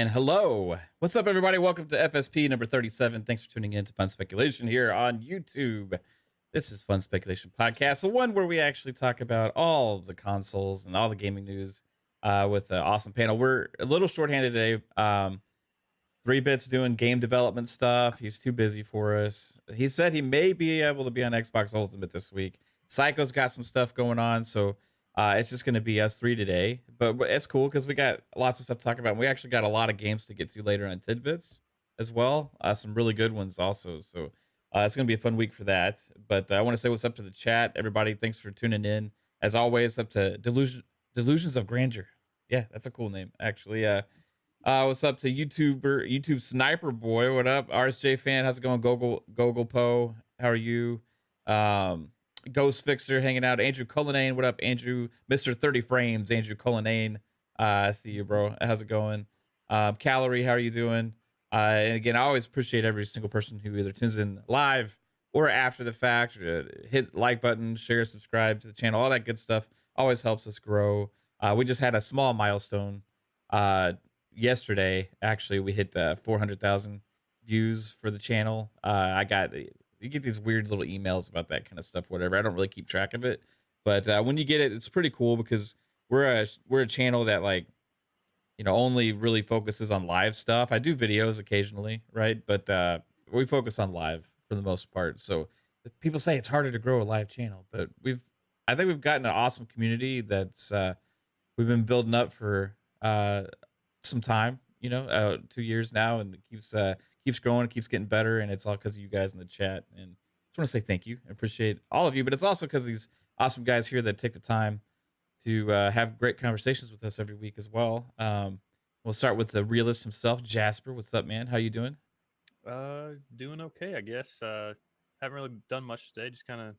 And hello. What's up, everybody? Welcome to FSP number 37. Thanks for tuning in to Fun Speculation here on YouTube. This is Fun Speculation Podcast, the one where we actually talk about all the consoles and all the gaming news with an awesome panel. We're a little shorthanded today. 3Bits doing game development stuff. He's too busy for us. He said he may be able to be on Xbox Ultimate this week. Psycho's got some stuff going on, so it's just going to be us three today. But it's cool because we got lots of stuff to talk about. We actually got a lot of games to get to later on Tidbits as well. Some really good ones also. So it's going to be a fun week for that. But I want to say what's up to the chat. Everybody, thanks for tuning in. As always, up to Delusions of Grandeur. Yeah, that's a cool name, actually. What's up to YouTube Sniper Boy? What up? RSJ fan, how's it going? Gogol Po, how are you? Ghost Fixer hanging out. Andrew Cullinane, what up, Andrew? Mr. 30 Frames, Andrew Cullinane. I see you, bro. How's it going? Calorie, how are you doing? And again, I always appreciate every single person who either tunes in live or after the fact. Hit like button, share, subscribe to the channel, all that good stuff. Always helps us grow. We just had a small milestone yesterday. Actually, we hit 400,000 views for the channel. You get these weird little emails about that kind of stuff, whatever. I don't really keep track of it, but when you get it, it's pretty cool because we're a channel that, like, only really focuses on live stuff. I do videos occasionally, right? But we focus on live for the most part. So people say it's harder to grow a live channel, but I think we've gotten an awesome community that's we've been building up for some time, 2 years now, and it keeps growing, keeps getting better, and it's all because of you guys in the chat. And I just want to say thank you. I appreciate all of you, but it's also because of these awesome guys here that take the time to have great conversations with us every week as well. We'll start with the realist himself, Jasper. What's up, man? How you doing? Doing okay, I guess. Haven't really done much today. Just kind of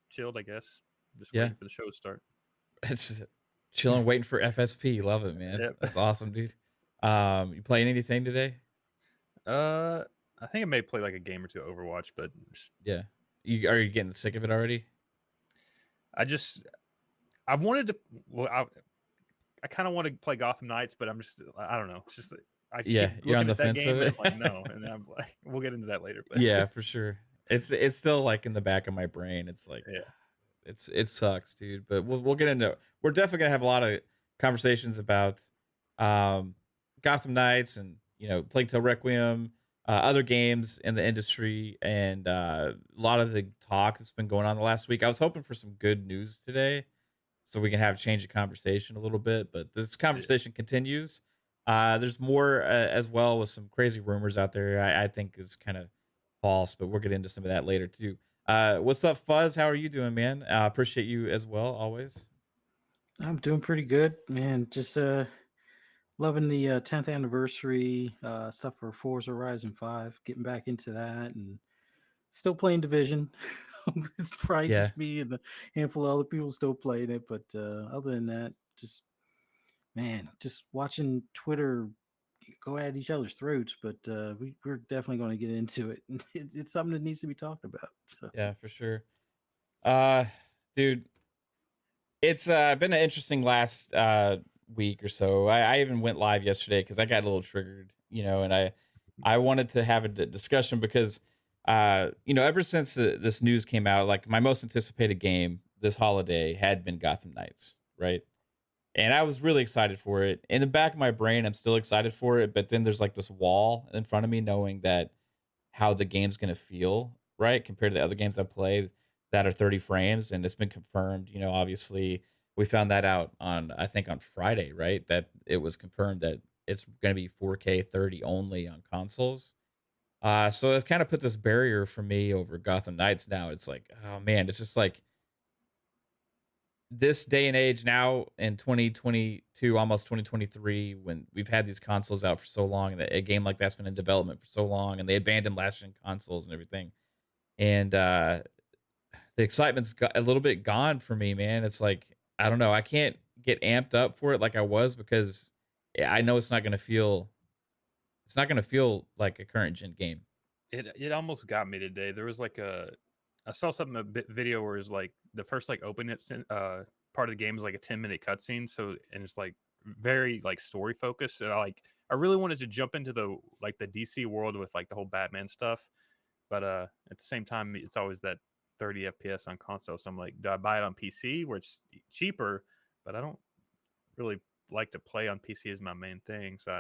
chilled, I guess. Just Yeah, waiting for the show to start. it's chilling, waiting for FSP. Love it, man. Yep. That's awesome, dude. You playing anything today? I think I may play like a game or two of Overwatch, but Yeah. Are you getting sick of it already? I wanted to. Well, I kind of want to play Gotham Knights, but I don't know. It's just I just Yeah, keep you're on looking the at that fence game of and it. I'm like, no, and I'm like, we'll get into that later. But Yeah, for sure. It's still like in the back of my brain. It's like yeah, it sucks, dude. But we'll get into it. We're definitely gonna have a lot of conversations about Gotham Knights and Plague Tale Requiem, other games in the industry, and a lot of the talk that's been going on the last week. I was hoping for some good news today, so we can have change of conversation a little bit. But this conversation continues. There's more as well with some crazy rumors out there. I think is kind of false, but we'll get into some of that later too. What's up, Fuzz? How are you doing, man? Appreciate you as well, always. I'm doing pretty good, man. Just loving the 10th anniversary stuff for Forza Horizon 5, getting back into that, and still playing Division. It's probably Yeah, just me and a handful of other people still playing it, but other than that, just watching Twitter go at each other's throats. But we're definitely going to get into it. It's something that needs to be talked about. So. yeah, for sure. Uh, Dude, it's been an interesting last week or so. I even went live yesterday because I got a little triggered, and I wanted to have a discussion because ever since this news came out, like my most anticipated game this holiday had been Gotham Knights, right? And I was really excited for it. In the back of my brain, I'm still excited for it, but then there's like this wall in front of me knowing that how the game's gonna feel, right? Compared to the other games I play that are 30 frames, and it's been confirmed. Obviously, we found that out on I think on Friday, right? That it was confirmed that it's gonna be 4K 30 only on consoles. So it kind of put this barrier for me over Gotham Knights. Now it's like, oh man, it's just like this day and age now in 2022, almost 2023, when we've had these consoles out for so long, and a game like that's been in development for so long, and they abandoned last gen consoles and everything, and the excitement's got a little bit gone for me, man. It's like I don't know, I can't get amped up for it like I was because I know it's not gonna feel like a current gen game. it almost got me today. There was like I saw something video where it's like the first like part of the game is like a 10-minute cutscene. So and it's like very like story focused. So I I really wanted to jump into the DC world with like the whole Batman stuff, but at the same time, it's always that 30 FPS on console. So I'm like, do I buy it on PC where it's cheaper, but I don't really like to play on PC as my main thing. So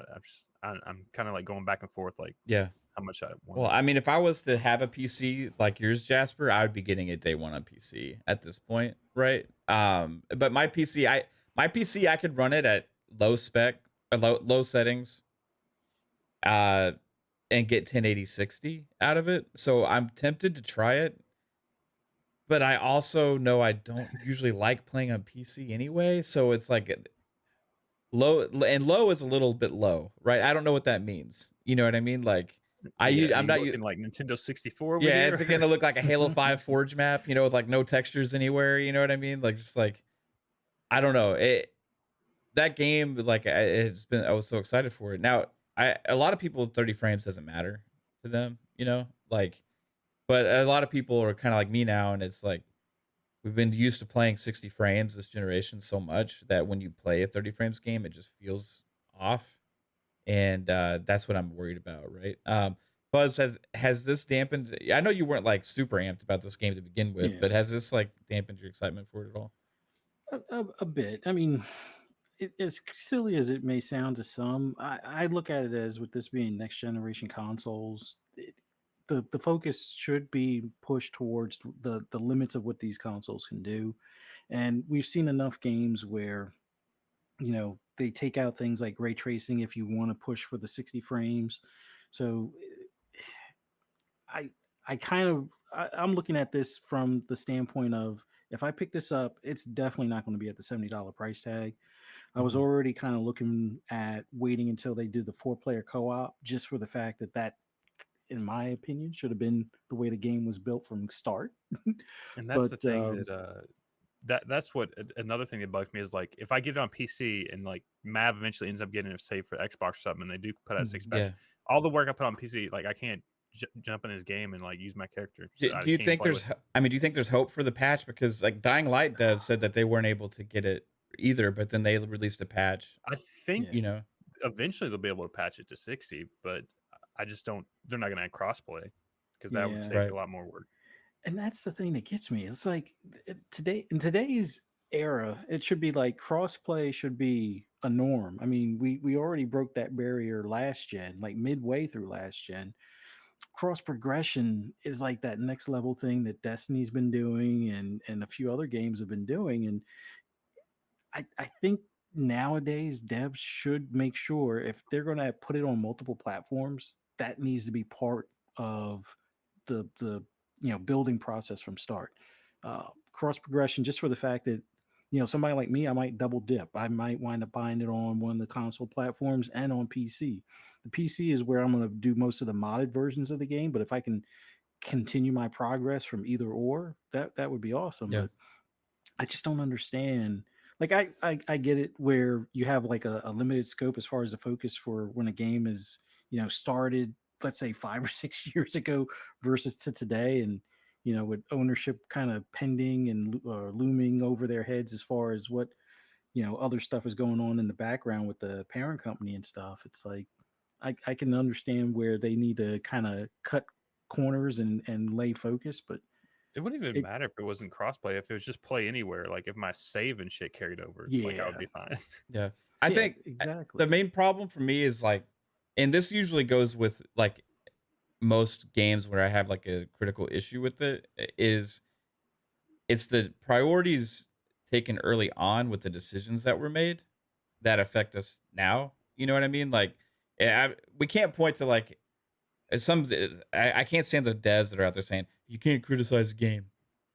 I'm kind of like going back and forth, like Yeah. how much I want. Well, I mean, if I was to have a PC like yours, Jasper, I would be getting it day one on PC at this point, right? But my PC, I could run it at low spec, low settings, and get 1080 60 out of it. So I'm tempted to try it, but I also know I don't usually like playing on PC anyway. So it's like low, and low is a little bit low, right? I don't know what that means. You know what I mean? Like I'm not looking like Nintendo 64. Over yeah, here? it's gonna look like a Halo 5 Forge map, you know, with like no textures anywhere. You know what I mean? Like just like I don't know that game. Like I was so excited for it. Now a lot of people 30 frames doesn't matter to them, you know, like, but a lot of people are kind of like me now, and it's like we've been used to playing 60 frames this generation so much that when you play a 30 frames game, it just feels off, and that's what I'm worried about, right? Buzz, has this dampened? I know you weren't like super amped about this game to begin with, Yeah. but has this like dampened your excitement for it at all? A bit. I mean, as silly as it may sound to some, I look at it as with this being next generation consoles, the focus should be pushed towards the limits of what these consoles can do. And we've seen enough games where, they take out things like ray tracing if you want to push for the 60 frames. So I I kind of I'm looking at this from the standpoint of, if I pick this up, it's definitely not going to be at the $70 price tag. I was Mhm. already kind of looking at waiting until they do the 4-player co-op, just for the fact that, in my opinion, should have been the way the game was built from start. And that's the But thing that's what another thing that bugs me is, like, if I get it on PC and like Mav eventually ends up getting it saved for Xbox or something, and they do put out 6 patch, Yeah. all the work I put on PC, like I can't jump in his game and like use my character. So Do, I do you can't think play there's? with. I mean, do you think there's hope for the patch? Because like Dying Light devs said that they weren't able to get it either, but then they released a patch. I think Yeah. You know, eventually they'll be able to patch it to 60, but I just don't. They're not going to add crossplay because that would Yeah. take Right. a lot more work. And that's the thing that gets me. It's like, in today's era, it should be like crossplay should be a norm. I mean, we already broke that barrier last gen, like midway through last gen. Cross progression is like that next level thing that Destiny's been doing, and a few other games have been doing. And I think nowadays devs should make sure, if they're going to put it on multiple platforms, that needs to be part of the building process from start. Cross progression, just for the fact that, somebody like me, I might double dip. I might wind up buying it on one of the console platforms and on PC. The PC is where I'm going to do most of the modded versions of the game, but if I can continue my progress from either or, that would be awesome. Yeah. But I just don't understand. Like, I get it where you have like a limited scope as far as the focus for when a game is, started, let's say 5 or 6 years ago versus to today. And, with ownership kind of pending and looming over their heads as far as what, other stuff is going on in the background with the parent company and stuff. It's like, I can understand where they need to kind of cut corners and lay focus, but It wouldn't even it, matter if it wasn't crossplay. If it was just play anywhere, like if my save and shit carried over, like I would yeah, be fine. yeah. I yeah, think exactly. the main problem for me is like, and this usually goes with like most games where I have like a critical issue with it, is it's the priorities taken early on with the decisions that were made that affect us now. You know what I mean? Like, we can't point to like I can't stand the devs that are out there saying you can't criticize a game.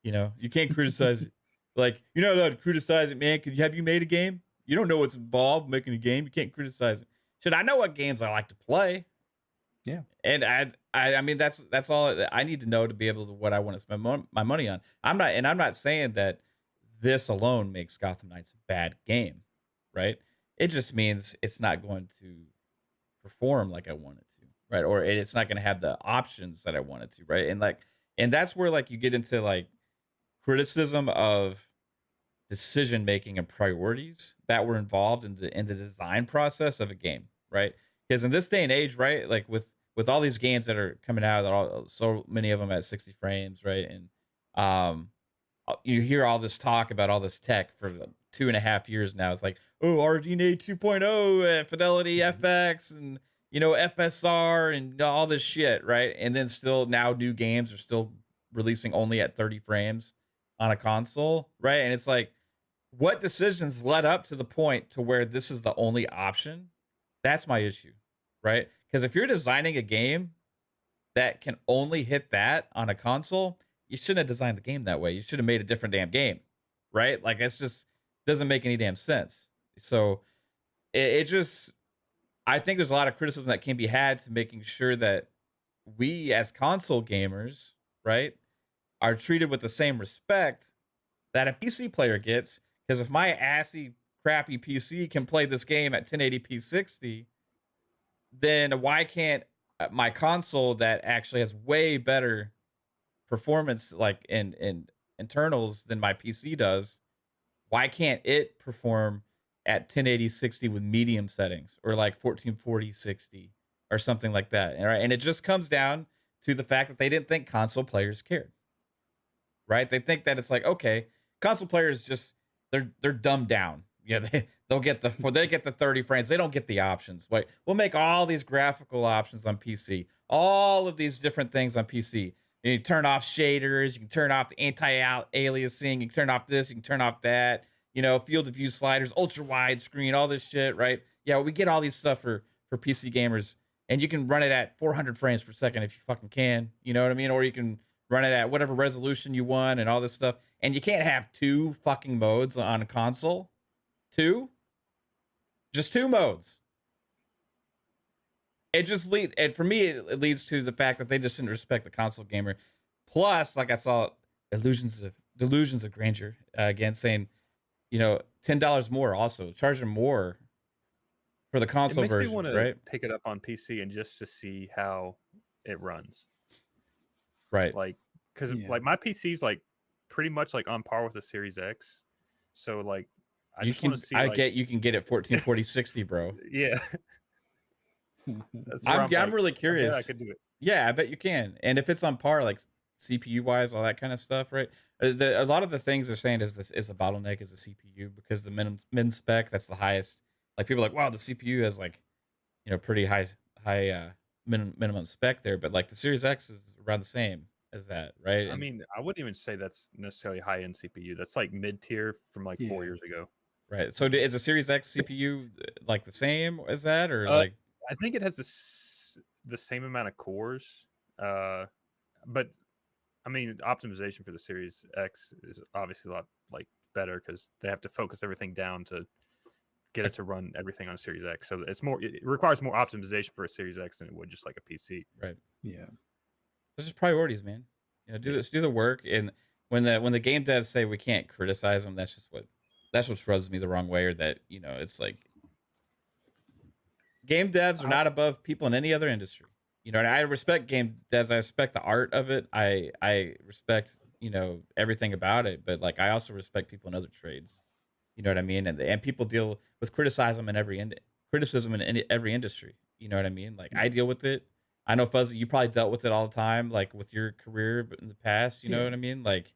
You know, you can't criticize it. Like, you're not allowed to criticize it, man. Have you made a game? You don't know what's involved making a game. You can't criticize it. Should I know what games I like to play? Yeah. And I mean, that's all I need to know to be able to what I want to spend my money on. I'm not saying that this alone makes Gotham Knights a bad game, right? It just means it's not going to perform like I want it to, right? Or it's not going to have the options that I want it to, right? And that's where like you get into like criticism of decision making and priorities that were involved in the design process of a game, right? Because in this day and age, right, like with all these games that are coming out, that all so many of them at 60 frames, right, and um, you hear all this talk about all this tech for 2.5 years now. It's like, oh, RDNA 2.0, Fidelity FX, and FSR, and all this shit, right? And then still now new games are still releasing only at 30 frames on a console, right? And it's like, what decisions led up to the point to where this is the only option? That's my issue, right? Because if you're designing a game that can only hit that on a console, you shouldn't have designed the game that way. You should have made a different damn game, right? Like, it's just doesn't make any damn sense. So it just, I think there's a lot of criticism that can be had to making sure that we as console gamers, right, are treated with the same respect that a PC player gets. Because if my assy, crappy PC can play this game at 1080p 60, then why can't my console that actually has way better performance, like in internals, than my PC does, why can't it perform at 1080 60 with medium settings, or like 1440 60 or something like that? All right. And it just comes down to the fact that they didn't think console players cared, right? They think that it's like, okay, console players just, they're dumbed down. Yeah, they get the 30 frames. They don't get the options. Wait, we'll make all these graphical options on PC, all of these different things on PC. You can turn off shaders, you can turn off the anti-aliasing, you can turn off this, you can turn off that, field of view sliders, ultra wide screen, all this shit, right? Yeah, we get all these stuff for PC gamers, and you can run it at 400 frames per second if you fucking can, you know what I mean? Or you can run it at whatever resolution you want and all this stuff. And you can't have two fucking modes on a console. Just two modes. It just leads, and for me, it leads to the fact that they just didn't respect the console gamer. Plus, like I saw delusions of grandeur again saying, $10 more, also charge them more for the console It makes version, me want right? to pick it up on PC and just to see how it runs. Right. Like, because Yeah. like my PC's like pretty much like on par with the Series X. So like, I you just want to see. you can get it 1440 60, bro. Yeah. That's where I'm really curious. I could do it. Yeah, I bet you can. And if it's on par, like CPU wise, all that kind of stuff, right? A lot of the things they're saying is the bottleneck is the CPU, because the min spec, that's the highest. Like, people are like, wow, the CPU has like, pretty high minimum spec there, but like the Series X is around the same as that, right? I mean, I wouldn't even say that's necessarily high end CPU. That's like mid tier from like 4 years ago. Right. So is the Series X CPU like the same as that, or like? I think it has the same amount of cores, but I mean, optimization for the Series X is obviously a lot like better, because they have to focus everything down to get it to run everything on a Series X. So it requires more optimization for a Series X than it would just like a PC. Right. Yeah. It's just priorities, man. Do the work. And when the game devs say we can't criticize them, that's what rubs me the wrong way. Or that, it's like, game devs are not above people in any other industry. And I respect game devs. I respect the art of it. I respect, everything about it. But like, I also respect people in other trades. You know what I mean? And people deal with criticism in every industry. You know what I mean? Like, I deal with it. I know, Fuzzy, you probably dealt with it all the time, like with your career in the past. You know what I mean? Like,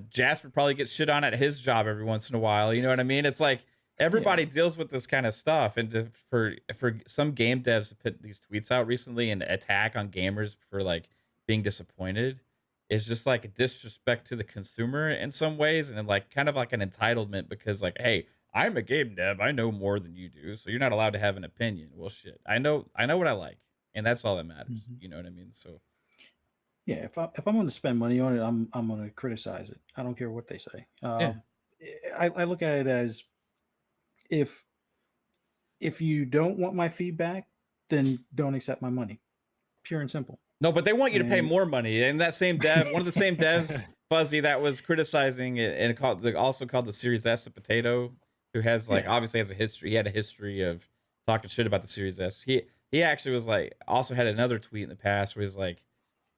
Jasper probably gets shit on at his job every once in a while. You know what I mean? It's like, everybody deals with this kind of stuff. And for some game devs to put these tweets out recently and attack on gamers for like being disappointed is just like a disrespect to the consumer in some ways, and like kind of like an entitlement, because like, hey, I'm a game dev, I know more than you do, so you're not allowed to have an opinion. Well, shit, I know what I like, and that's all that matters. You know what I mean? So yeah, if I'm going to spend money on it, I'm going to criticize it. I don't care what they say. I look at it as, if you don't want my feedback, then don't accept my money. Pure and simple. No, but they want you to pay more money. And that same dev, one of the same devs, Fuzzy, that was criticizing it, and also called the Series S a potato, who has like obviously has a history. He had a history of talking shit about the Series S. He actually was like, also had another tweet in the past where he's like,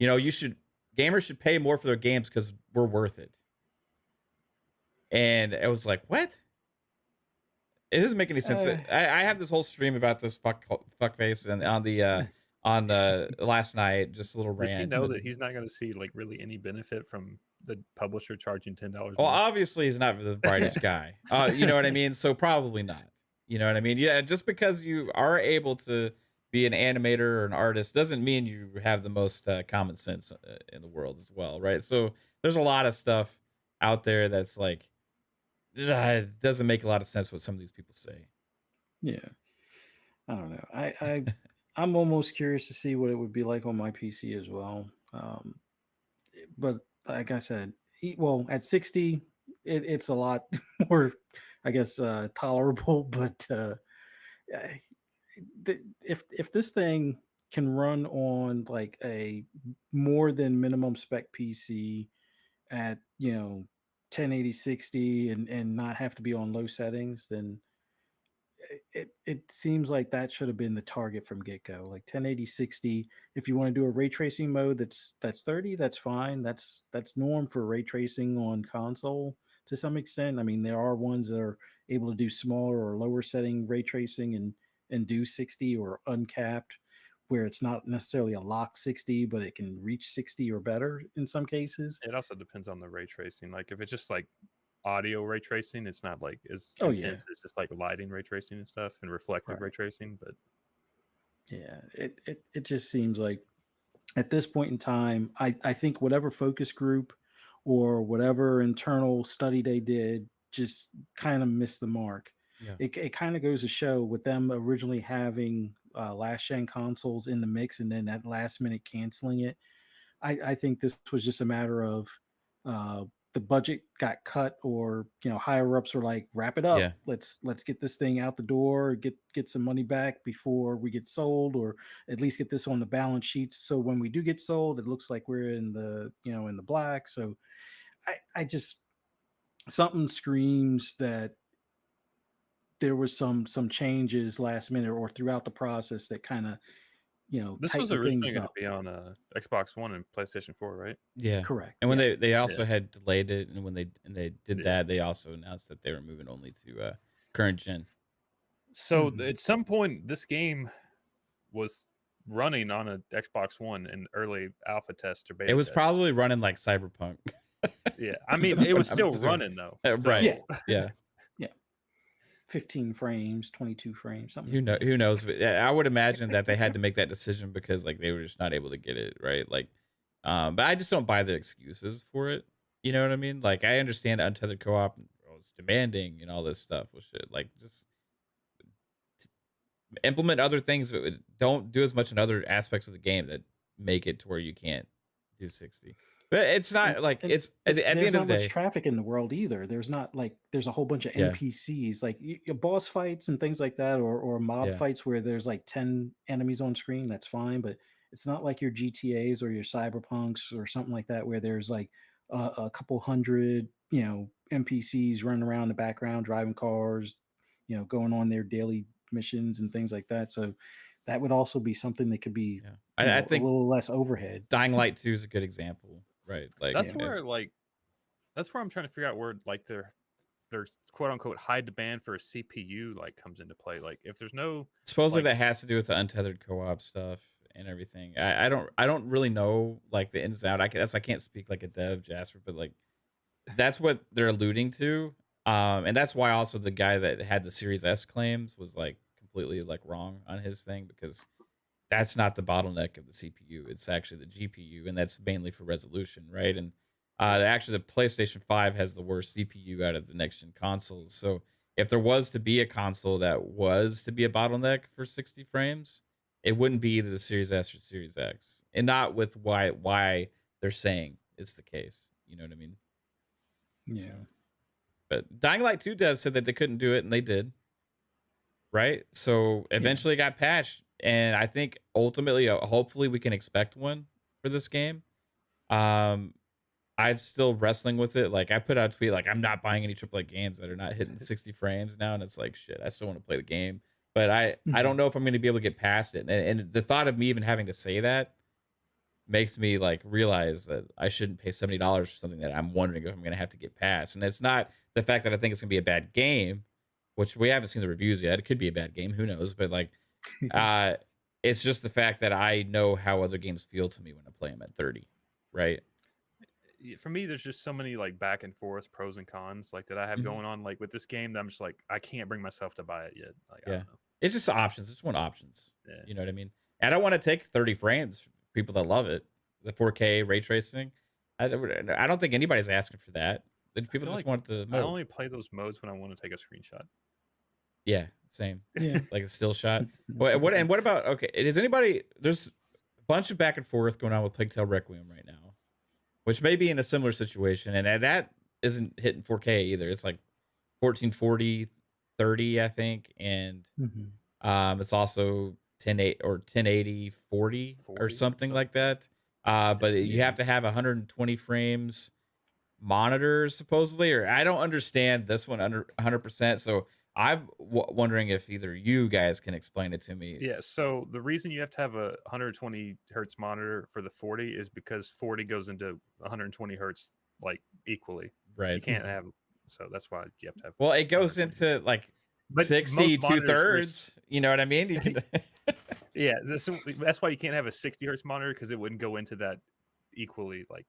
gamers should pay more for their games because we're worth it. And it was like, what? It doesn't make any sense. I have this whole stream about this fuck face and on the last night, just a little Does he rant. know that he's not going to see like really any benefit from the publisher charging $10 Well, more? obviously he's not the brightest guy. You know what I mean? So probably not. You know what I mean? Yeah, just because you are able to be an animator or an artist doesn't mean you have the most common sense in the world as well, right? So there's a lot of stuff out there that's like it doesn't make a lot of sense what some of these people say. Yeah, I don't know. I'm almost curious to see what it would be like on my PC as well. But like I said, well, at 60, it's a lot more, I guess, tolerable. But if this thing can run on like a more than minimum spec PC at 1080 60 and not have to be on low settings, then it seems like that should have been the target from get-go. Like 1080 60, if you want to do a ray tracing mode that's 30, that's fine. That's norm for ray tracing on console to some extent. I mean, there are ones that are able to do smaller or lower setting ray tracing and do 60 or uncapped, where it's not necessarily a lock 60, but it can reach 60 or better in some cases. It also depends on the ray tracing. Like if it's just like audio ray tracing, it's not like as Oh, intense. It's just like lighting ray tracing and stuff and reflective ray Right. tracing. But Yeah, it just seems like at this point in time, I think whatever focus group or whatever internal study they did just kind of missed the mark. Yeah. It kind of goes to show with them originally having last gen consoles in the mix and then at last minute canceling it. I think this was just a matter of the budget got cut, or higher ups were like, wrap it up. Yeah. Let's get this thing out the door, get some money back before we get sold, or at least get this on the balance sheets. So when we do get sold, it looks like we're in the in the black. So I just, something screams that there was some changes last minute or throughout the process that kind of this was tighten originally things going to up. be on Xbox One and PlayStation 4, right? Yeah. Correct. And when Yeah. they also Yes. had delayed it, and when they did Yeah. that, they also announced that they were moving only to current gen. So Mhm. at some point, this game was running on a Xbox One in early alpha test or beta It was test. probably running like Cyberpunk. Yeah, I mean, That's it what was I'm still assuming. running though. Right. So- Yeah. 15 frames, 22 frames, something. Who knows? But I would imagine that they had to make that decision because like they were just not able to get it right. Like, but I just don't buy the excuses for it. You know what I mean? Like I understand untethered co-op was demanding and all this stuff. Well, shit. Like just implement other things, but don't do as much in other aspects of the game that make it to where you can't do 60. But it's not like it's at the there's end not of the much day. traffic in the world either. There's not like there's a whole bunch of Yeah. NPCs, like boss fights and things like that, or mob Yeah. fights where there's like 10 enemies on screen. That's fine, but it's not like your GTAs or your Cyberpunks or something like that where there's like a couple hundred NPCs running around in the background driving cars, going on their daily missions and things like that. So that would also be something that could be I think a little less overhead. Dying Light 2 is a good example, right? Like that's where I'm trying to figure out where like their quote unquote high demand for a CPU like comes into play. Like if there's no supposedly like- that has to do with the untethered co-op stuff and everything. I don't really know like the ins and outs. I can't speak like a dev, Jasper, but like that's what they're alluding to. And that's why also the guy that had the Series S claims was like completely like wrong on his thing, because that's not the bottleneck of the CPU. It's actually the GPU, and that's mainly for resolution, right? And actually, the PlayStation 5 has the worst CPU out of the next gen consoles. So if there was to be a console that was to be a bottleneck for 60 frames, it wouldn't be either the Series S or Series X, and not with why they're saying it's the case. You know what I mean? Yeah. So, but Dying Light 2 devs said that they couldn't do it, and they did. Right? So eventually it got patched, and I think ultimately, hopefully, we can expect one for this game. I'm still wrestling with it. Like I put out a tweet, like I'm not buying any AAA games that are not hitting 60 frames now, and it's like shit. I still want to play the game, but I don't know if I'm going to be able to get past it. And the thought of me even having to say that makes me like realize that I shouldn't pay $70 for something that I'm wondering if I'm going to have to get past. And it's not the fact that I think it's going to be a bad game. which we haven't seen the reviews yet. It could be a bad game, who knows? But like, uh, it's just the fact that I know how other games feel to me when I play them at 30, right? For me, there's just so many like back and forth pros and cons like that I have Mhm. going on like with this game that I'm just like I can't bring myself to buy it yet. Like I Yeah. don't know. It's just options. It's one options. Yeah. You know what I mean? And I don't want to take 30 frames for people that love it. The 4K ray tracing. I don't think anybody's asking for that. People feel just like want the I mode. only play those modes when I want to take a screenshot. Yeah, same. Yeah. Like a still shot. What about, okay, is anybody, there's a bunch of back and forth going on with Plague Tale Requiem right now, which may be in a similar situation, and that isn't hitting 4K either. It's like 1440 30, I think, and Mhm. it's also 1080 or 1080 40 or 40 or something like something. that. But you Yeah. have to have 120 frames monitors supposedly, or I don't understand this one under 100%. So I'm wondering if either you guys can explain it to me. Yeah, so the reason you have to have a 120 hertz monitor for the 40 is because 40 goes into 120 hertz like equally. You Right. can't have, so that's why you have to have. Well, it goes 120. into like But 60 most monitors are 2/3. You know what I mean? You can, Yeah, that's why you can't have a 60 hertz monitor because it wouldn't go into that equally. Like,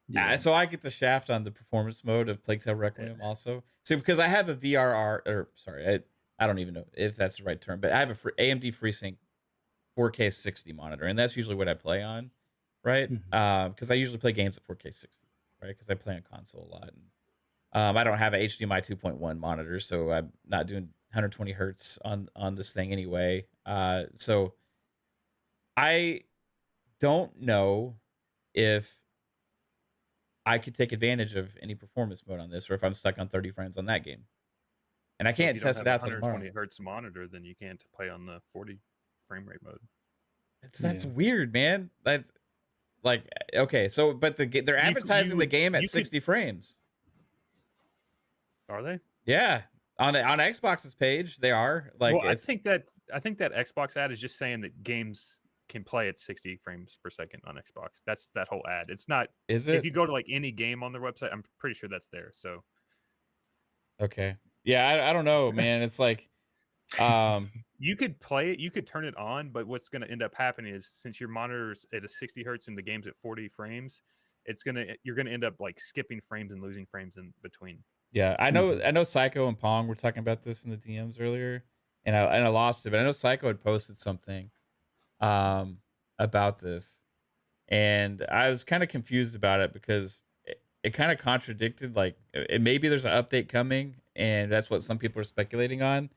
Yeah. so I get the shaft on the performance mode of Plague Tale Requiem also. So because I have a VRR, or sorry, I don't even know if that's the right term, but I have a AMD FreeSync 4K 60 monitor, and that's usually what I play on, right? Mhm. Because I usually play games at 4K 60, right? Because I play on console a lot. And I don't have a HDMI 2.1 monitor, so I'm not doing 120 hertz on this thing anyway. So I don't know if I could take advantage of any performance mode on this, or if I'm stuck on 30 frames on that game. And I if can't you don't test have it a out till tomorrow. 120 hertz monitor, then you can't play on the 40 frame rate mode. That's Yeah. weird, man. That's like, okay, so but they're advertising the game at you could- 60 frames. Are they? Yeah, on Xbox's page they are like, Well, I it's think that Xbox ad is just saying that games can play at 60 frames per second on Xbox. That's that whole ad. It's not. is If it you go to like any game on their website, I'm pretty sure that's there. So okay? Yeah, I don't know, man. It's like, um, you could play it, you could turn it on, but what's going to end up happening is since your monitor's at a 60 hertz and the game's at 40 frames, you're gonna end up like skipping frames and losing frames in between. yeah, I Mhm. know Psycho and Pong were talking about this in the DMs earlier, and I lost it, but I know Psycho had posted something um about this, and I was kind of confused about it because it kind of contradicted, like, maybe there's an update coming, and that's what some people are speculating on,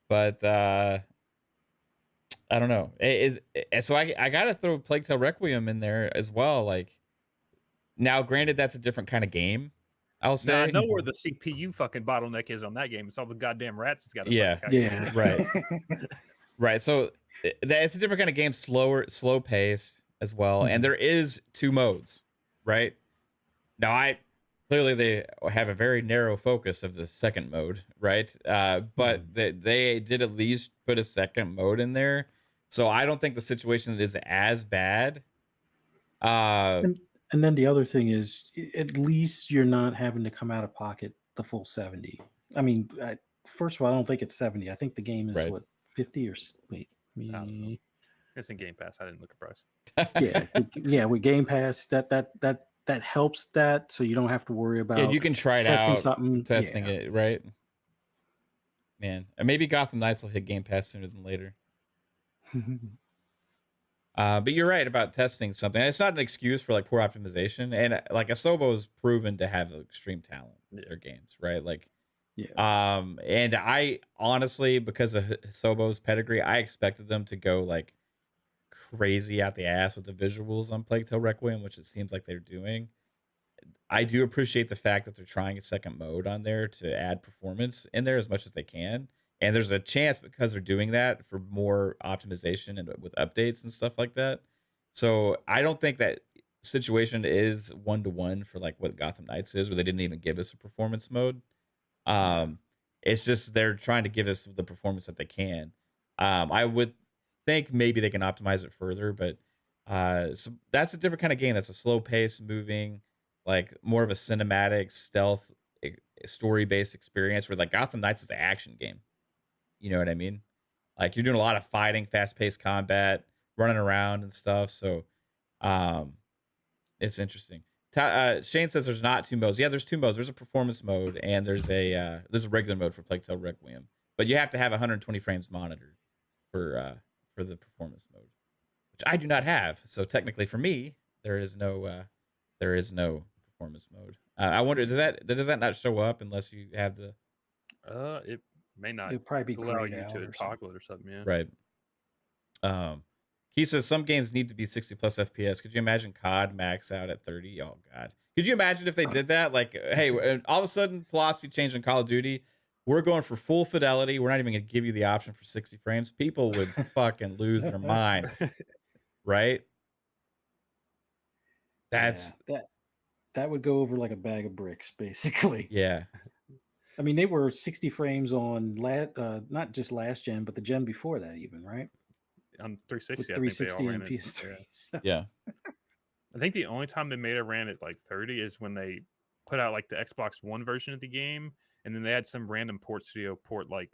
but I don't know. So I gotta throw Plague Tale Requiem in there as well. Like, now, granted, that's a different kind of game, I'll Now I say. know where the CPU fucking bottleneck is on that game. It's all the goddamn rats it's got to fucking Yeah, calculate. Yeah. right. Right. So it's a different kind of game, slow pace as well, and Mhm. there is 2 modes, right? Now, clearly they have a very narrow focus of the second mode, right? But Mhm. they did at least put a second mode in there, so I don't think the situation is as bad. Uh, And then the other thing is, at least you're not having to come out of pocket the full 70. I mean, first of all, I don't think it's 70. I think the game is right. what, 50 or wait, I don't know. me. It's in Game Pass. I didn't look at price. Yeah, yeah, with Game Pass, that helps that, so you don't have to worry Yeah, about you can try it testing out, something. testing Yeah. it, right? Man, and maybe Gotham Knights will hit Game Pass sooner than later. But you're right about testing something. It's not an excuse for like poor optimization, and like Asobo's proven to have extreme talent with their games, right? Like, Yeah. and I honestly, because of Asobo's pedigree, I expected them to go like crazy out the ass with the visuals on Plague Tale Requiem, which it seems like they're doing. I do appreciate the fact that they're trying a second mode on there to add performance in there as much as they can. And there's a chance because they're doing that for more optimization and with updates and stuff like that. So I don't think that situation is 1-to-1 for like what Gotham Knights is, where they didn't even give us a performance mode. Um, it's just they're trying to give us the performance that they can. I would think maybe they can optimize it further, but so that's a different kind of game. That's a slow pace moving, like more of a cinematic stealth story-based experience where like Gotham Knights is an action game. You know what I mean? Like you're doing a lot of fighting, fast-paced combat, running around and stuff. So it's interesting. Shane says there's not two modes. Yeah, there's two modes. There's a performance mode and there's a regular mode for Plague Tale Requiem. But you have to have 120 frames monitored for the performance mode, which I do not have. So technically, for me, there is no performance mode. I wonder, does that not show up unless you have the? It may not. It'll probably be allow grayed you out to or toggle it or something. Yeah. Right. He says some games need to be 60 plus FPS. Could you imagine COD max out at 30? Oh God. Could you imagine if they did that? Like, hey, all of a sudden philosophy changed on Call of Duty. We're going for full fidelity. We're not even going to give you the option for 60 frames. People would fucking lose their minds, right? That's that would go over like a bag of bricks, basically. Yeah. I mean, they were 60 frames on not just last gen, but the gen before that, even, right? On 360, With I 360 think they all and ran it. PS3. Yeah. Yeah. I think the only time they made it ran at like 30 is when they put out like the Xbox One version of the game, and then they had some random port studio port, like,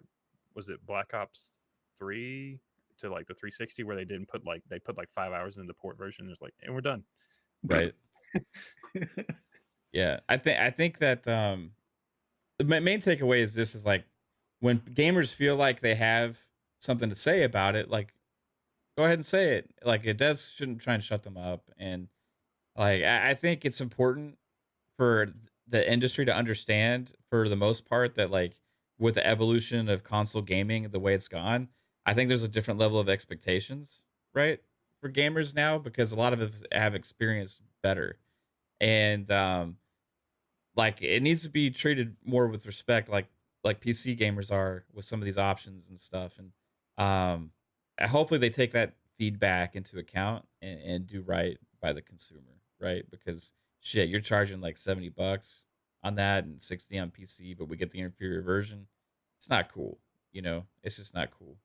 was it Black Ops 3 to like the 360, where they put like 5 hours into the port version. It's like, and we're done. Right. Yeah. I think that the main takeaway is this is like when gamers feel like they have something to say about it, like go ahead and say it. Like it shouldn't try and shut them up. And like I think it's important for the industry to understand, for the most part, that like with the evolution of console gaming, the way it's gone, I think there's a different level of expectations, right, for gamers now, because a lot of us have experienced better. And like it needs to be treated more with respect, like PC gamers are with some of these options and stuff. And hopefully they take that feedback into account and do right by the consumer, right? Because shit, you're charging like $70 on that and 60 on PC, but we get the inferior version. It's not cool, you know. It's just not cool.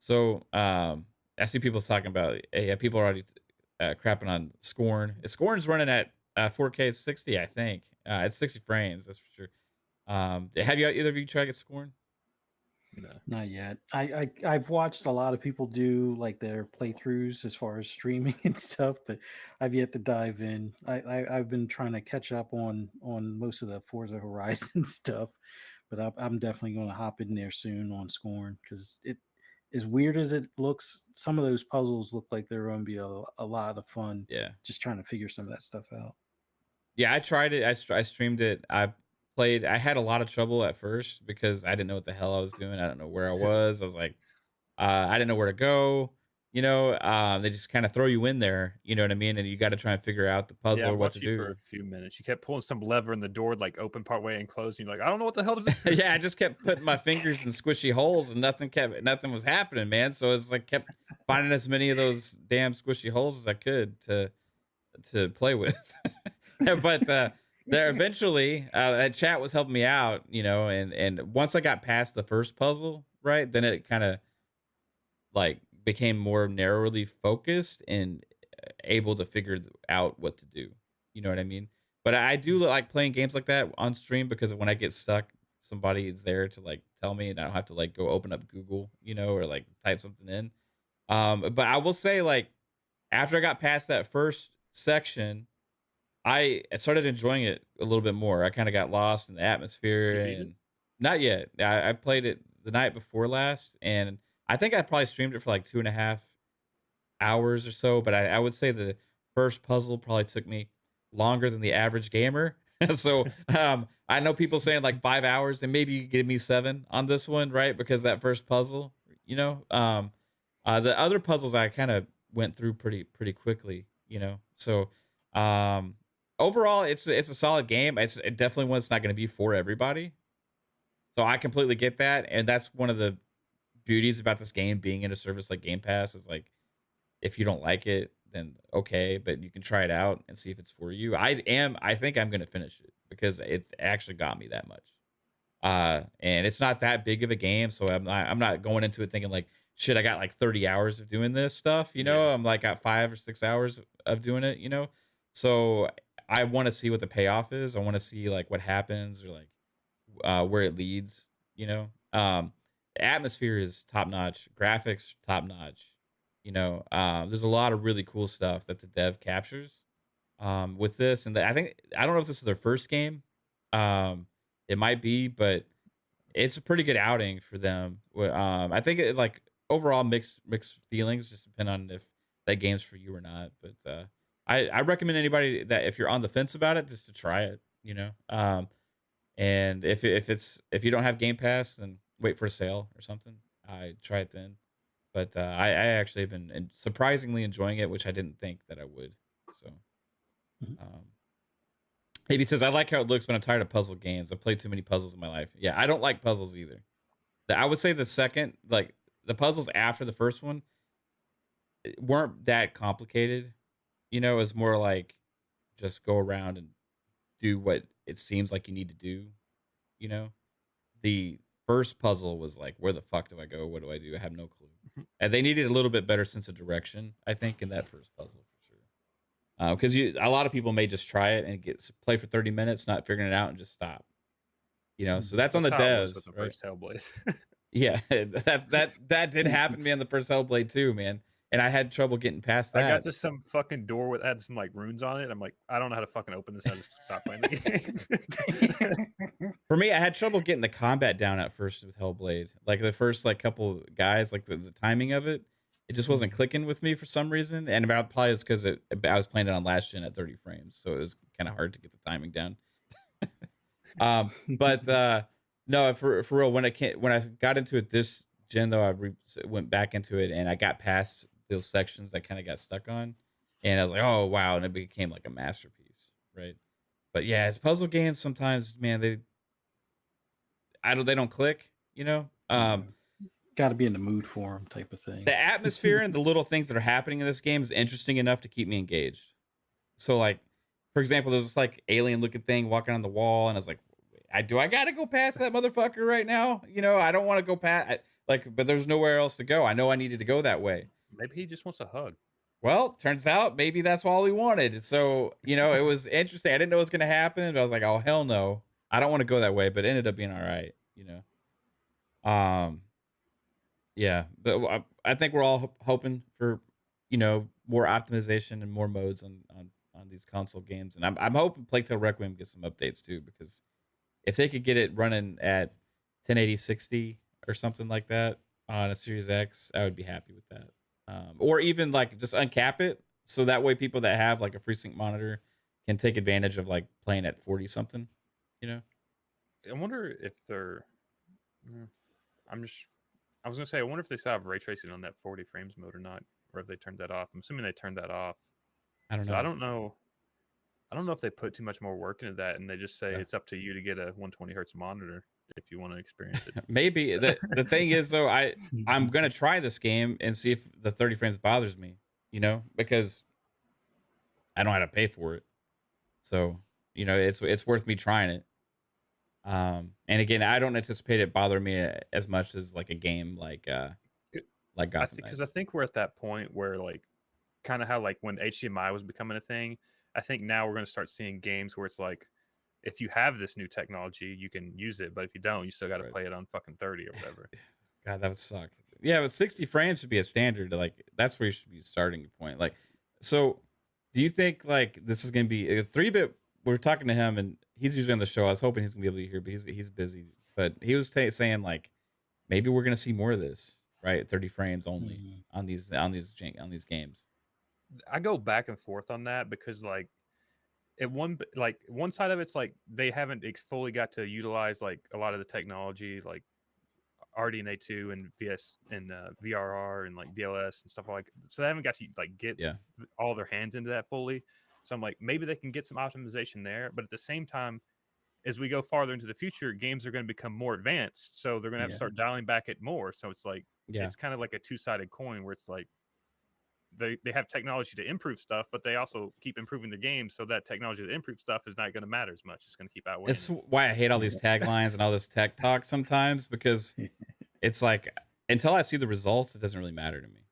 So I see people talking about, people are already crapping on Scorn. Scorn's running at 4K 60, I think. It's 60 frames, that's for sure. Have you either of you tried to get Scorn? No. Not yet. I've watched a lot of people do like their playthroughs as far as streaming and stuff, but I've yet to dive in. I've been trying to catch up on most of the Forza Horizon stuff, but I'm definitely going to hop in there soon on Scorn, because it, as weird as it looks, some of those puzzles look like they're going to be a lot of fun. Yeah. Just trying to figure some of that stuff out. Yeah, I tried it. I streamed it. I had a lot of trouble at first because I didn't know what the hell I was doing. I don't know where I was. I was like, I didn't know where to go. You know, they just kind of throw you in there. You know what I mean? And you got to try and figure out the puzzle Yeah, I or what to watched you for do. a few minutes. You kept pulling some lever and the door like open part way and closed. And you're like, I don't know what the hell to do. Yeah, I just kept putting my fingers in squishy holes and nothing was happening, man. So it's like kept finding as many of those damn squishy holes as I could to play with. But there eventually that chat was helping me out, you know, and once I got past the first puzzle, right, then it kind of like became more narrowly focused and able to figure out what to do. You know what I mean? But I do like playing games like that on stream, because when I get stuck, somebody is there to like tell me, and I don't have to like go open up Google, you know, or like type something in. But I will say, like, after I got past that first section, I started enjoying it a little bit more. I kind of got lost in the atmosphere. You beat it? And not yet. I played it the night before last, and I think I probably streamed it for like 2.5 hours or so. But I would say the first puzzle probably took me longer than the average gamer. So I know people saying like 5 hours, and maybe you give me 7 on this one, right? Because that first puzzle, you know, the other puzzles I kind of went through pretty quickly, you know. So overall, it's a solid game. It's definitely one that's not going to be for everybody. So I completely get that, and that's one of the beauties about this game being in a service like Game Pass, is like, if you don't like it, then okay, but you can try it out and see if it's for you. I think I'm going to finish it because it actually got me that much. And it's not that big of a game, so I'm not going into it thinking like, shit, I got like 30 hours of doing this stuff, you know. Yeah. I'm like got 5 or 6 hours of doing it, you know. So I want to see what the payoff is. I want to see like what happens or like where it leads. You know, the atmosphere is top notch, graphics top notch. You know, there's a lot of really cool stuff that the dev captures with this, and I don't know if this is their first game. It might be, but it's a pretty good outing for them. I think like overall mixed feelings, just depend on if that game's for you or not. But I recommend anybody that if you're on the fence about it, just to try it. You know, and if you don't have Game Pass, then wait for a sale or something. I try it then. But I actually have been surprisingly enjoying it, which I didn't think that I would. So, Mhm. AB says I like how it looks, but I'm tired of puzzle games. I've played too many puzzles in my life. Yeah, I don't like puzzles either. I would say the second, like the puzzles after the first one, weren't that complicated. You know, it's more like just go around and do what it seems like you need to do. You know, the first puzzle was like, where the fuck do I go? What do I do? I have no clue. And they needed a little bit better sense of direction, I think, in that first puzzle for sure. Because a lot of people may just try it and play for 30 minutes, not figuring it out, and just stop. You know, so that's on the how it was devs, with the right? first Hellblaze. Yeah, that did happen to me on the first Hellblade too, man. And I had trouble getting past I that. got to some fucking door with had some like runes on it. I'm like, I don't know how to fucking open this. I just stopped playing the game. For me, I had trouble getting the combat down at first with Hellblade. Like the first like couple guys, like the timing of it, it just wasn't clicking with me for some reason. And about probably is because I was playing it on last gen at 30 frames, so it was kind of hard to get the timing down. But no, for real, when I got into it this gen though, went back into it and I got past those sections that kind of got stuck on, and I was like, oh wow, and it became like a masterpiece, right? But yeah, it's puzzle games sometimes, man, they don't click, you know. Got to be in the mood for them, type of thing. The atmosphere and the little things that are happening in this game is interesting enough to keep me engaged. So like, for example, there's this like alien looking thing walking on the wall, and I was like, I gotta go past that motherfucker right now. You know, I don't want to go past but there's nowhere else to go. I know I needed to go that way. Maybe he just wants a hug. Well, turns out maybe that's all he wanted. So, you know, it was interesting. I didn't know what was gonna happen. But I was like, oh hell no, I don't want to go that way. But it ended up being all right. You know, yeah. But I think we're all hoping for, you know, more optimization and more modes on these console games, and I'm hoping Plague Tale Requiem gets some updates too, because if they could get it running at 1080 60 or something like that on a Series X, I would be happy with that. Or even like just uncap it, so that way people that have like a FreeSync monitor can take advantage of like playing at 40 something, you know. I wonder if they're. I was gonna say, I wonder if they still have ray tracing on that 40 frames mode or not, or if they turned that off. I'm assuming they turned that off. I don't know. So I don't know. I don't know if they put too much more work into that, and they just say it's up to you to get a 120 hertz monitor if you want to experience it. Maybe the thing is though, I'm gonna try this game and see if the 30 frames bothers me, you know, because I don't know how to pay for it. So, you know, it's worth me trying it. And again, I don't anticipate it bothering me as much as like a game like Gotham Because Knights. I think we're at that point where like kind of how like when HDMI was becoming a thing. I think now we're going to start seeing games where it's like, if you have this new technology, you can use it, but if you don't, you still got to play it on fucking 30 or whatever. God, that would suck. Yeah, but 60 frames should be a standard. Like that's where you should be starting your point. Like, so do you think like this is going to be a 3-bit? We're talking to him, and he's usually on the show. I was hoping he's gonna be able to hear, but he's busy. But he was saying like maybe we're gonna see more of this, right? 30 frames only on these games. I go back and forth on that because like one side of it's like they haven't fully got to utilize like a lot of the technology like RDNA2 and VS and VRR and like DLS and stuff like, so they haven't got to like get all their hands into that fully. So I'm like, maybe they can get some optimization there, but at the same time, as we go farther into the future, games are going to become more advanced, so they're going to have to start dialing back it more. So it's like it's kind of like a two-sided coin where it's like they have technology to improve stuff, but they also keep improving the game, so that technology to improve stuff is not going to matter as much. It's going to keep outweighing. It's why I hate all these taglines and all this tech talk sometimes, because it's like until I see the results, it doesn't really matter to me.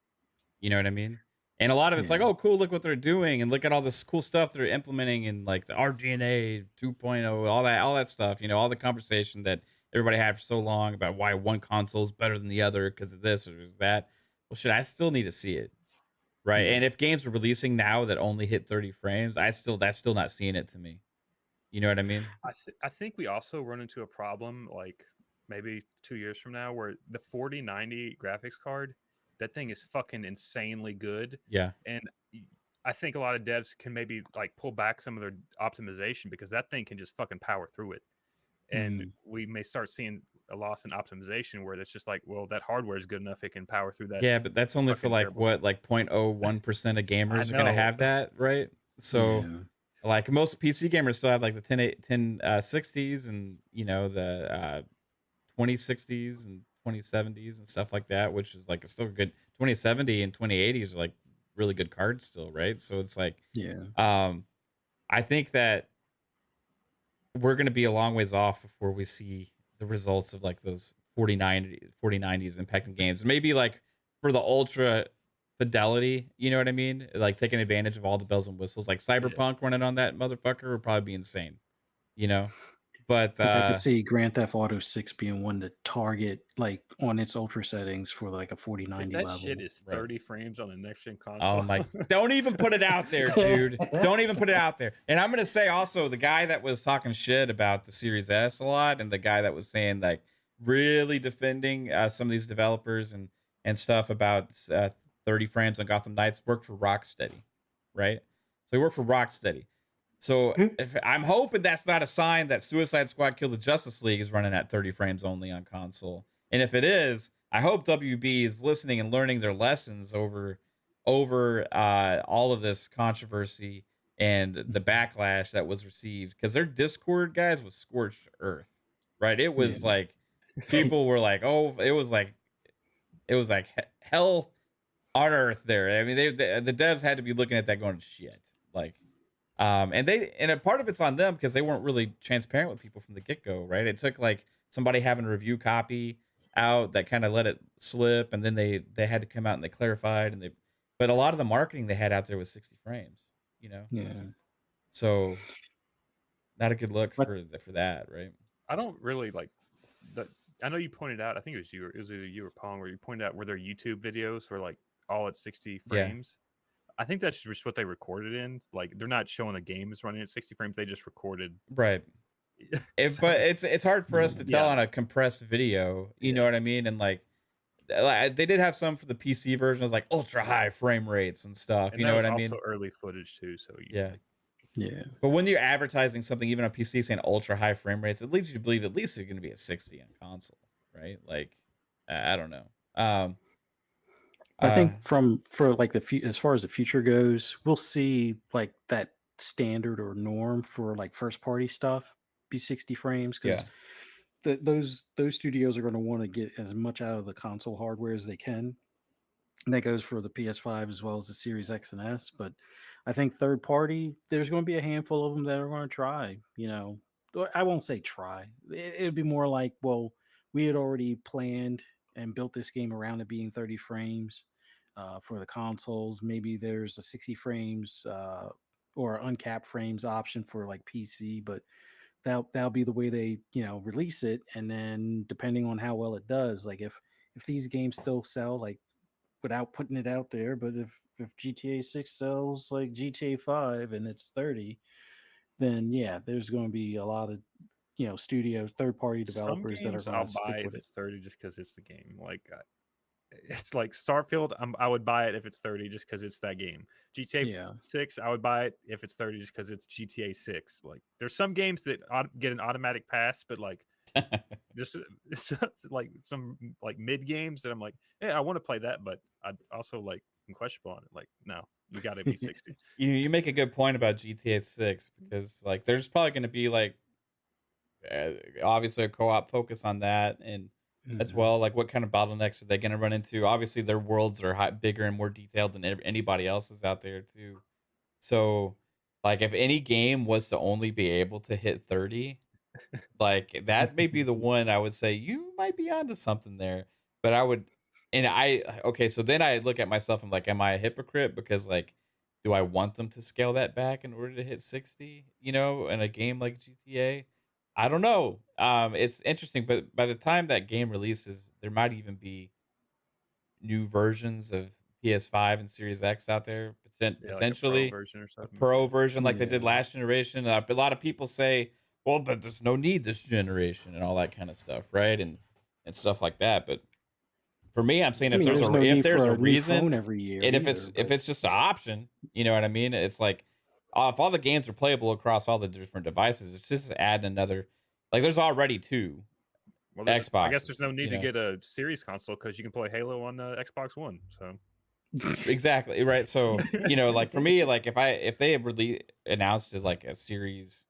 You know what I mean? And a lot of it's like, Yeah. oh, cool, look what they're doing, and look at all this cool stuff they're implementing in like the RGNA 2.0, all that stuff. You know, all the conversation that everybody had for so long about why one console is better than the other because of this or that. Well, shit, I still need to see it, right? Yeah. And if games are releasing now that only hit 30 frames, that's still not seeing it to me. You know what I mean? I think we also run into a problem like maybe 2 years from now where the 4090 graphics card, that thing is fucking insanely good. Yeah. And I think a lot of devs can maybe like pull back some of their optimization because that thing can just fucking power through it. And we may start seeing a loss in optimization where it's just like, well, that hardware is good enough; it can power through that. Yeah, but that's only for fucking like terrible what, like 0.01% of gamers are gonna know. have that, right? So Yeah. like most PC gamers still have like the 1060s and you know the 2060s and 2070s and stuff like that, which is like still good. 2070 and 2080s are like really good cards still, right? So it's like Yeah. I think that we're going to be a long ways off before we see the results of like those 4090s impacting games. Maybe like for the ultra fidelity, you know what I mean? Like taking advantage of all the bells and whistles, like Cyberpunk running on that motherfucker would probably be insane, you know? But Like I could see Grand Theft Auto 6 being one to target like on its ultra settings for like a If 4090 that level. shit is Right. 30 frames on the next gen console, oh my, don't even put it out there, dude. Don't even put it out there. And I'm going to say also the guy that was talking shit about the Series S a lot and the guy that was saying like really defending some of these developers and stuff about 30 frames on Gotham Knights worked for Rocksteady, right? So he worked for Rocksteady. So if I'm hoping that's not a sign that Suicide Squad Kill the Justice League is running at 30 frames only on console. And if it is, I hope WB is listening and learning their lessons over all of this controversy and the backlash that was received because their Discord guys was scorched earth, right? It was like people were like, oh, it was like hell on earth there. I mean, the devs had to be looking at that going shit, like. And a part of it's on them because they weren't really transparent with people from the get-go, right? It took like somebody having a review copy out that kind of let it slip, and then they had to come out and they clarified but a lot of the marketing they had out there was 60 frames, you know. Yeah. So not a good look But- for that, right? I don't really like that. I know you pointed out, I think it was you, it was either you or Pong, where you pointed out where their YouTube videos were like all at 60 Yeah. frames. I think that's just what they recorded in. Like they're not showing the games running at 60 frames. They just recorded. Right. But it's hard for us to tell Yeah. on a compressed video, you know what I mean? And like they did have some for the PC version, it was like ultra high frame rates and stuff. And You that know was what I mean? also early footage too. So Yeah. Yeah. But when you're advertising something even on PC saying ultra high frame rates, it leads you to believe at least it's going to be a 60 on console, right? Like I don't know. I think for like as far as the future goes, we'll see like that standard or norm for like first party stuff be 60 frames because those studios are going to want to get as much out of the console hardware as they can. And that goes for the PS5 as well as the Series X and S. But I think third party, there's going to be a handful of them that are going to try. You know, I won't say try. It'd be more like, well, we had already planned and built this game around it being 30 frames for the consoles. Maybe there's a 60 frames or uncapped frames option for like PC, but that'll be the way they release it. And then depending on how well it does, like if these games still sell like without putting it out there, but if GTA 6 sells like GTA 5 and it's 30, then yeah, there's going to be a lot of studios, third party developers that are some going games to I'll buy stick if with it. it's 30 just because it's the game. Like it's like Starfield. I would buy it if it's 30 just because it's that game. GTA 6, I would buy it if it's 30 just because it's GTA 6. Like there's some games that get an automatic pass, but like just like some like mid games that I'm like, yeah, I want to play that, but I also like am questionable on it. Like, no, you got to be 60. You make a good point about GTA 6 because like there's probably going to be like obviously a co-op focus on that and as well, like what kind of bottlenecks are they going to run into? Obviously their worlds are bigger and more detailed than anybody else's out there too. So like if any game was to only be able to hit 30, like that may be the one I would say you might be onto something there. But And okay, so then I look at myself and like, am I a hypocrite? Because like, do I want them to scale that back in order to hit 60, in a game like GTA? I don't know. It's interesting, but by the time that game releases, there might even be new versions of PS5 and Series X out there, Yeah, like a pro potentially version or a something. pro version like they did Yeah. last generation. A lot of people say, well, but there's no need this generation and all that kind of stuff, right? And stuff like that. But for me, I'm saying I mean, there's no if need there's for a a new phone reason, every year and either. if it's just an option, you know what I mean? It's like if all the games are playable across all the different devices, it's just adding another. Like there's already two Well, I guess there's Xboxes. no need to get a series console because you can play Halo on Xbox One. So Exactly right. So like for me, like if they had really announced it like a Series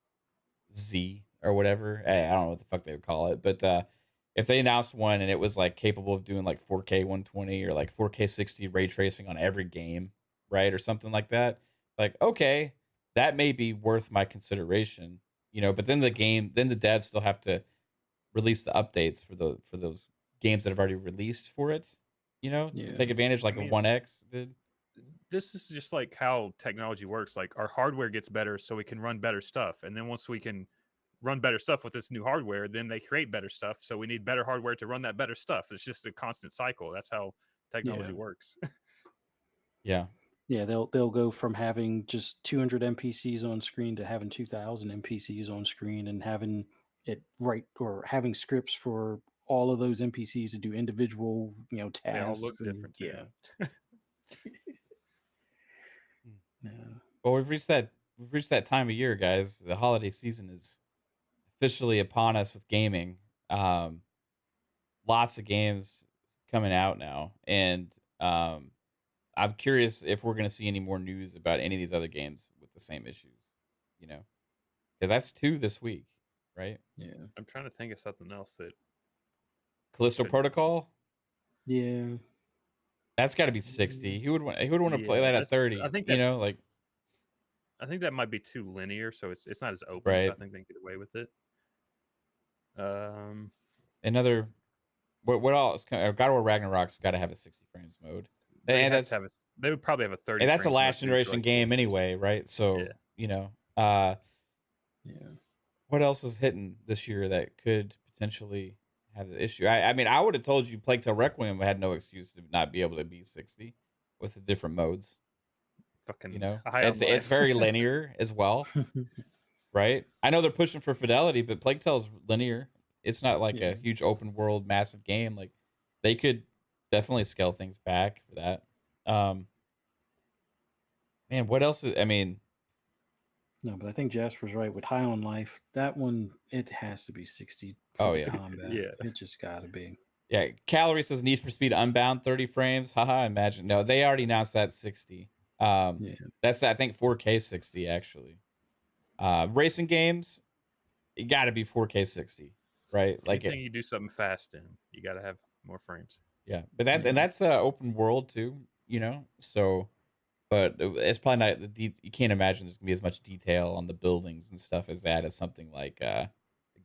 Z or whatever, I don't know what the fuck they would call it, but if they announced one and it was like capable of doing like 4K 120 or like 4K 60 ray tracing on every game, right, or something like that, like okay, that may be worth my consideration, But then the devs still have to release the updates for those games that have already released for it, to take Yeah. advantage like I the mean, One X did. this is just like how technology works. Like our hardware gets better so we can run better stuff. And then once we can run better stuff with this new hardware, then they create better stuff. So we need better hardware to run that better stuff. It's just a constant cycle. That's how technology Yeah. works. Yeah. Yeah, they'll go from having just 200 NPCs on screen to having 2,000 NPCs on screen and having it right or having scripts for all of those NPCs to do individual, They all look tasks and different too. yeah. Yeah. Well, we've reached that time of year, guys. The holiday season is officially upon us with gaming. Lots of games coming out now, and I'm curious if we're going to see any more news about any of these other games with the same issues, because that's two this week, right? Yeah. I'm trying to think of something else that Callisto could. Protocol, Yeah. that's got to be 60. Who would want to play Yeah, that at that's. 30? I think that's. Like I think that might be too linear, so it's not as open. So I right. think they can get away with it. Another what else? God of War Ragnarok's got to have a 60 frames mode, They and have to that's have a. They would probably have a 30. and that's a frames last mode too for, generation like, game vehicles. anyway, right? So Yeah. Yeah. what else is hitting this year that could potentially have the issue? I mean, I would have told you Plague Tale Requiem had no excuse to not be able to be 60 with the different modes. Fucking It's it's very linear as well, right? I know they're pushing for fidelity, but Plague Tale's linear. It's not like Yeah. a huge open world massive game. Like they could definitely scale things back for that. Man, what else is, I mean, No, but I think Jasper's right with High on Life. That one, it has to be 60 for oh the yeah. combat. Yeah. It just gotta be. Yeah, Calorie says Need for Speed Unbound 30 frames. Haha, imagine. No, they already announced that 60. Yeah. That's I think 4K 60 actually. Racing games, it got to be 4K 60, right? Like anything you do something fast in, you got to have more frames. yeah, but that Yeah. and that's open world too, So, but it's probably not. You can't imagine there's gonna be as much detail on the buildings and stuff as that as something like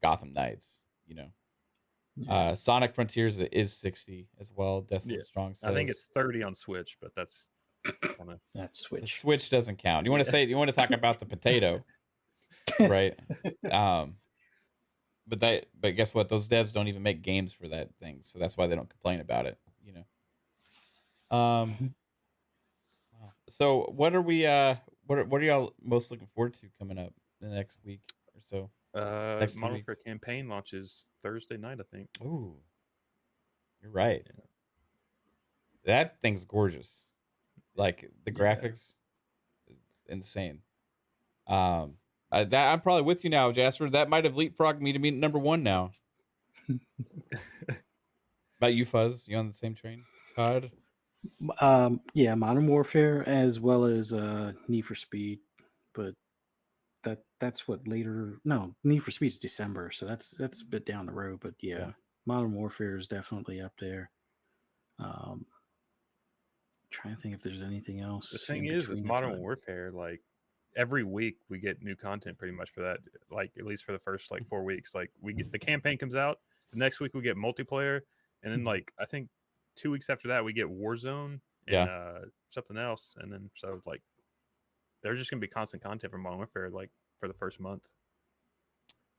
Gotham Knights, Yeah. Sonic Frontiers is 60 as well. Definitely Yeah. strong. I think says. it's 30 on Switch, but that's kind of That's The Switch. Switch doesn't count. You want to say you want to talk about the potato, right? But guess what? Those devs don't even make games for that thing, so that's why they don't complain about it. Wow. So what are we? What are y'all most looking forward to coming up the next week or so? Next 2 Modern weeks. Warfare campaign launches Thursday night, I think. Ooh, you're right. Yeah. That thing's gorgeous. Like the Yeah. graphics is insane. I'm probably with you now, Jasper. That might have leapfrogged me to be number one now. About you, Fuzz? You on the same train, Todd? Yeah, Modern Warfare as well as Need for Speed, but that's what later. No, Need for Speed's December, so that's a bit down the road. But yeah. Modern Warfare is definitely up there. Trying to think if there's anything else. The thing is with Modern Warfare, like every week we get new content pretty much for that. Like at least for the first like 4 weeks, like we get the campaign comes out. The next week we get multiplayer, and then like I think 2 weeks after that we get Warzone and something else, and then so like there's just gonna be constant content from Modern Warfare like for the first month.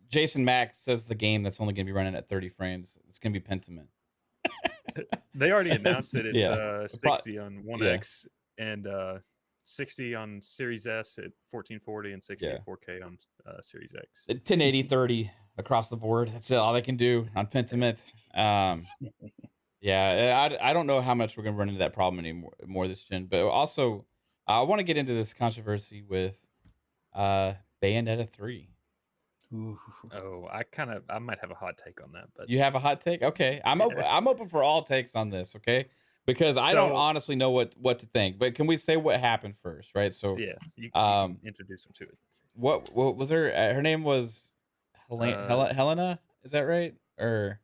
Jason Max says the game that's only going to be running at 30 frames. It's going to be Pentiment. They already announced it. It's 60 on One yeah. X and 60 on Series S at 1440 and 60 at 4K on Series X. 1080 30 across the board. That's all they can do on Pentiment. Yeah, I don't know how much we're going to run into that problem anymore this gen, but also I want to get into this controversy with Bayonetta 3. Ooh. Oh, I might have a hot take on that, but You have a hot take? Okay. I'm open for all takes on this, okay? Because I don't honestly know what to think. But can we say what happened first, right? So yeah, you can introduce them to it. What was her name was Helena, is that right? Or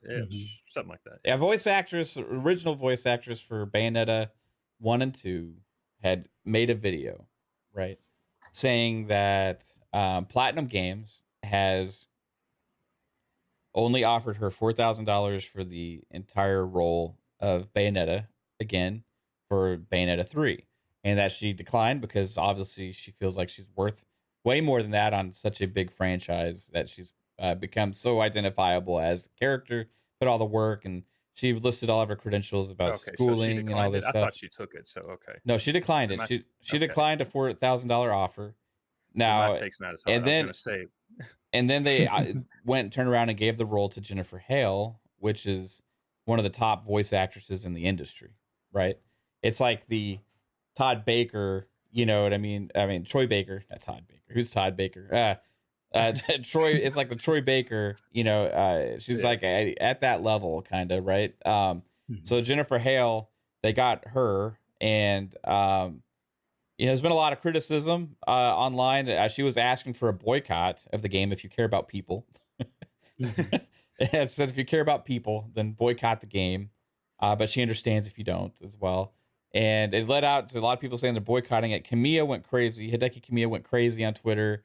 something like that. Yeah, original voice actress for Bayonetta 1 and 2 had made a video, right? Saying that Platinum Games has only offered her $4,000 for the entire role of Bayonetta again for Bayonetta 3, and that she declined because obviously she feels like she's worth way more than that on such a big franchise, that she's become so identifiable as the character, put all the work, and she listed all of her credentials about schooling and all this stuff. I thought she took it, so okay. No, she declined it. She declined a $4,000 offer. Now, my take's not as hard. And then they went and turned around and gave the role to Jennifer Hale, which is one of the top voice actresses in the industry, right? It's like the Todd Baker, you know what I mean? I mean, Troy Baker, not Todd Baker. Who's Todd Baker? Troy, it's like the Troy Baker, you know, she's like at that level kind of, right? So Jennifer Hale, they got her, and you know, there's been a lot of criticism online. She was asking for a boycott of the game if you care about people. It says if you care about people, then boycott the game. But she understands if you don't as well. And it led out to a lot of people saying they're boycotting it. Kamiya went crazy. Hideki Kamiya went crazy on Twitter,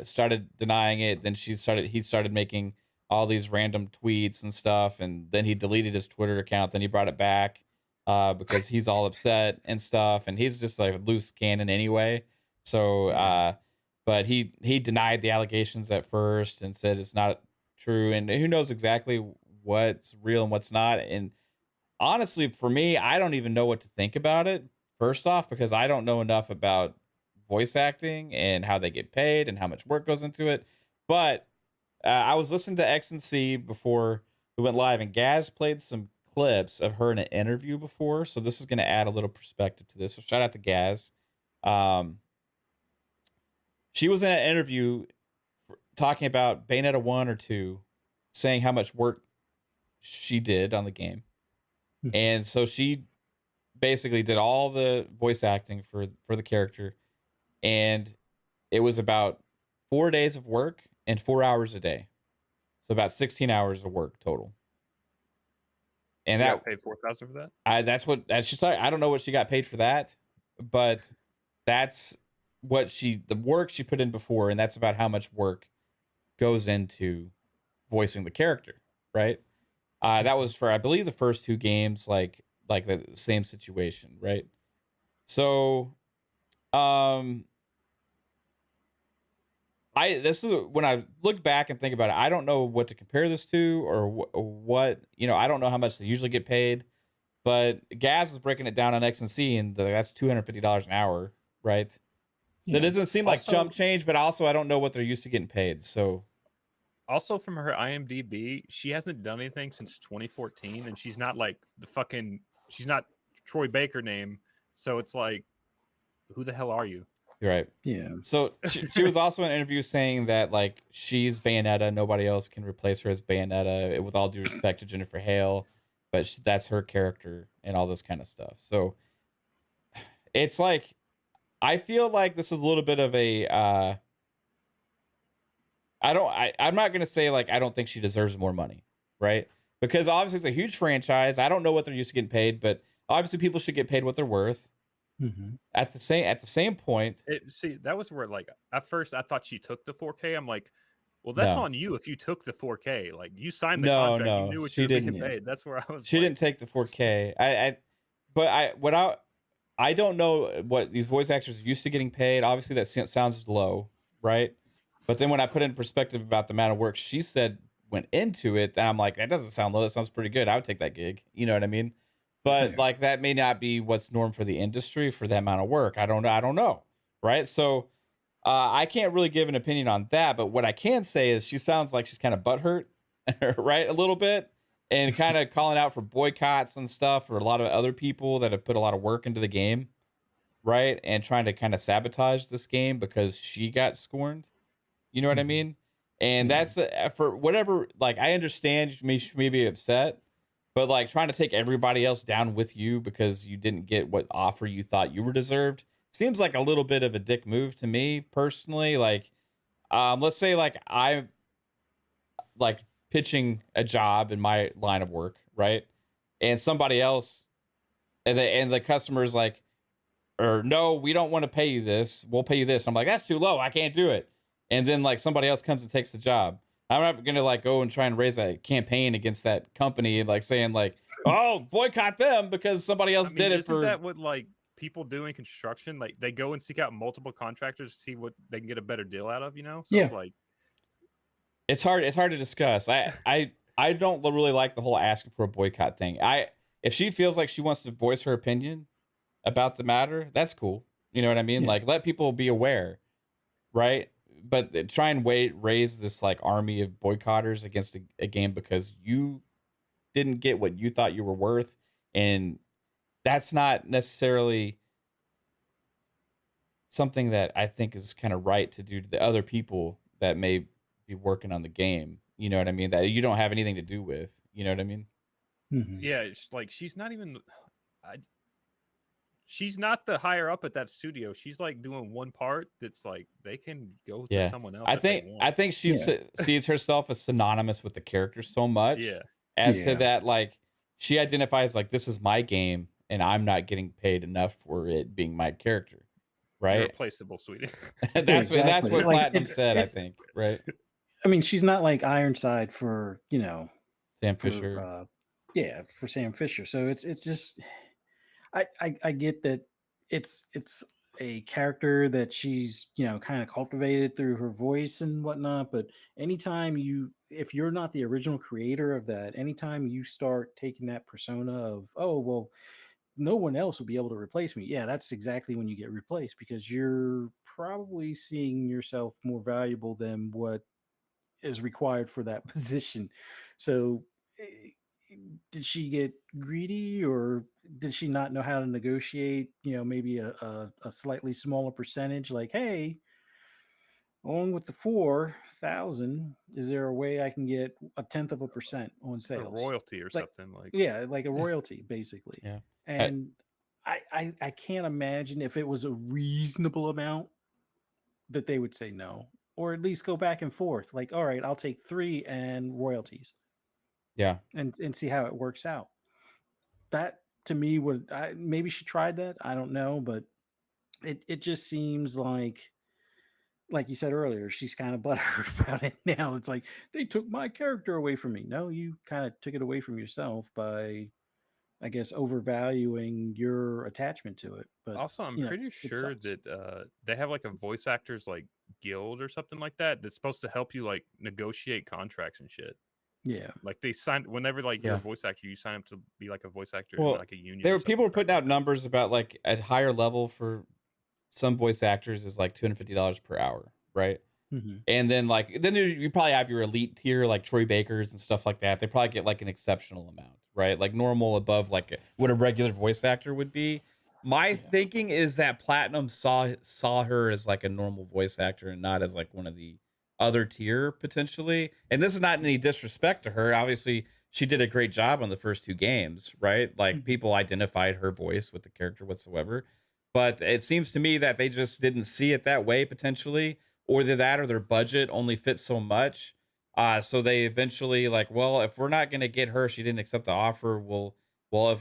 started denying it. Then he started making all these random tweets and stuff. And then he deleted his Twitter account. Then he brought it back. Because he's all upset and stuff, and he's just like a loose cannon anyway. So, but he denied the allegations at first and said it's not true, and who knows exactly what's real and what's not. And honestly, for me, I don't even know what to think about it. First off, because I don't know enough about voice acting and how they get paid and how much work goes into it. But I was listening to X and C before we went live, and Gaz played some clips of her in an interview before, so this is going to add a little perspective to this. So shout out to Gaz. She was in an interview talking about Bayonetta 1 or 2, saying how much work she did on the game. And so she basically did all the voice acting for the character, and it was about 4 days of work and 4 hours a day, so about 16 hours of work total. And she that got paid $4,000 for that. That's what she's like. I don't know what she got paid for that, but that's what the work she put in before, and that's about how much work goes into voicing the character, right? That was for, I believe, the first 2 games, like the same situation, right? So, this is when I look back and think about it, I don't know what to compare this to, or what, you know, I don't know how much they usually get paid, but Gaz was breaking it down on X and C, and that's $250 an hour, right? Yeah. That doesn't seem like chump change, but also I don't know what they're used to getting paid. So also from her IMDb, she hasn't done anything since 2014, and she's not like she's not Troy Baker name. So it's like, who the hell are you? You're right. Yeah. So she was also in an interview saying that like she's Bayonetta, nobody else can replace her as Bayonetta, with all due respect to Jennifer Hale, but that's her character and all this kind of stuff. So it's like, I feel like this is a little bit of a I'm not gonna say like I don't think she deserves more money, right? Because obviously it's a huge franchise. I don't know what they're used to getting paid, but obviously people should get paid what they're worth. At the same point, see, that was where, like, at first I thought she took the 4K. I'm like, Well, that's No, on you if you took the 4K. Like you signed the no, contract, you no, knew what you she were being didn't. Yeah. paid. That's where I was She like, didn't take the 4K. I don't know what these voice actors are used to getting paid. Obviously, that sounds low, right? But then when I put it in perspective about the amount of work she said went into it, then I'm like, that doesn't sound low. That sounds pretty good. I would take that gig. You know what I mean? But Yeah. like that may not be what's norm for the industry for that amount of work. I don't know. I don't know. Right. So I can't really give an opinion on that. But what I can say is she sounds like she's kind of butthurt, right? A little bit. And kind of calling out for boycotts and stuff for a lot of other people that have put a lot of work into the game, right? And trying to kind of sabotage this game because she got scorned. You know what I Mhm. mean? And Yeah. that's for whatever, like, I understand she may be upset, but like trying to take everybody else down with you because you didn't get what offer you thought you were deserved seems like a little bit of a dick move to me personally. Like, let's say like I like pitching a job in my line of work, right? And somebody else, and the customer's like, or no, we don't want to pay you this. We'll pay you this. I'm like, that's too low. I can't do it. And then like somebody else comes and takes the job. I'm not gonna like go and try and raise a campaign against that company and like saying like, oh, boycott them because somebody else I mean, did it isn't for. that what like people do in construction? Like they go and seek out multiple contractors to see what they can get a better deal out of, you know? So Yeah. it's like, It's hard. It's hard to discuss. I don't really like the whole asking for a boycott thing. If she feels like she wants to voice her opinion about the matter, that's cool. You know what I mean? Yeah. Like let people be aware, right? But try and raise this like army of boycotters against a game because you didn't get what you thought you were worth, and that's not necessarily something that I think is kind of right to do to the other people that may be working on the game. You know what I mean? That you don't have anything to do with. You know what I mean? Mhm. yeah, it's like she's not even. I, she's not the higher up at that studio. She's like doing one part that's like they can go to Yeah. someone else I if they think want. I think she Yeah. sees herself as synonymous with the character so much Yeah. as to Yeah. that like she identifies like this is my game and I'm not getting paid enough for it being my character, right? Irreplaceable, sweetie. Yeah, That's exactly. what Like Platinum said, I think, right? I mean, she's not like Ironside for, Sam for Fisher. yeah, for Sam Fisher. So it's just I get that it's a character that she's, kind of cultivated through her voice and whatnot, but anytime if you're not the original creator of that, anytime you start taking that persona of, oh, well, no one else will be able to replace me. Yeah, that's exactly when you get replaced because you're probably seeing yourself more valuable than what is required for that position. So, did she get greedy or did she not know how to negotiate? Maybe a slightly smaller percentage. Like, hey, along with the 4,000, is there a way I can get a tenth of a percent on A sales? royalty or Like, something like. yeah, like a royalty, basically. Yeah. And I can't imagine if it was a reasonable amount that they would say no, or at least go back and forth. Like, all right, I'll take 3 and royalties, Yeah. and see how it works out. That to me would maybe she tried that. I don't know, but it just seems like you said earlier, she's kind of butthurt about it now. It's like they took my character away from me. No, you kind of took it away from yourself by, I guess, overvaluing your attachment to it. But Also, I'm pretty it sure sucks. that they have like a voice actors like guild or something like that that's supposed to help you like negotiate contracts and shit. Yeah. Like they sign whenever like you're a Yeah. voice actor, you sign up to be like a voice actor in Well, like a union. there Or were people something were putting crazy out like that. numbers about like at higher level for some voice actors is like $250 per hour, right? Hmm. And then like then you probably have your elite tier like Troy Bakers and stuff like that. They probably get like an exceptional amount, right? Like normal above like what a regular voice actor would be. My Yeah. thinking is that Platinum saw her as like a normal voice actor and not as like one of the other tier potentially. And this is not any disrespect to her. Obviously, she did a great job on the first 2 games, right? Like Mhm. people identified her voice with the character whatsoever. But it seems to me that they just didn't see it that way potentially, or that or their budget only fits so much. So they eventually like, well, if we're not gonna get her, she didn't accept the offer. Well,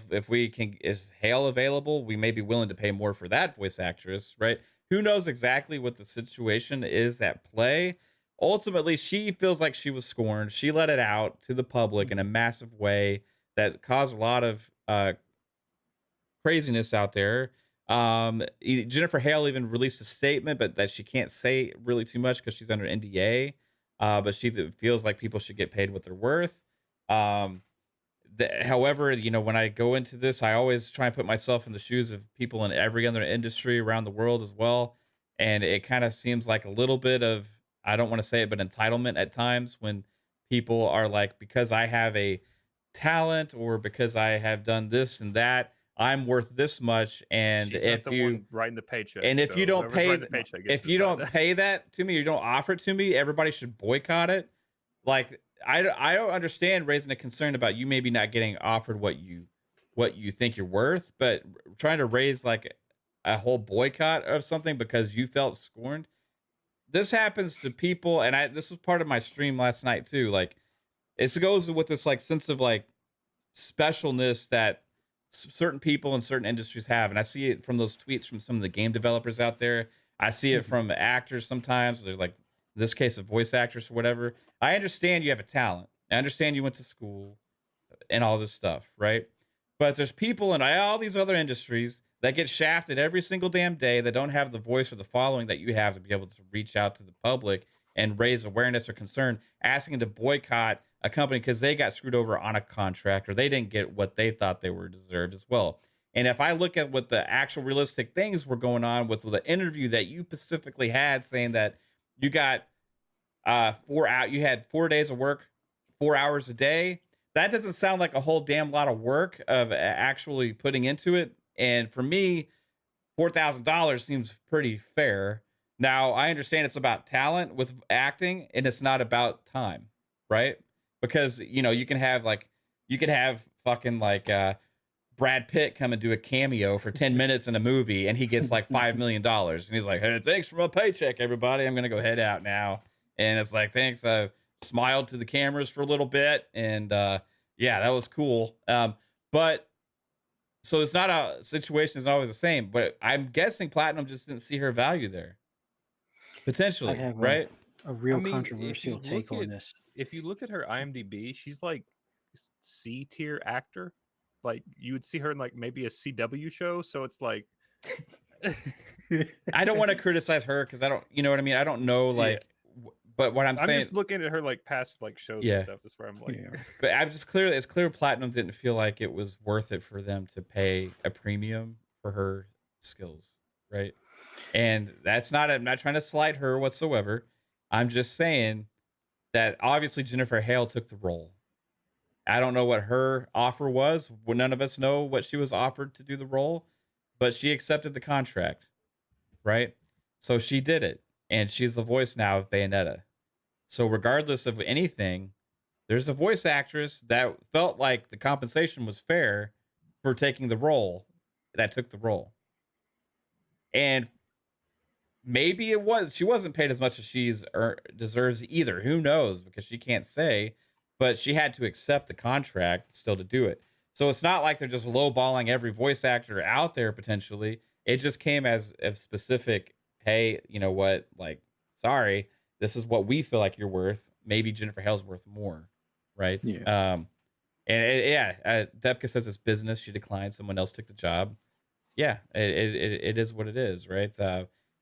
if we can, is Hale available? We may be willing to pay more for that voice actress, right? Who knows exactly what the situation is at play? ultimately she feels like she was scorned. She let it out to the public in a massive way that caused a lot of craziness out there. Jennifer Hale even released a statement, but that she can't say really too much because she's under NDA. But she feels like people should get paid what they're worth. Um, However, when I go into this, I always try and put myself in the shoes of people in every other industry around the world as well. And it kind of seems like a little bit of, I don't want to say it, but entitlement at times when people are like, because I have a talent or because I have done this and that, I'm worth this much. And She's if not the you one writing the paycheck. and if so you don't whoever's pay writing the paycheck gets if to you decide don't pay that to me, or you don't offer it to me, everybody should boycott it. Like I don't understand raising a concern about you maybe not getting offered what you think you're worth, but trying to raise like a whole boycott of something because you felt scorned. This happens to people, and this was part of my stream last night too. Like it goes with this like sense of like specialness that certain people in certain industries have, and I see it from those tweets from some of the game developers out there. I see it from actors sometimes. They're like, in this case, a voice actress or whatever. I understand you have a talent. I understand you went to school and all this stuff, right? But there's people in all these other industries that get shafted every single damn day that don't have the voice or the following that you have to be able to reach out to the public and raise awareness or concern, asking to boycott a company because they got screwed over on a contract or they didn't get what they thought they were deserved as well. And if I look at what the actual realistic things were going on with the interview that you specifically had saying that you got you had 4 days of work, 4 hours a day, that doesn't sound like a whole damn lot of work of actually putting into it. And for me, $4,000 seems pretty fair. Now, I understand it's about talent with acting and it's not about time, right? Because, you can have fucking like Brad Pitt come and do a cameo for 10 minutes in a movie and he gets like $5 million. And he's like, hey, thanks for my paycheck, everybody. I'm going to go head out now. And it's like, thanks. I smiled to the cameras for a little bit. And yeah, that was cool. But so it's not a situation is always the same, but I'm guessing Platinum just didn't see her value there. I Potentially, have right? a real I mean, controversial take on this. if you look at her IMDb, she's like C tier actor. Like you would see her in like maybe a CW show. So it's like, I don't want to criticize her because I don't, you know what I mean? I don't know, like, but what I'm I'm saying, just looking at her like past like shows and stuff. That's where I'm like, but it's clear Platinum didn't feel like it was worth it for them to pay a premium for her skills, right? And I'm not trying to slight her whatsoever. I'm just saying that obviously Jennifer Hale took the role. I don't know what her offer was. Well, none of us know what she was offered to do the role, but she accepted the contract, right? So she did it, and she's the voice now of Bayonetta. So regardless of anything, there's a voice actress that felt like the compensation was fair for taking the role that took the role. And maybe she wasn't paid as much as she's deserves either. Who knows? Because she can't say, but she had to accept the contract still to do it. So it's not like they're just lowballing every voice actor out there potentially. It just came as a specific, hey, you know what? Like, sorry, this is what we feel like you're worth. Maybe Jennifer Hale's worth more, right? Yeah. Depka says it's business. She declined. Someone else took the job. Yeah, it is what it is, right?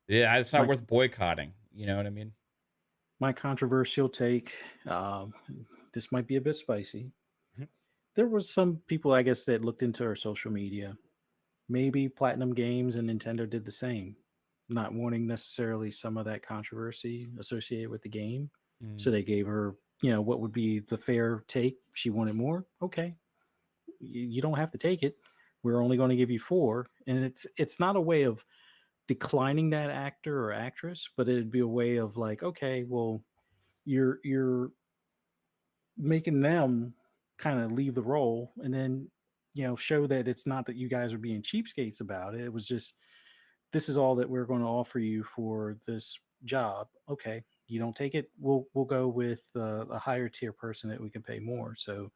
Yeah, it's not worth boycotting. You know what I mean? My controversial take, this might be a bit spicy. There was some people, I guess, that looked into her social media. Maybe Platinum Games and Nintendo did the same, not wanting necessarily some of that controversy associated with the game. So they gave her, what would be the fair take. She wanted more. Okay, you don't have to take it. We're only going to give you 4, and it's not a way of declining that actor or actress, but it'd be a way of like, okay, well, you're making them kind of leave the role, and then show that it's not that you guys are being cheapskates about it. It was just, this is all that we're going to offer you for this job. Okay, you don't take it, we'll go with a higher tier person that we can pay more. So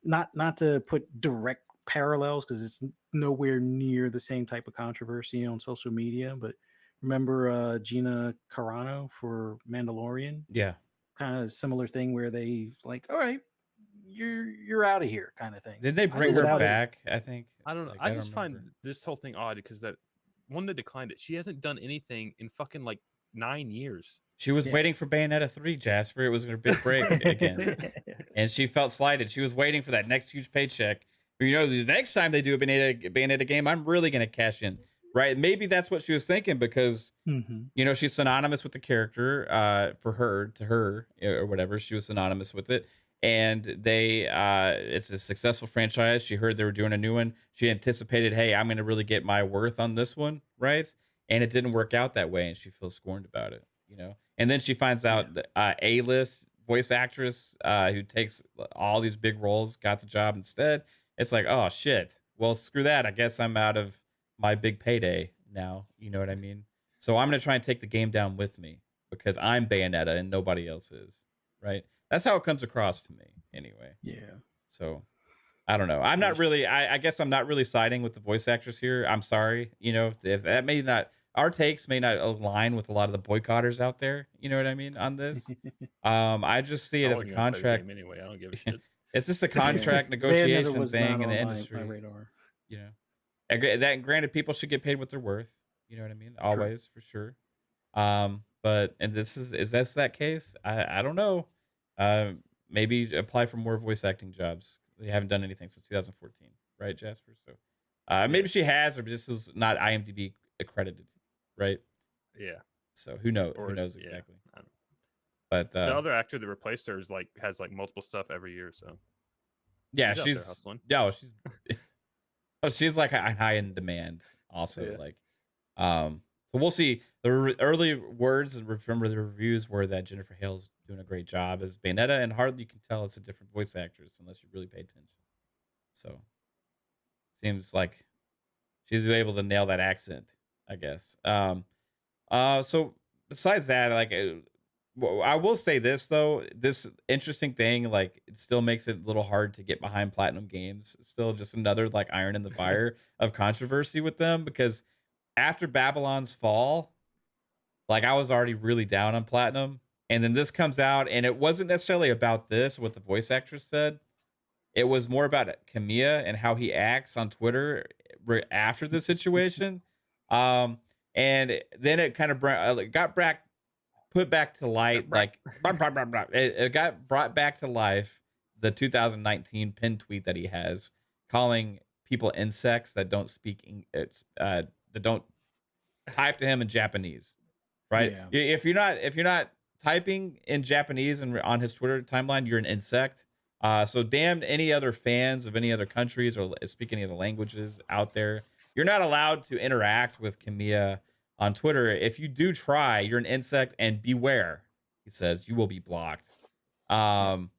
not to put direct parallels because it's nowhere near the same type of controversy on social media, but Remember Gina Carano for Mandalorian? Yeah. Kind of similar thing where they like, all right, you're out of here, kind of thing. Did they I bring just her Without it, back? I think. I don't know. Like, I don't just find remember. this whole thing odd because that one that declined it. She hasn't done anything in fucking like 9 years. She was Yeah. waiting for Bayonetta 3, Jasper. It was her big break again. And she felt slighted. She was waiting for that next huge paycheck. You know, the next time they do a Bayonetta game, I'm really going to cash in. Right? Maybe that's what she was thinking because, Mhm. you know, she's synonymous with the character for her, to her, or whatever. She was synonymous with it. And it's a successful franchise. She heard they were doing a new one. She anticipated, hey, I'm going to really get my worth on this one. Right? And it didn't work out that way. And she feels scorned about it, you know? And then she finds out that A-list voice actress who takes all these big roles got the job instead. It's like, oh, shit. Well, screw that. I guess I'm out of my big payday now. You know what I mean? So I'm going to try and take the game down with me because I'm Bayonetta and nobody else is. Right? That's how it comes across to me anyway. Yeah. So I don't know. I'm not really, I guess I'm not really siding with the voice actress here. I'm sorry. You know, if that may not, our takes may not align with a lot of the boycotters out there. You know what I mean on this? I just see it I as a wasn't gonna play the contract. game anyway. I don't give a shit. It's just a contract Bayonetta negotiation was thing not in the on my industry. radar. You know, that granted, people should get paid what they're worth. You know what I mean? Always, for sure. But and is this that case? I don't know. Maybe apply for more voice acting jobs. They haven't done anything since 2014, right, Jasper? So maybe she has, or this was not IMDb accredited, right? Yeah. So who knows? Or Who is- knows yeah, exactly? I don't know. But The other actor that replaced her is has multiple stuff every year. So yeah, She's out there she's hustling. yeah, she's like high in demand. Also, Yeah. like, so we'll see. The early words from the reviews were that Jennifer Hale's doing a great job as Bayonetta, and hardly you can tell it's a different voice actress unless you really pay attention. So seems like she's able to nail that accent, I guess. So besides that, like, I will say this though, this interesting thing, like, it still makes it a little hard to get behind Platinum Games. It's still just another like iron in the fire of controversy with them because after Babylon's Fall, like I was already really down on Platinum, and then this comes out, and it wasn't necessarily about this, what the voice actress said. It was more about Kamiya and how he acts on Twitter after the situation. And then it kind of got put back to light, like it got brought back to life. The 2019 pin tweet that he has calling people insects that don't speak that don't type to him in Japanese, right? Yeah. If you're not typing in Japanese and on his Twitter timeline, you're an insect. So damn any other fans of any other countries or speak any other languages out there. You're not allowed to interact with Kamiya on Twitter. If you do try, you're an insect and beware, he says, you will be blocked. And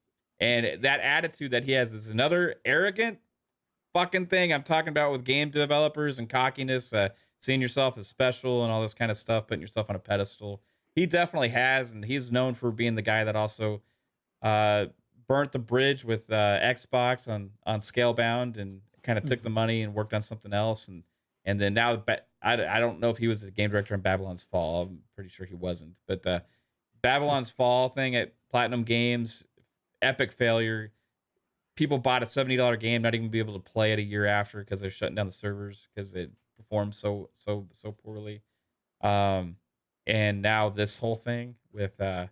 that attitude that he has is another arrogant fucking thing I'm talking about with game developers and cockiness, seeing yourself as special and all this kind of stuff, putting yourself on a pedestal. He definitely has, and he's known for being the guy that also burnt the bridge with Xbox on Scalebound and kind of took the money and worked on something else, and then now I don't know if he was the game director in Babylon's Fall. I'm pretty sure he wasn't, but the Babylon's Fall thing at Platinum Games, epic failure. People bought a $70 game, not even be able to play it a year after because they're shutting down the servers because it performed so poorly. And now this whole thing with the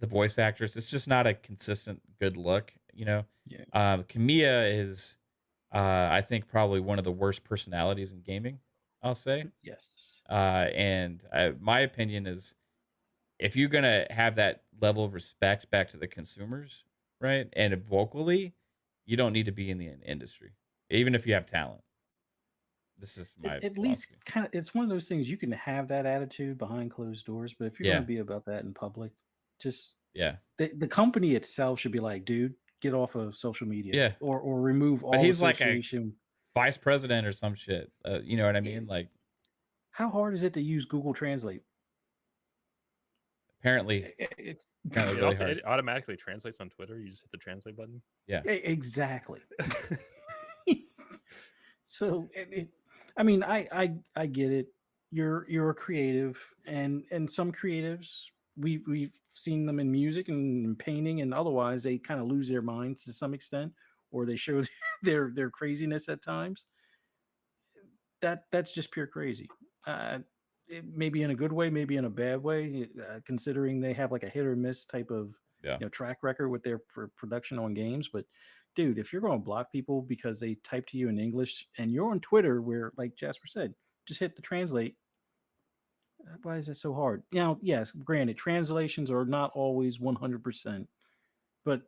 voice actress, it's just not a consistent good look, you know. Yeah. Kamiya is I think probably one of the worst personalities in gaming, I'll say. Yes. And my opinion is if you're gonna have that level of respect back to the consumers, right, and vocally, you don't need to be in the industry, even if you have talent. This is my At least philosophy. kind of, it's one of those things you can have that attitude behind closed doors, but if you're Yeah. going to be about that in public, just Yeah, the company itself should be like, dude, get off of social media, Yeah. or remove all but he's like a association. vice president or some shit. You know what I Yeah. mean? Like How hard is it to use Google Translate? apparently, It's apparently It really also hard. it automatically translates on Twitter. You just hit the translate button. Yeah, exactly. So I mean, I get it. you're a creative, and some creatives we've seen them in music and in painting and otherwise, they kind of lose their minds to some extent, or they show their craziness at times. That's just pure crazy. Uh, it maybe in a good way, maybe in a bad way, considering they have like a hit or miss type of Yeah. track record with their production on games. But dude, if you're going to block people because they type to you in English and you're on Twitter, where like Jasper said, just hit the translate. Why is it so hard? Now, yes, granted, translations are not always 100%, but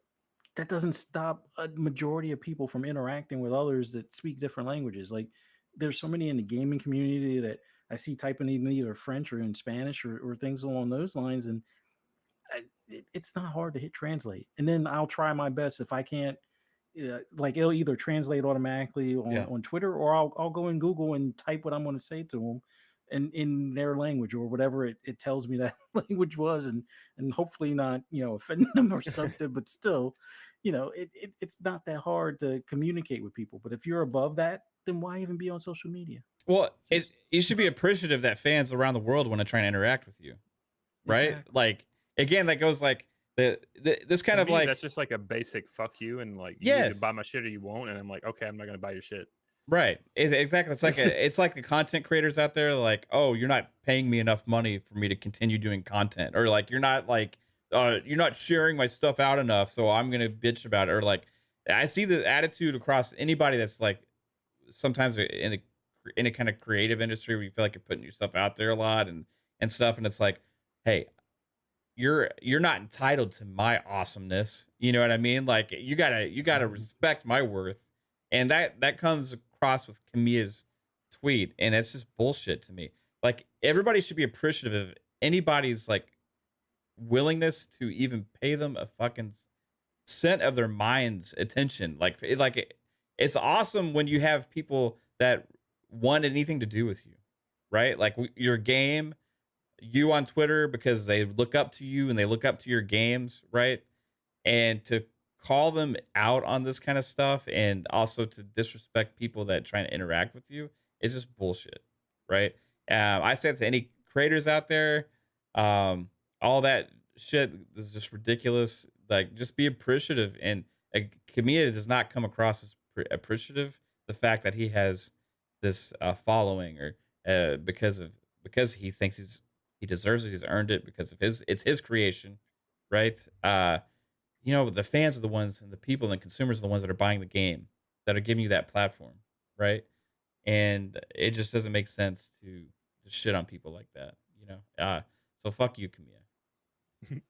that doesn't stop a majority of people from interacting with others that speak different languages. Like, there's so many in the gaming community that I see typing in either French or in Spanish or things along those lines, and it's not hard to hit translate. And then I'll try my best if I can't. Like, it'll either translate automatically on Twitter, or I'll go in Google and type what I'm going to say to them in their language or whatever it tells me that language was, and hopefully not offend them or something, but still, it's not that hard to communicate with people. But if you're above that, then why even be on social media? Well, you should be appreciative that fans around the world want to try and interact with you, right? Exactly. Like, again, that goes like this kind To of me, like, that's just like a basic fuck you, and like you either buy my shit or you won't, and I'm like, okay, I'm not gonna buy your shit. right. Exactly. It's like the content creators out there, like, oh, you're not paying me enough money for me to continue doing content, or like you're not sharing my stuff out enough, so I'm gonna bitch about it. Or like, I see the attitude across anybody that's like sometimes in a kind of creative industry where you feel like you're putting yourself out there a lot and stuff, and it's like, hey, you're not entitled to my awesomeness. You know what I mean? Like, you gotta respect my worth. And that comes across with Kamiya's tweet, and it's just bullshit to me. Like, everybody should be appreciative of anybody's like willingness to even pay them a fucking cent of their mind's attention. It's awesome when you have people that want anything to do with you, right? Like, your game, you on Twitter, because they look up to you and they look up to your games, right? And to call them out on this kind of stuff, and also to disrespect people that try to interact with you, is just bullshit, right? I said to any creators out there, all that shit is just ridiculous. Like, just be appreciative. And Kamiya does not come across as appreciative. The fact that he has this following, or because he thinks he deserves it, he's earned it because of it's his creation, right? The fans are the ones, and the people and consumers are the ones that are buying the game, that are giving you that platform, right? And it just doesn't make sense to just shit on people like that, so fuck you, Kamiya.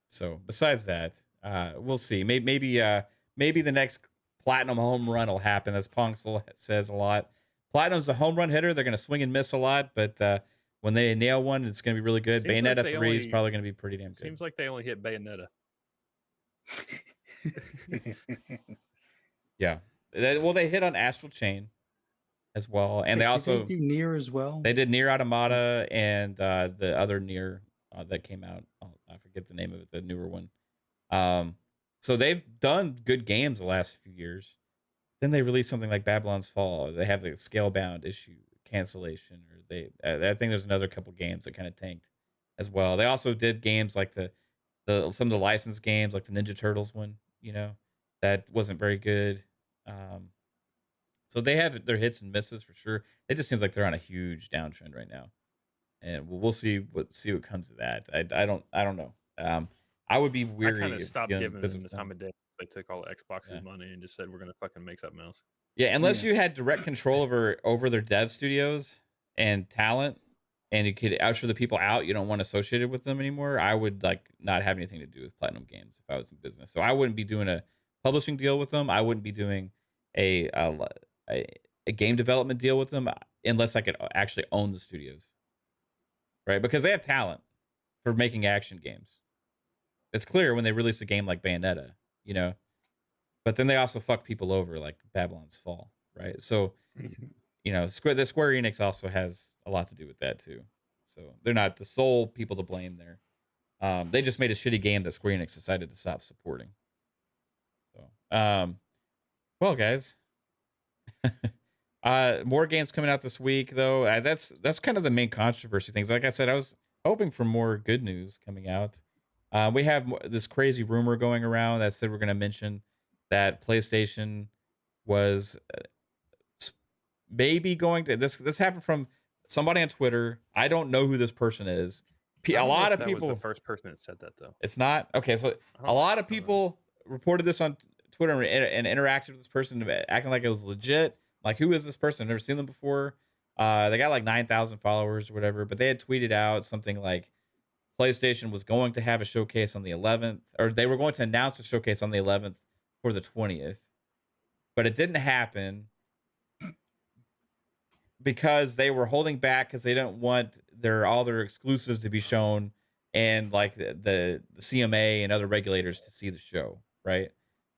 So besides that, we'll see. Maybe the next platinum home run will happen, as Pongsel says a lot. Platinum's a home run hitter. They're going to swing and miss a lot, but when they nail one, it's going to be really good. Seems like Bayonetta 3 is probably going to be pretty damn good. Seems like they only hit Bayonetta. Yeah. Well, they hit on Astral Chain as well, and they also do Nier as well. They did Nier Automata and the other Nier that came out. I forget the name of it, the newer one. So they've done good games the last few years. Then they released something like Babylon's Fall. They have the Scalebound issue cancellation, or I think there's another couple games that kind of tanked as well. They also did games like some of the licensed games, like the Ninja Turtles one, that wasn't very good. So they have their hits and misses for sure. It just seems like they're on a huge downtrend right now, and we'll see what comes of that. I don't know. I would be weary. I kind of stopped giving them the them. time of day. They took all Xbox's money and just said, we're gonna fucking make something else. Yeah, unless you had direct control over their dev studios and talent, and you could usher the people out you don't want associated with them anymore, I would like not have anything to do with Platinum Games if I was in business. So I wouldn't be doing a publishing deal with them. I wouldn't be doing a game development deal with them unless I could actually own the studios, right? Because they have talent for making action games. It's clear when they release a game like Bayonetta, but then they also fuck people over like Babylon's Fall, right? So, the Square Enix also has a lot to do with that too. So they're not the sole people to blame there. They just made a shitty game that Square Enix decided to stop supporting. So, well, guys, More games coming out this week, though. That's kind of the main controversy things. Like I said, I was hoping for more good news coming out. We have this crazy rumor going around that said we're going to mention that PlayStation was maybe going to this happened from somebody on Twitter. I don't know who this person is. I A don't know lot if of that was people. the first person that said that though. It's not okay. So I a lot of don't know. people reported this on Twitter and interacted with this person, acting like it was legit. Like, who is this person? I've never seen them before. They got like 9,000 followers or whatever, but they had tweeted out something like PlayStation was going to have a showcase on the 11th, or they were going to announce a showcase on the 11th for the 20th, but it didn't happen because they were holding back because they didn't want all their exclusives to be shown and like the CMA and other regulators to see the show, right?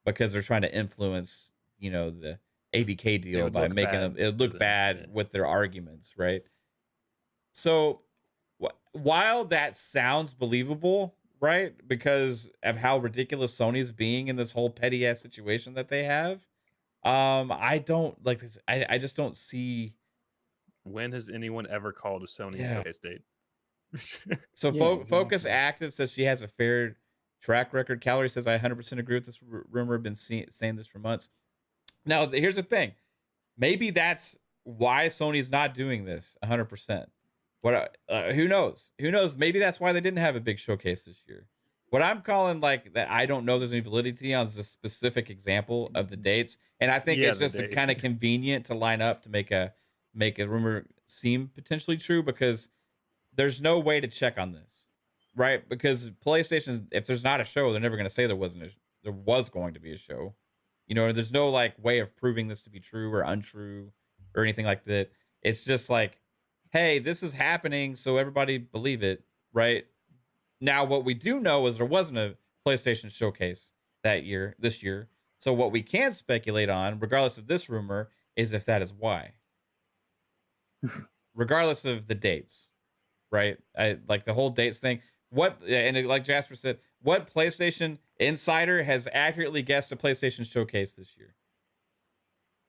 Because they're trying to influence, the ABK deal by making them it look bad with their arguments, right? So while that sounds believable, right, because of how ridiculous Sony's being in this whole petty ass situation that they have, I don't like this. I just don't see. When has anyone ever called a Sony showcase date? So Yeah, Focus exactly. Active says she has a fair track record. Calorie says I 100% agree with this rumor. I've been saying this for months. Now here's the thing. Maybe that's why Sony's not doing this 100%. What? Who knows? Who knows? Maybe that's why they didn't have a big showcase this year. What I'm calling like that, I don't know there's any validity on, is a specific example of the dates, and I think it's just kind of convenient to line up to make a rumor seem potentially true, because there's no way to check on this, right? Because PlayStation, if there's not a show, they're never going to say there was going to be a show. There's no like way of proving this to be true or untrue or anything like that. It's just like, hey, this is happening, so everybody believe it, right? Now, what we do know is there wasn't a PlayStation showcase this year. So what we can speculate on, regardless of this rumor, is if that is why. Regardless of the dates, right? I like the whole dates thing. Like Jasper said, what PlayStation insider has accurately guessed a PlayStation showcase this year?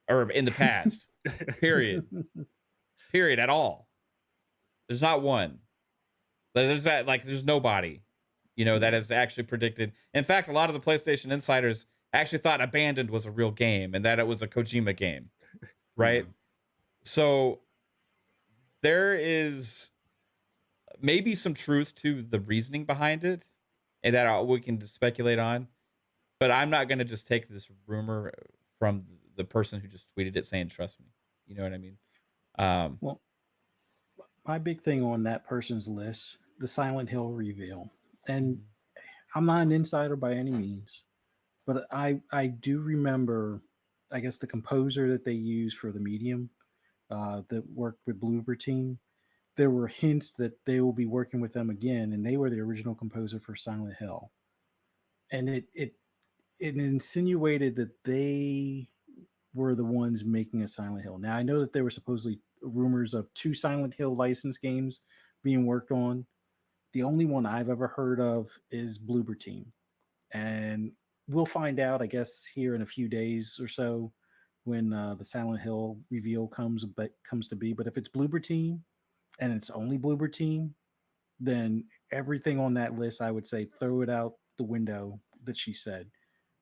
Or in the past. Period. Period at all. There's not one. There's nobody, that has actually predicted. In fact, a lot of the PlayStation insiders actually thought Abandoned was a real game and that it was a Kojima game, right? So there is maybe some truth to the reasoning behind it, and that we can speculate on. But I'm not going to just take this rumor from the person who just tweeted it saying, trust me. You know what I mean? Well, my big thing on that person's list, the Silent Hill reveal. And I'm not an insider by any means, but I do remember, I guess, the composer that they used for the medium that worked with Bloober Team. There were hints that they will be working with them again, and they were the original composer for Silent Hill. And it insinuated that they were the ones making a Silent Hill. Now I know that there were supposedly rumors of 2 Silent Hill licensed games being worked on. The only one I've ever heard of is Bloober Team, and we'll find out, I guess, here in a few days or so when the Silent Hill reveal comes to be. But if it's Bloober Team and it's only Bloober Team, then everything on that list, I would say, throw it out the window that she said,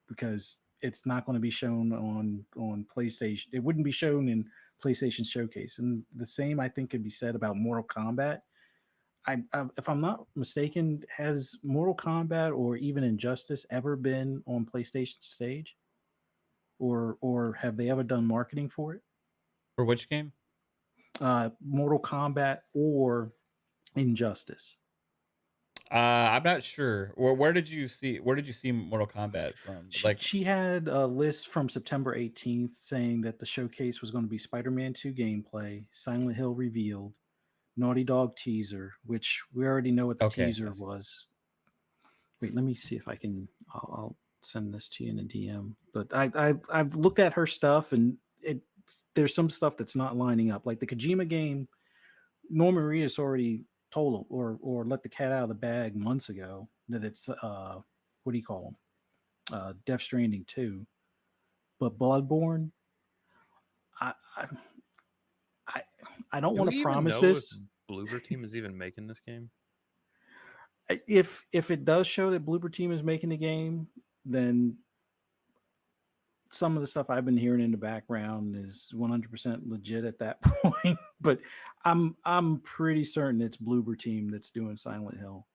because it's not going to be shown on PlayStation. It wouldn't be shown in PlayStation Showcase. And the same, I think, could be said about Mortal Kombat. If I'm not mistaken, has Mortal Kombat or even Injustice ever been on PlayStation stage, or have they ever done marketing for it? For which game? Mortal Kombat or Injustice. I'm not sure. Where did you see Mortal Kombat from? She had a list from September 18th saying that the showcase was going to be Spider-Man 2 gameplay, Silent Hill revealed, Naughty Dog teaser, which we already know what the teaser was. Wait, let me see if I can. I'll send this to you in a DM. But I've looked at her stuff, and there's some stuff that's not lining up. Like the Kojima game, Norman Reedus already told him or let the cat out of the bag months ago that it's what do you call them? Death Stranding 2. But Bloodborne, I don't Do want we to even promise know this. if Bloober Team is even making this game? If it does show that Bloober Team is making the game, then some of the stuff I've been hearing in the background is 100% legit at that point. But I'm pretty certain it's Bloober Team that's doing Silent Hill.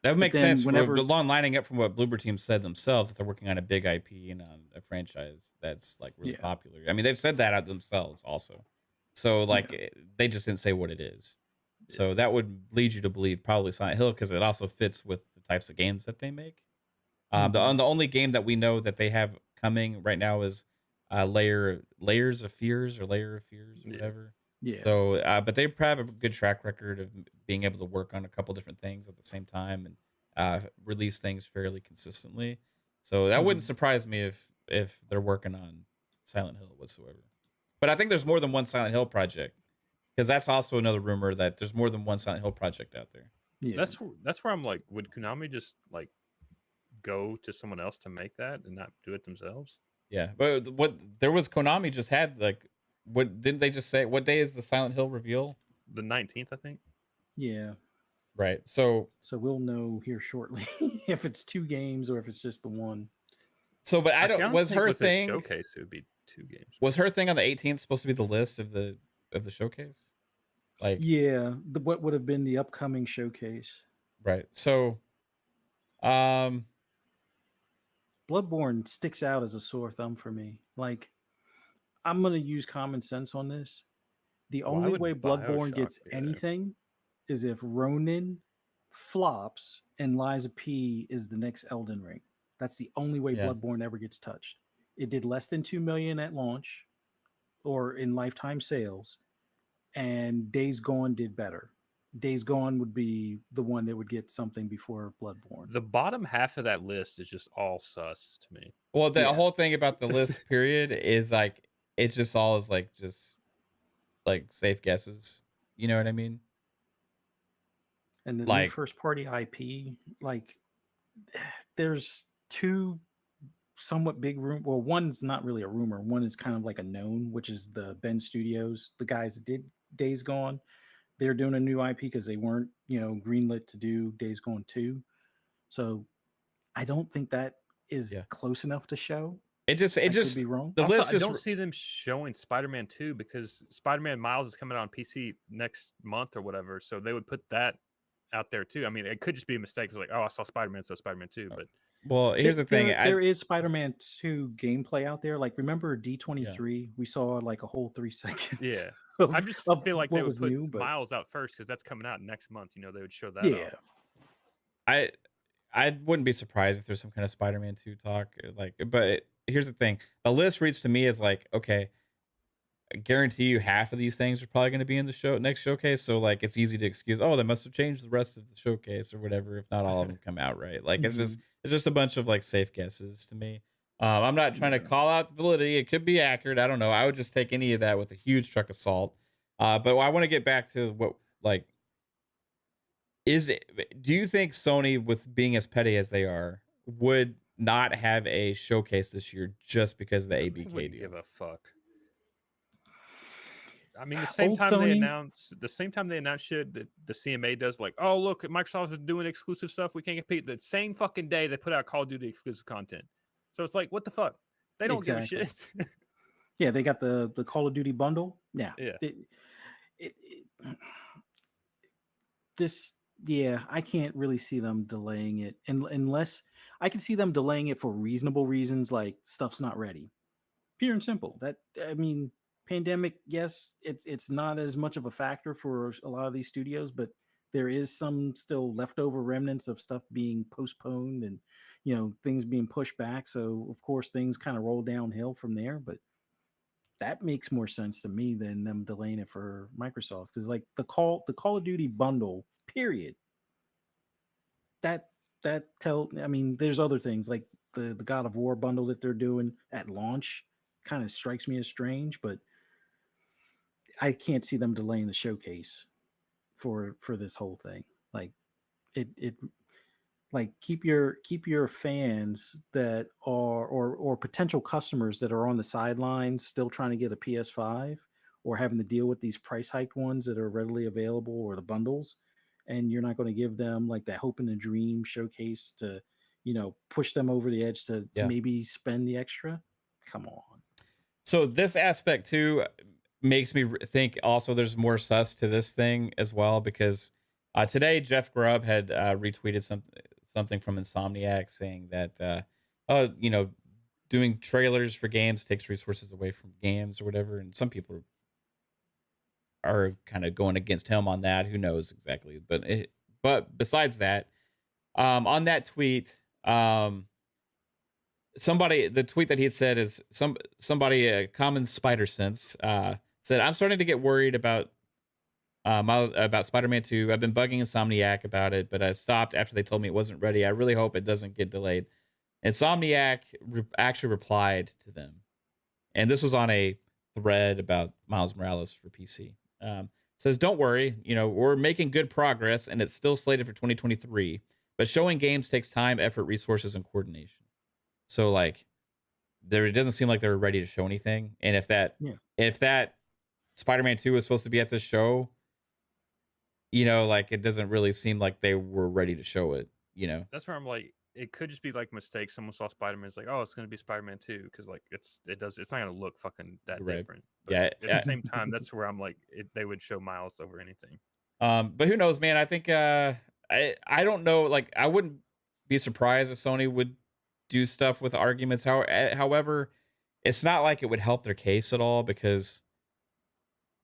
That would make then sense. whenever- Along lining up from what Bloober Team said themselves, that they're working on a big IP and on a franchise that's like really Yeah. popular. I mean, they've said that out themselves also. So like they just didn't say what it is. So that would lead you to believe probably Silent Hill because it also fits with the types of games that they make. The only game that we know that they have coming right now is Layers of Fears or Layer of Fears or whatever. Yeah. So, but they have a good track record of being able to work on a couple different things at the same time and release things fairly consistently. So that wouldn't surprise me if they're working on Silent Hill whatsoever. But I think there's more than one Silent Hill project because that's also another rumor that there's more than one Silent Hill project out there. Yeah. That's where I'm like, would Konami just like go to someone else to make that and not do it themselves? Yeah, but what there was Konami just had like. What didn't they just say? What day is the Silent Hill reveal? The 19th, I think. Yeah. Right. So we'll know here shortly if it's 2 games or if it's just the one. So, but I don't. Was think her with the thing showcase? It would be 2 games. Was her thing on the 18th supposed to be the list of the showcase? Like, yeah, what would have been the upcoming showcase? Right. So, Bloodborne sticks out as a sore thumb for me. Like, I'm gonna use common sense on this. The only way Bloodborne gets anything is if Ronin flops and Lies of P is the next Elden Ring. That's the only way Bloodborne ever gets touched. It did less than 2 million at launch or in lifetime sales, and Days Gone did better. Days Gone would be the one that would get something before Bloodborne. The bottom half of that list is just all sus to me. Well, the whole thing about the list period is like it's just all is like just like safe guesses. You know what I mean? And the new first party IP, like there's 2 somewhat big room. Well, one's not really a rumor. One is kind of like a known, which is the Bend Studios, the guys that did Days Gone. They're doing a new IP because they weren't, greenlit to do Days Gone 2. So I don't think that is close enough to show. It just could be wrong. The also, list I don't see them showing Spider-Man 2 because Spider-Man Miles is coming out on PC next month or whatever. So they would put that out there too. I mean, it could just be a mistake. It's like, oh, I saw Spider-Man, so Spider-Man 2. But well, here's the thing. There is Spider-Man 2 gameplay out there. Like, remember D23? We saw like a whole 3 seconds. Yeah. Of, I just feel like they would put Miles out first because that's coming out next month. They would show that. Yeah. Off. I wouldn't be surprised if there's some kind of Spider-Man 2 talk. But here's the thing. The list reads to me as like, okay, I guarantee you half of these things are probably going to be in the next showcase. So like, it's easy to excuse, oh, they must have changed the rest of the showcase or whatever. If not all of them come out right. Like it's just a bunch of like safe guesses to me. I'm not trying to call out the validity. It could be accurate. I don't know. I would just take any of that with a huge truck of salt. But I want to get back to what do you think Sony, with being as petty as they are, would not have a showcase this year just because of the ABK deal? Wouldn't give a fuck. I mean, the same time they announce shit that the CMA does, like, oh look, Microsoft is doing exclusive stuff, we can't compete. The same fucking day they put out Call of Duty exclusive content. So it's like, what the fuck? They don't give a shit. Yeah, they got the Call of Duty bundle. Yeah. I can't really see them delaying it, unless I can see them delaying it for reasonable reasons, like stuff's not ready. Pure and simple. Pandemic, yes, it's not as much of a factor for a lot of these studios, but there is some still leftover remnants of stuff being postponed and things being pushed back. So of course things kind of roll downhill from there. But that makes more sense to me than them delaying it for Microsoft, because like the Call of Duty bundle, period. There's other things like the God of War bundle that they're doing at launch kind of strikes me as strange, but I can't see them delaying the showcase for this whole thing. Like it like keep your fans that are or potential customers that are on the sidelines still trying to get a PS5 or having to deal with these price hiked ones that are readily available or the bundles, and you're not going to give them like that hope and a dream showcase to, push them over the edge to Yeah. maybe spend the extra. Come on. So this aspect too makes me think also there's more sus to this thing as well, because today Jeff Grubb had retweeted something from Insomniac saying that doing trailers for games takes resources away from games or whatever, and some people are kind of going against him on that. Who knows exactly? But besides that, on that tweet, the tweet that he had said is somebody common spider sense said, I'm starting to get worried about Spider-Man 2. I've been bugging Insomniac about it, but I stopped after they told me it wasn't ready. I really hope it doesn't get delayed. Insomniac actually replied to them, and this was on a thread about Miles Morales for PC. Says, don't worry, we're making good progress, and it's still slated for 2023. But showing games takes time, effort, resources, and coordination. So like, it doesn't seem like they're ready to show anything. And if that Spider-Man 2 was supposed to be at this show, like it doesn't really seem like they were ready to show it. That's where I'm like, it could just be like a mistake. Someone saw Spider-Man, it's like, oh, it's going to be Spider-Man 2, because like it's not going to look fucking that Right. different. But Yeah. At the same time, that's where I'm like, they would show Miles over anything. But who knows, man? I think I don't know. Like, I wouldn't be surprised if Sony would do stuff with arguments. However, it's not like it would help their case at all, because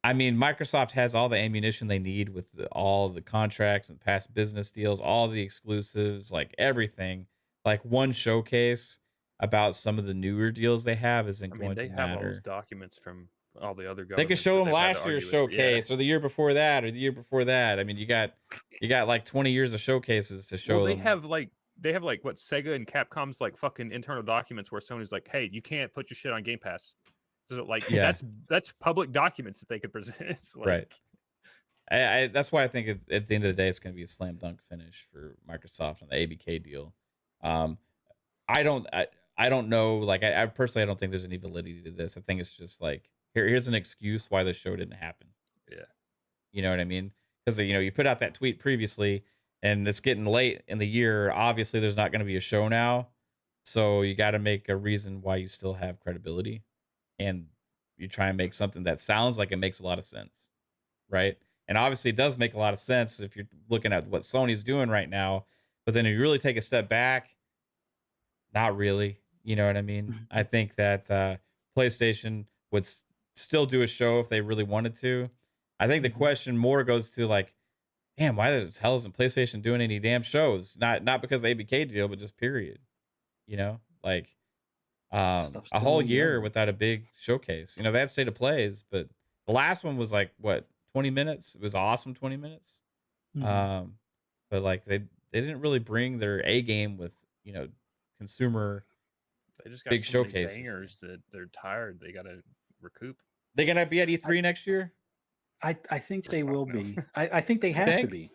I mean, Microsoft has all the ammunition they need with all the contracts and past business deals, all the exclusives, like everything. Like, one showcase about some of the newer deals they have isn't going to matter. They have all those documents from all the other governments. They could show them last year's showcase, or the year before that, or the year before that. I mean, you got like 20 years of showcases to show. Well, they have like what Sega and Capcom's like fucking internal documents where Sony's like, hey, you can't put your shit on Game Pass. So like, that's public documents that they could present. It's like, right. That's why I think at the end of the day, it's going to be a slam dunk finish for Microsoft on the ABK deal. I don't know. Like, I personally, I don't think there's any validity to this. I think it's just like, here's an excuse why the show didn't happen. Yeah. You know what I mean? Because, you put out that tweet previously and it's getting late in the year. Obviously, there's not going to be a show now. So you got to make a reason why you still have credibility. And you try and make something that sounds like it makes a lot of sense. Right? And obviously, it does make a lot of sense if you're looking at what Sony's doing right now. But then if you really take a step back, not really. You know what I mean? I think that PlayStation would still do a show if they really wanted to. I think the question more goes to like, damn, why the hell isn't PlayStation doing any damn shows? Not because of the ABK deal, but just period. Like a whole year without a big showcase. They had State of Plays, but the last one was like what, 20 minutes? It was awesome, 20 minutes. But like they didn't really bring their A game with consumer. They just got big so many showcases. bangers that they're tired. They got to recoup. They gonna be at E3 next year? I think they will be. I think they have to be.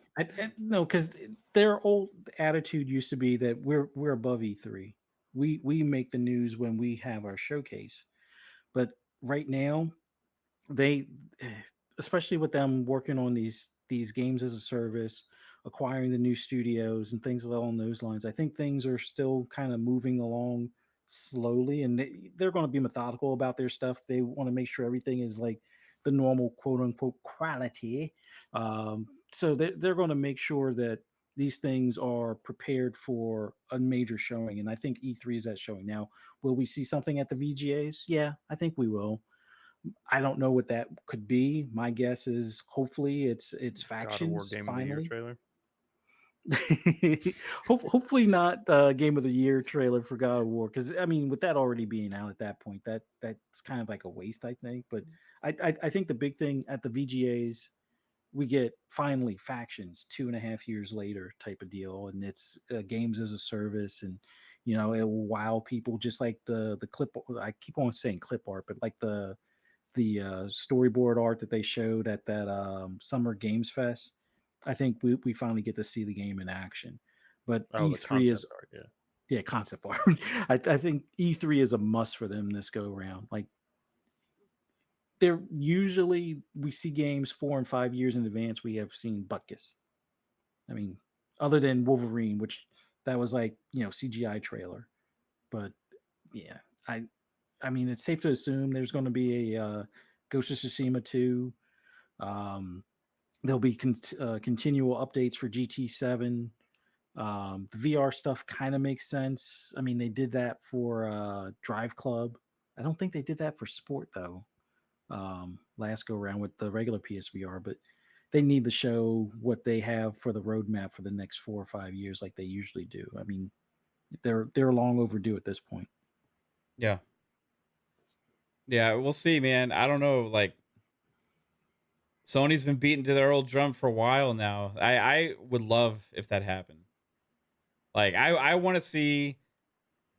No, because their old attitude used to be that we're above E3. We make the news when we have our showcase. But right now, they, especially with them working on these games as a service, acquiring the new studios and things along those lines, I think things are still kind of moving along slowly, and they're going to be methodical about their stuff. They want to make sure everything is like the normal quote unquote quality. So they're going to make sure that these things are prepared for a major showing. And I think E3 is that showing. Now, will we see something at the VGAs? Yeah, I think we will. I don't know what that could be. My guess is hopefully it's factions God of War Game finally. of the Year trailer. Hopefully not Game of the Year trailer for God of War, because I mean, with that already being out at that point, that's kind of like a waste, I think. But I think the big thing at the VGAs, we get finally factions 2.5 years later type of deal, and it's games as a service, and it will wow people just like the clip. I keep on saying clip art, but like the storyboard art that they showed at that Summer Games Fest. I think we finally get to see the game in action. But E3 is art, concept art. I think E3 is a must for them this go around. Like, they're usually we see games 4 and 5 years in advance. We have seen Butkus. I mean, other than Wolverine, which that was like, CGI trailer. But yeah, I mean, it's safe to assume there's going to be a Ghost of Tsushima 2. There'll be continual updates for GT7. The VR stuff kind of makes sense. I mean, they did that for Drive Club. I don't think they did that for Sport though. Last go around with the regular PSVR, but they need to show what they have for the roadmap for the next 4 or 5 years, like they usually do. I mean, they're long overdue at this point. Yeah. Yeah, we'll see, man. I don't know. Like, Sony's been beaten to their old drum for a while now. I would love if that happened. Like, I want to see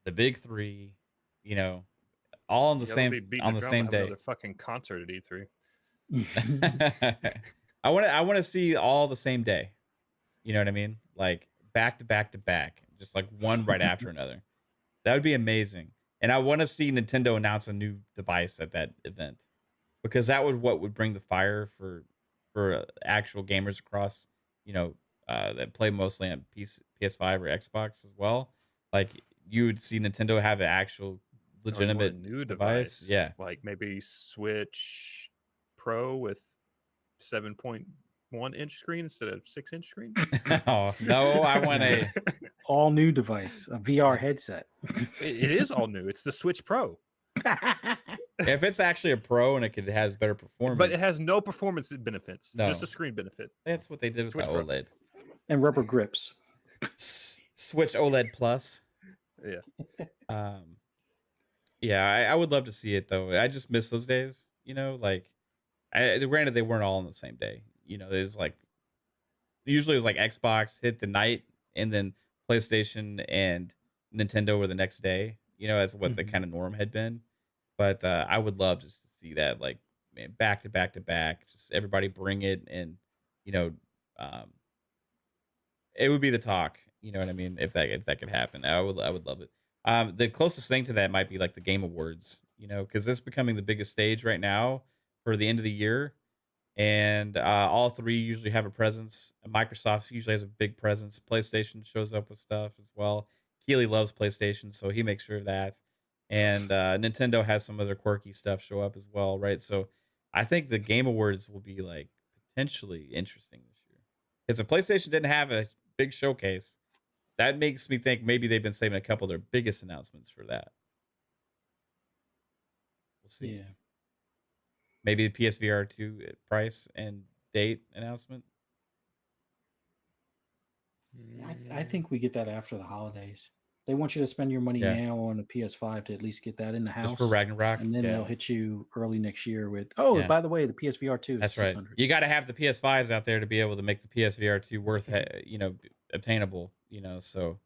the big three, all on the Yeah, they'll same be beating on the the drum same and have day. another fucking concert at E3. I want to see all the same day. You know what I mean? Like back to back to back, just like one right after another. That would be amazing. And I want to see Nintendo announce a new device at that event, because that would bring the fire for actual gamers across, that play mostly on PS5 or Xbox as well. Like, you would see Nintendo have an actual Or you want legitimate a new device. Yeah. like maybe Switch Pro with 7.1-inch screen instead of 6-inch screen. Oh, no, I want a All new device, a VR headset. It is all new. It's the Switch Pro, if it's actually a Pro and it has better performance. but it has no performance benefits. No. Just a screen benefit. That's what they did with Switch the Pro. OLED. And rubber grips. Switch OLED Plus. Yeah. Yeah, I would love to see it though. I just miss those days. Like, granted they weren't all on the same day. There's like, usually it was like Xbox hit the night and then PlayStation and Nintendo were the next day. As what the kind of norm had been. But I would love just to see that, like, man, back to back to back. Just everybody bring it, and it would be the talk. You know what I mean? If that could happen, I would love it. The closest thing to that might be like the Game Awards. Because it's becoming the biggest stage right now for the end of the year, and all three usually have a presence. Microsoft usually has a big presence. PlayStation shows up with stuff as well. Keely loves PlayStation, so he makes sure of that. And Nintendo has some other quirky stuff show up as well, right? So I think the Game Awards will be like potentially interesting this year. Because if PlayStation didn't have a big showcase, that makes me think maybe they've been saving a couple of their biggest announcements for that. We'll see. Yeah. Maybe the PSVR 2 price and date announcement. I think we get that after the holidays. They want you to spend your money now on a PS5 to at least get that in the house. Just for Ragnarok. And then they'll hit you early next year with, by the way, the PSVR 2 is That's $600. right. You got to have the PS5s out there to be able to make the PSVR 2 worth, obtainable, so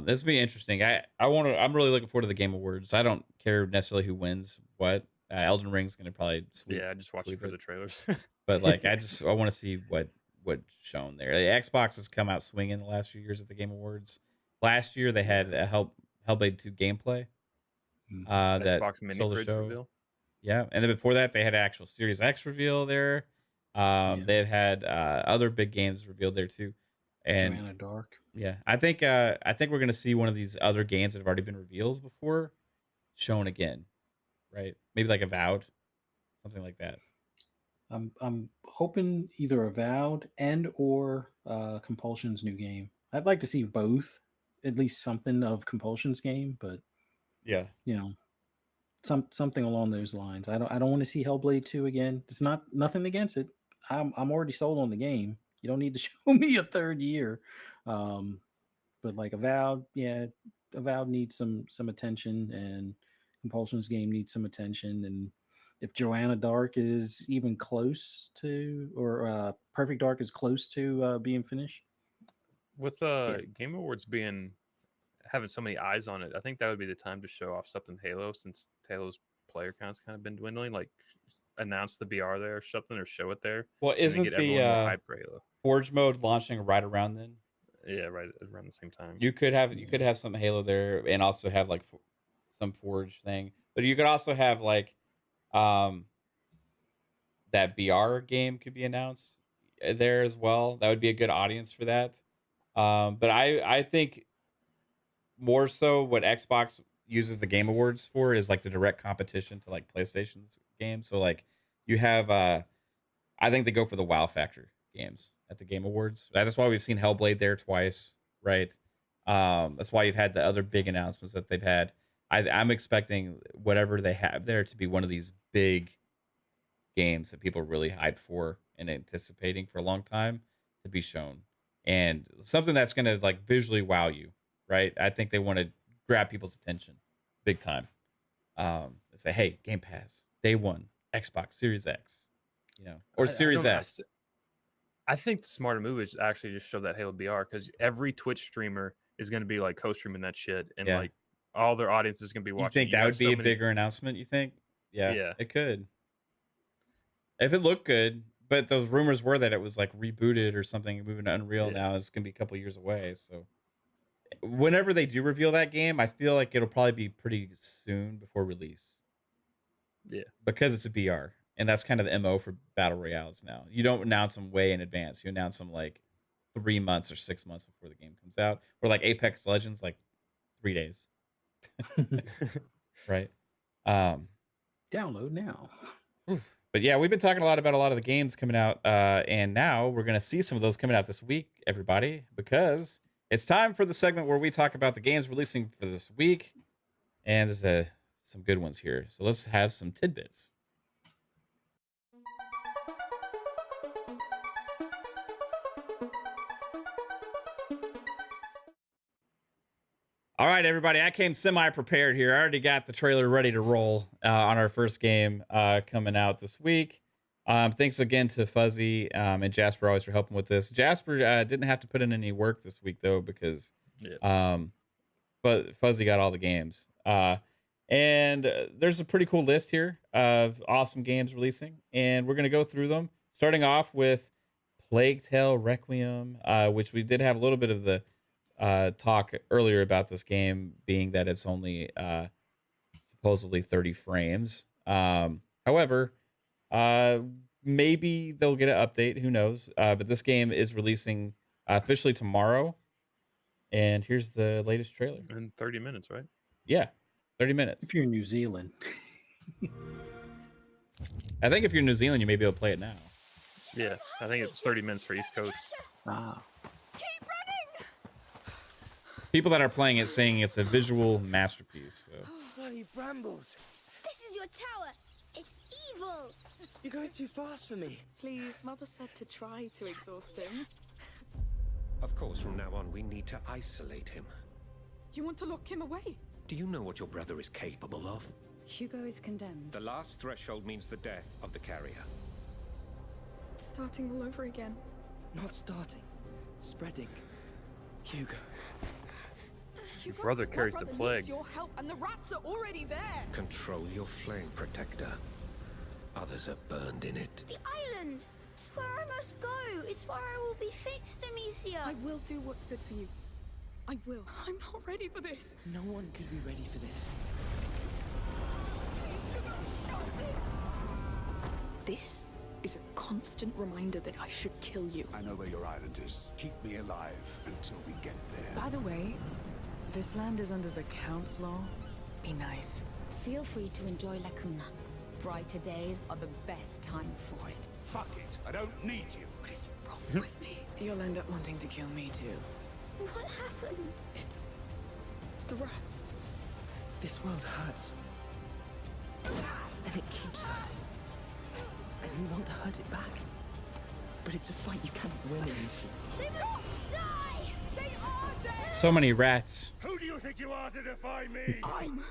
this will be interesting. I'm really looking forward to the Game Awards. I don't care necessarily who wins what. Elden Ring's going to probably sweep. Yeah, I just watched it for the trailers. But like, I want to see what's shown there. The Xbox has come out swinging the last few years at the Game Awards. Last year they had a Hellblade 2 gameplay. That Xbox Mini stole the Fridge show. reveal. Yeah, and then before that they had an actual Series X reveal there. They've had other big games revealed there too. And Joanna Dark. Yeah, I think we're gonna see one of these other games that have already been revealed before shown again, right? Maybe like Avowed, something like that. I'm hoping either Avowed and or Compulsion's new game. I'd like to see both, at least something of Compulsion's game, but yeah, something along those lines. I don't want to see Hellblade 2 again. It's nothing against it. I'm already sold on the game. You don't need to show me a third year. But like Avowed, Avowed needs some attention, and Compulsion's game needs some attention. And if Joanna Dark is even close to, or Perfect Dark is close to being finished, with Game Awards having so many eyes on it, I think that would be the time to show off something Halo, since Halo's player count's kind of been dwindling. Like, announce the BR there or something, or show it there. Well, isn't get the everyone more hyped for Halo Forge mode launching right around then? Yeah, right around the same time. You could have some Halo there, and also have like some Forge thing, but you could also have like that BR game could be announced there as well. That would be a good audience for that. But I think more so what Xbox uses the Game Awards for is like the direct competition to like PlayStation's games. So like you have I think they go for the wow factor games at the Game Awards. That's why we've seen Hellblade there twice, right? That's why you've had the other big announcements that they've had. I'm expecting whatever they have there to be one of these big games that people are really hyped for and anticipating for a long time to be shown, and something that's going to like visually wow you, right? I think they want to grab people's attention big time. And say, hey, Game Pass day one, Xbox Series X, or Series S. I think the smarter move is actually just show that Halo BR, because every Twitch streamer is going to be like co-streaming that shit, and like all their audience is going to be watching. You think that would be a bigger announcement? You think? Yeah, it could. If it looked good, but those rumors were that it was like rebooted or something, moving to Unreal. Now it's gonna be a couple years away. So whenever they do reveal that game, I feel like it'll probably be pretty soon before release. Yeah, because it's a BR, and that's kind of the MO for battle royales now. You don't announce them way in advance. You announce them like 3 months or 6 months before the game comes out, or like Apex Legends, like 3 days. Right. Download now. But yeah, we've been talking a lot about a lot of the games coming out, and now we're going to see some of those coming out this week, everybody, because it's time for the segment where we talk about the games releasing for this week, and there's some good ones here. So let's have some tidbits. All right, everybody, I came semi-prepared here. I already got the trailer ready to roll on our first game coming out this week. Thanks again to Fuzzy and Jasper always for helping with this. Jasper didn't have to put in any work this week, though, because but Fuzzy got all the games. And there's a pretty cool list here of awesome games releasing, and we're going to go through them, starting off with Plague Tale Requiem, which we did have a little bit of the talk earlier about this game being that it's only supposedly 30 frames. However, maybe they'll get an update, who knows, but this game is releasing officially tomorrow, and here's the latest trailer in 30 minutes, right? Yeah, 30 minutes. If you're in New Zealand. I think if you're in New Zealand, you may be able to play it now. Yeah, I think it's 30 minutes for East Coast. People that are playing it saying it's a visual masterpiece. So. Bloody brambles! This is your tower. It's evil. You're going too fast for me. Please, Mother said to try to exhaust him. Of course, from now on, we need to isolate him. You want to lock him away? Do you know what your brother is capable of? Hugo is condemned. The last threshold means the death of the carrier. It's starting all over again. Not starting. Spreading. Hugo. Hugo, brother carries the plague. Needs your help, and the rats are already there. Control your flame, Protector. Others are burned in it. The island. It's where I must go. It's where I will be fixed, Amicia. I will do what's good for you. I will. I'm not ready for this. No one could be ready for this. Please, Hugo, stop this. This is a constant reminder that I should kill you. I know where your island is. Keep me alive until we get there. By the way, this land is under the Count's law. Be nice. Feel free to enjoy Lacuna. Brighter days are the best time for it. Fuck it. I don't need you. What is wrong with me? You'll end up wanting to kill me too. What happened? It's the rats. This world hurts. And it keeps hurting. And you want to hurt it back. But it's a fight you cannot win, Amicia. Stop! Die! They are there! So many rats. Who do you think you are to defy me? I'm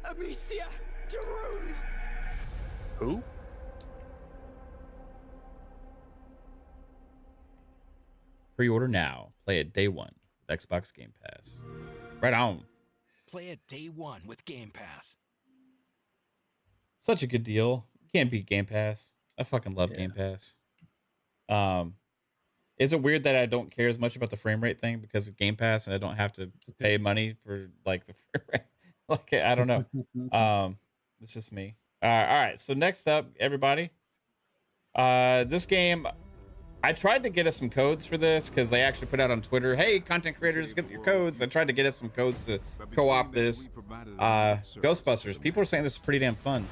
Amicia Daroon! Who? Pre-order now. Play it day one with Xbox Game Pass. Right on. Play it day one with Game Pass. Such a good deal. You can't beat Game Pass. I fucking love Game Pass. Is it weird that I don't care as much about the frame rate thing because of Game Pass and I don't have to pay money for like the frame rate? Like, I don't know. It's just me. All right. So next up, everybody, This game, I tried to get us some codes for this because they actually put out on Twitter, hey, content creators, get your codes. I tried to get us some codes to co-op this. Ghostbusters. People are saying this is pretty damn fun.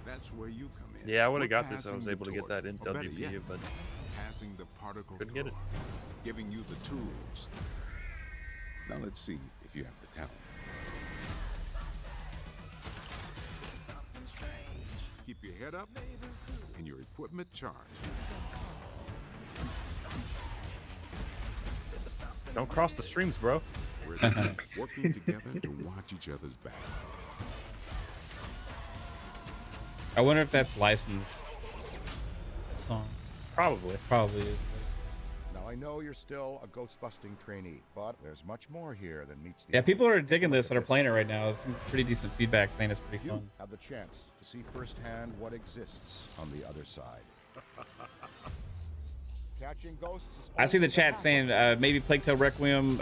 That's where you come in. Yeah, I would have got this. I was able to get that Intel GPU, but passing the particle couldn't get it. Giving you the tools. Now let's see if you have the talent. Keep your head up and your equipment charged. Don't cross the streams, bro. We're a team working together to watch each other's back. I wonder if that's licensed. That song. Probably. Probably is. Now I know you're still a ghost-busting trainee, but there's much more here than meets the Yeah, people are digging this and are playing it right now. There's some pretty decent feedback saying it's pretty You fun. have the chance to see firsthand what exists on the other side. Catching ghosts is I see the only chat half saying of maybe Plague Tale Requiem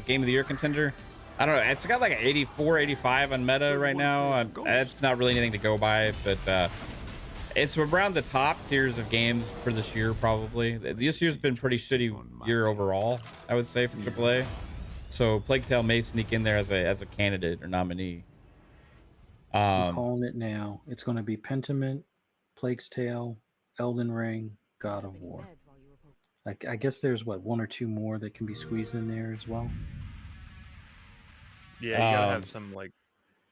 Game of the Year contender. I don't know. It's got like an 84, 85 on meta right now. That's not really anything to go by, but it's around the top tiers of games for this year, probably. This year's been pretty shitty year overall, I would say, for AAA. So Plague Tale may sneak in there as a candidate or nominee. I'm calling it now. It's going to be Pentiment, Plague's Tale, Elden Ring, God of War. I guess there's what, one or two more that can be squeezed in there as well. Yeah, you gotta have some, like,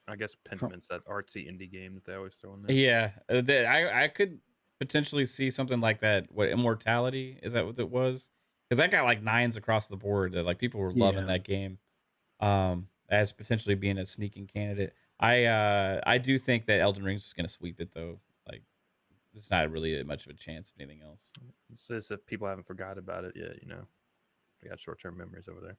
I guess Pentiment's that artsy indie game that they always throw in there. Yeah, I could potentially see something like that. What, Immortality? Is that what it was? Because that got like 9s across the board. That like people were loving that game, as potentially being a sneaking candidate. I do think that Elden Ring's just gonna sweep it though. Like, it's not really much of a chance of anything else. It's just if people haven't forgot about it yet, you know. We got short-term memories over there.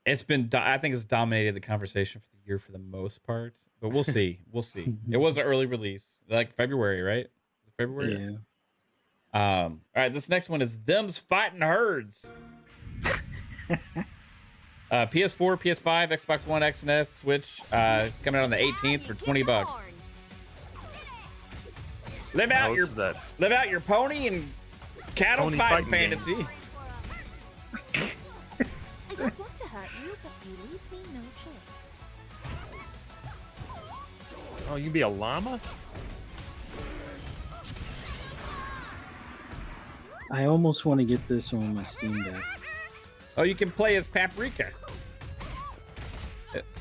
It's been, I think it's dominated the conversation for the year for the most part, but we'll see. We'll see. It was an early release, like February, right? Is it February? Yeah. All right, this next one is Them's Fighting Herds. PS4, PS5, Xbox One X and S, Switch, coming out on the 18th for $20. Live out your pony and cattle Pony fighting fighting fantasy. I don't want to hurt you, but you leave me no choice. Oh, you be a llama? I almost want to get this on my Steam Deck. Oh, you can play as Paprika.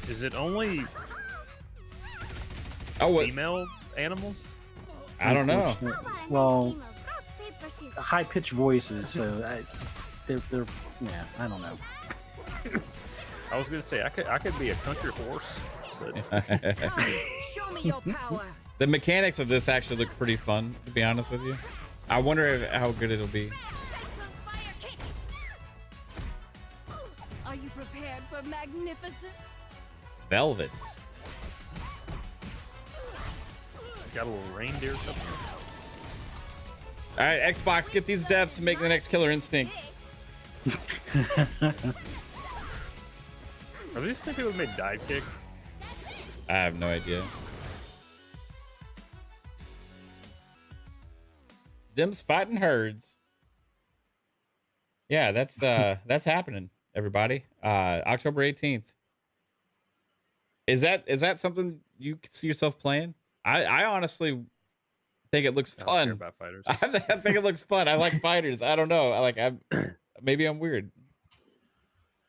Is it only female animals? I don't know. Well, high-pitched voices, so they're yeah, I don't know. I was gonna say I could be a country horse, but Show me your power. The mechanics of this actually look pretty fun, to be honest with you. I wonder how good it'll be. Are you prepared for magnificence? Velvet. got a little reindeer something. All right, Xbox, get these devs to make the next Killer Instinct. Are these things people made dive kick? I have no idea. Them's fighting herds. Yeah, that's happening, everybody. October 18th. Is that something you could see yourself playing? I honestly think it looks fun. I don't care about fighters. I think it looks fun. I like fighters. I don't know. Maybe I'm weird.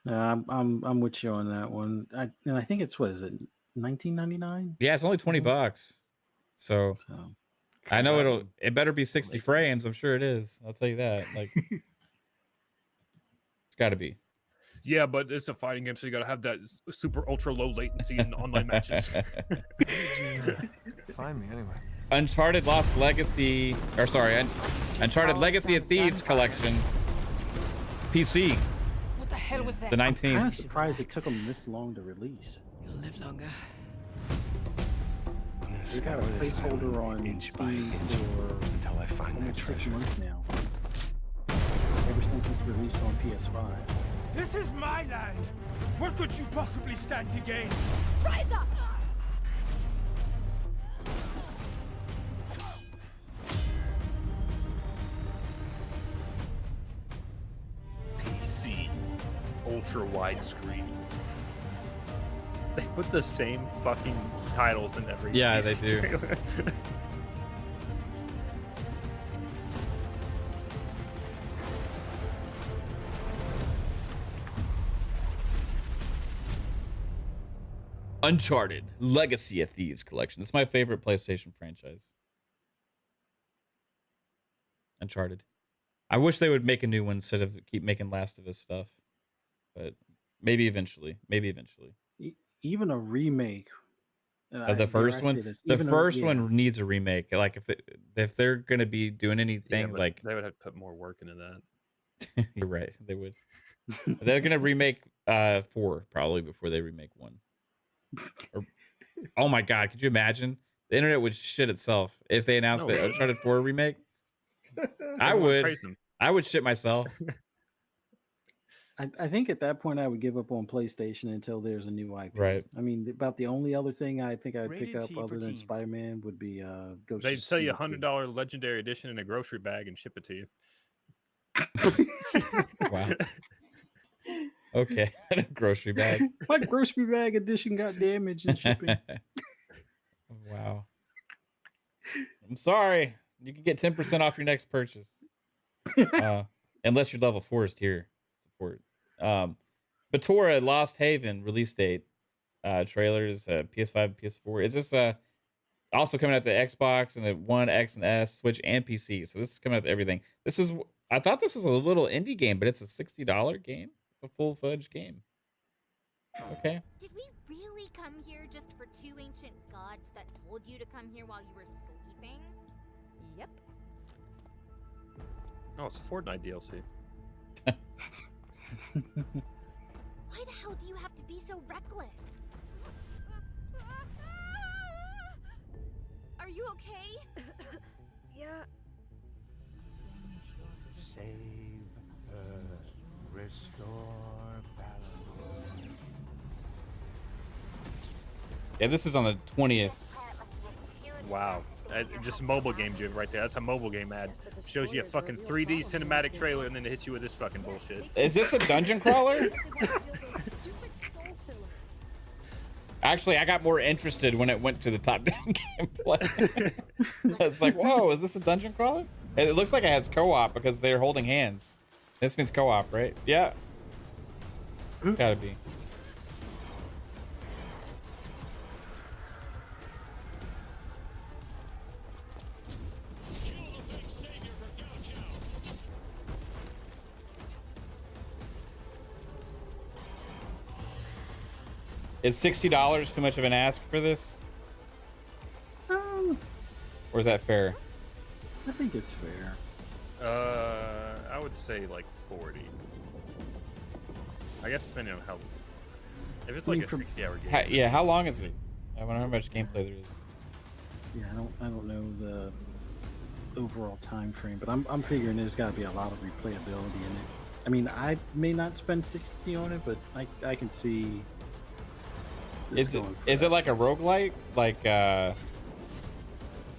I'm with you on that one. I think it's, what is it, $19.99? Yeah, it's only $20. So I know it better be 60 frames. I'm sure it is. I'll tell you that. Like, it's got to be. Yeah, but it's a fighting game, so you gotta have that super ultra low latency in online matches. Find me anyway. Uncharted Legacy of Thieves collection. PC. What the hell was that? The 19th. I'm kind of surprised it took them this long to release. You'll live longer. They got a placeholder on Steam for until I find almost 6 months now. Ever since it's released on PS5. This is my land. What could you possibly stand to gain? Rise up! ultra widescreen. They put the same fucking titles in every. Yeah, they do. trailer. Uncharted Legacy of Thieves collection. It's my favorite PlayStation franchise. Uncharted. I wish they would make a new one instead of keep making Last of Us stuff. But maybe eventually. Maybe eventually. Even a remake Of the first one? The first one needs a remake. Like if they're gonna be doing anything, but like they would have to put more work into that. you're right, they would. They're gonna remake 4 probably before they remake 1. Or, oh my god, could you imagine? The internet would shit itself if they announced the Uncharted 4 remake. I would shit myself. I think at that point I would give up on PlayStation until there's a new IP. Right. I mean, about the only other thing I think I'd pick Rated up T for other than teen. Spider-Man would be Ghost. They'd of sell you Tsushima 2. $100 legendary edition in a grocery bag and ship it to you. Wow. Okay. Grocery bag. My grocery bag edition got damaged in shipping. Wow. I'm sorry. You can get 10% off your next purchase. Unless you're level 4 tier support. Batora Lost Haven release date. Trailers, PS5, PS4. Is this also coming out to Xbox and the One, X, and S, Switch, and PC? So this is coming out to everything. I thought this was a little indie game, but it's a $60 game. It's a full-fledged game. Okay. Did we really come here just for 2 ancient gods that told you to come here while you were sleeping? Yep. Oh, it's Fortnite DLC. Why the hell do you have to be so reckless? Are you okay? Yeah. Save Earth, restore balance. Yeah, this is on the 20th. Wow. Just mobile game dude right there. That's a mobile game ad. Shows you a fucking 3D cinematic trailer and then it hits you with this fucking bullshit. Is this a dungeon crawler? Actually, I got more interested when it went to the top-down gameplay. It's like, whoa, is this a dungeon crawler? It looks like it has co-op because they're holding hands. This means co-op, right? Yeah. It's gotta be. Is $60 too much of an ask for this? Or is that fair? I think it's fair. I would say like 40. I guess depending on how. If it's like a 60-hour game. Yeah, how long is it? I wonder how much gameplay there is. Yeah, I don't know the overall time frame, but I'm figuring there's got to be a lot of replayability in it. I mean, I may not spend 60 on it, but I can see. Is it like a roguelike, like a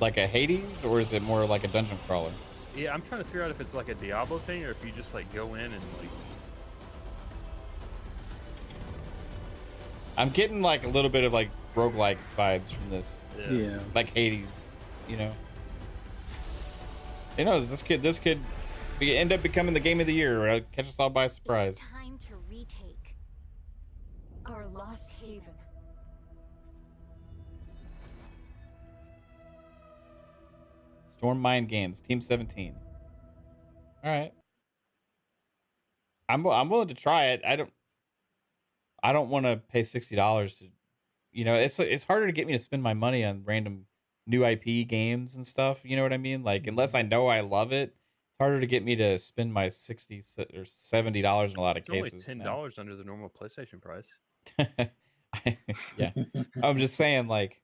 Hades, or is it more like a dungeon crawler? Yeah, I'm trying to figure out if it's like a Diablo thing or if you just like go in and like. I'm getting like a little bit of like roguelike vibes from this. Yeah. Like Hades, you know. You know, this could end up becoming the game of the year, or catch us all by surprise. It's time to retake our lost haven. Storm Mind Games, Team 17. All right. I'm willing to try it. I don't want to pay $60 to, you know, it's harder to get me to spend my money on random new IP games and stuff. You know what I mean? Like, unless I know I love it, it's harder to get me to spend my $60 or $70 in a lot of cases. It's only $10 under the normal PlayStation price. Yeah. I'm just saying, like,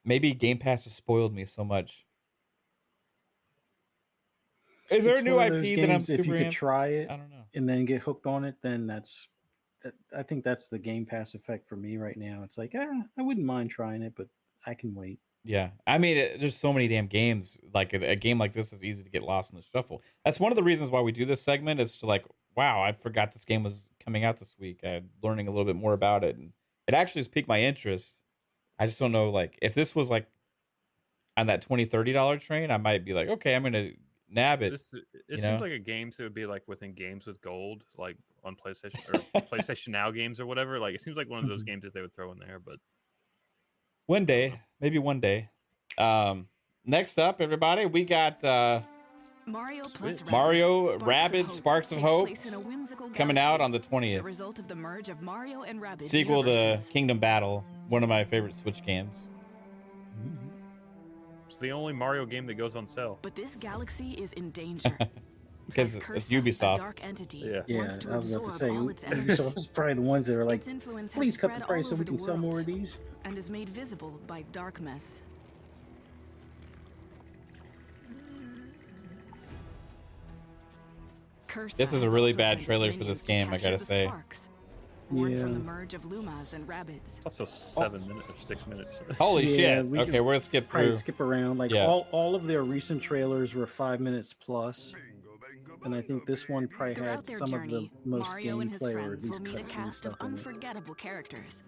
maybe Game Pass has spoiled me so much. Is there a new IP that I'm super if you could try it, I don't know, and then get hooked on it, then I think that's the Game Pass effect for me right now. It's like, I wouldn't mind trying it, but I can wait. Yeah, I mean, there's so many damn games. Like a game like this is easy to get lost in the shuffle. That's one of the reasons why we do this segment, is to like wow, I forgot this game was coming out this week. I'm learning a little bit more about it, and it actually has piqued my interest. I just don't know, like, if this was like on that $20-$30 train, I might be like, okay, I'm gonna nab it. It seems like a game that would be like within games with gold, like on PlayStation or PlayStation Now games or whatever. Like it seems like one of those games that they would throw in there, but one day, maybe one day. Next up, everybody, we got Mario plus Mario Rabbids Sparks of Hope coming out on the 20th. The result of the merge of Mario and Rabbids Sequel to universes. Kingdom Battle, one of my favorite Switch games. it's the only Mario game that goes on sale. But this galaxy is in danger. Because it's Ubisoft. Dark entity Yeah, wants to I was about to absorb say, all its energy. Ubisoft is probably the ones that are like, Its influence has please cut the spread price all so we over can the sell more world of these. and is made visible by darkness. This is a really bad trailer for this game, I gotta say. Born from the merge of Lumas and Rabbids. Also 7 minutes or 6 minutes. Holy Yeah, shit. we Okay, can we're gonna skip probably through. skip around. Like Yeah. all of their recent trailers were 5 minutes plus. And I think this one probably Throughout had their some of the journey, most Mario and his gameplay or at friends will least meet a cutscene cast of stuff in it. unforgettable characters.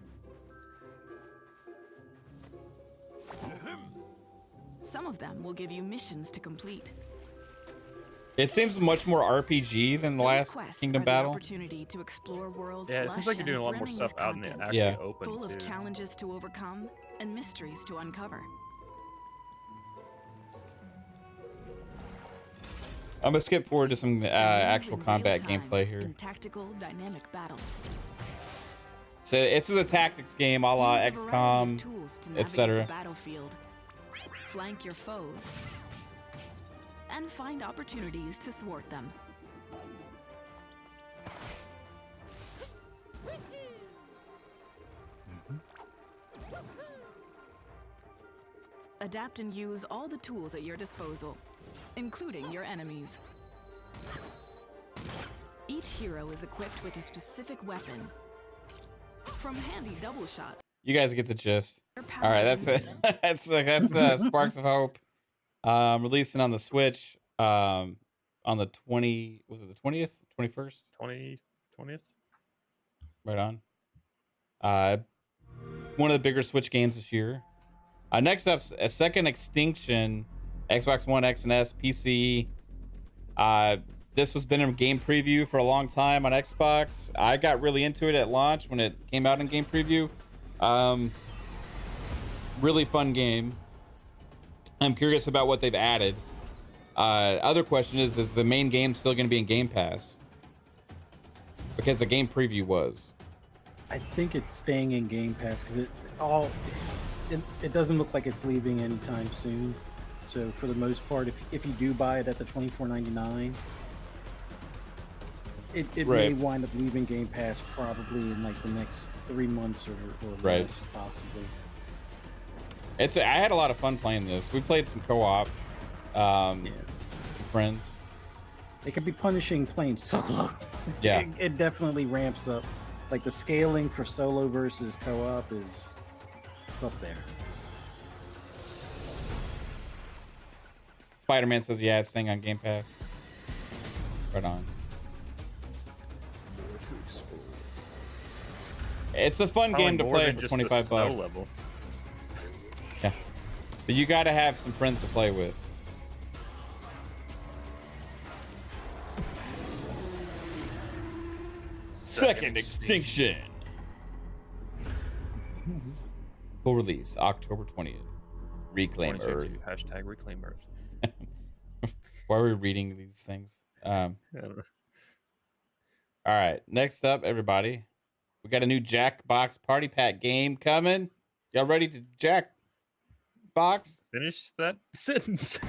Some of them will give you missions to complete. It seems much more RPG than the Those last quests Kingdom are the Battle. opportunity to explore worlds Yeah, it seems lush like you're doing a and lot more brimming stuff with out in the content. actually Yeah. open Full of too. challenges to overcome and mysteries to uncover. I'm gonna skip forward to some actual in combat real time gameplay here. In tactical, dynamic battles. So this is a tactics game, a la Use a variety of XCOM, tools to navigate etc. the battlefield, flank your foes, and find opportunities to thwart them. Adapt and use all the tools at your disposal, including your enemies. Each hero is equipped with a specific weapon, from handy double shot. You guys get the gist. All right, that's it. that's Sparks of Hope. Releasing on the Switch on the 20th, 21st? 20th? Right on. One of the bigger Switch games this year. Next up, a Second Extinction, Xbox One X and S, PC. This has been a game preview for a long time on Xbox. I got really into it at launch when it came out in game preview. Really fun game. I'm curious about what they've added. Other question is the main game still going to be in Game Pass? Because the game preview was. I think it's staying in Game Pass because it doesn't look like it's leaving anytime soon. So for the most part, if you do buy it at the $24.99, it may wind up leaving Game Pass probably in like the next 3 months or less, possibly. I had a lot of fun playing this. We played some co-op, some friends. It could be punishing playing solo. Yeah. It definitely ramps up. Like the scaling for solo versus co-op it's up there. Spider-Man says, yeah, it's staying on Game Pass. Right on. It's a fun game to play for 25 bucks. Level. Yeah. But you got to have some friends to play with. Second Extinction. Full release, October 20th. Reclaim Earth. Hashtag Reclaim Earth. Why are we reading these things? I don't know. All right, next up, everybody. We got a new Jackbox Party Pack game coming. Y'all ready to Jackbox? Finish that sentence.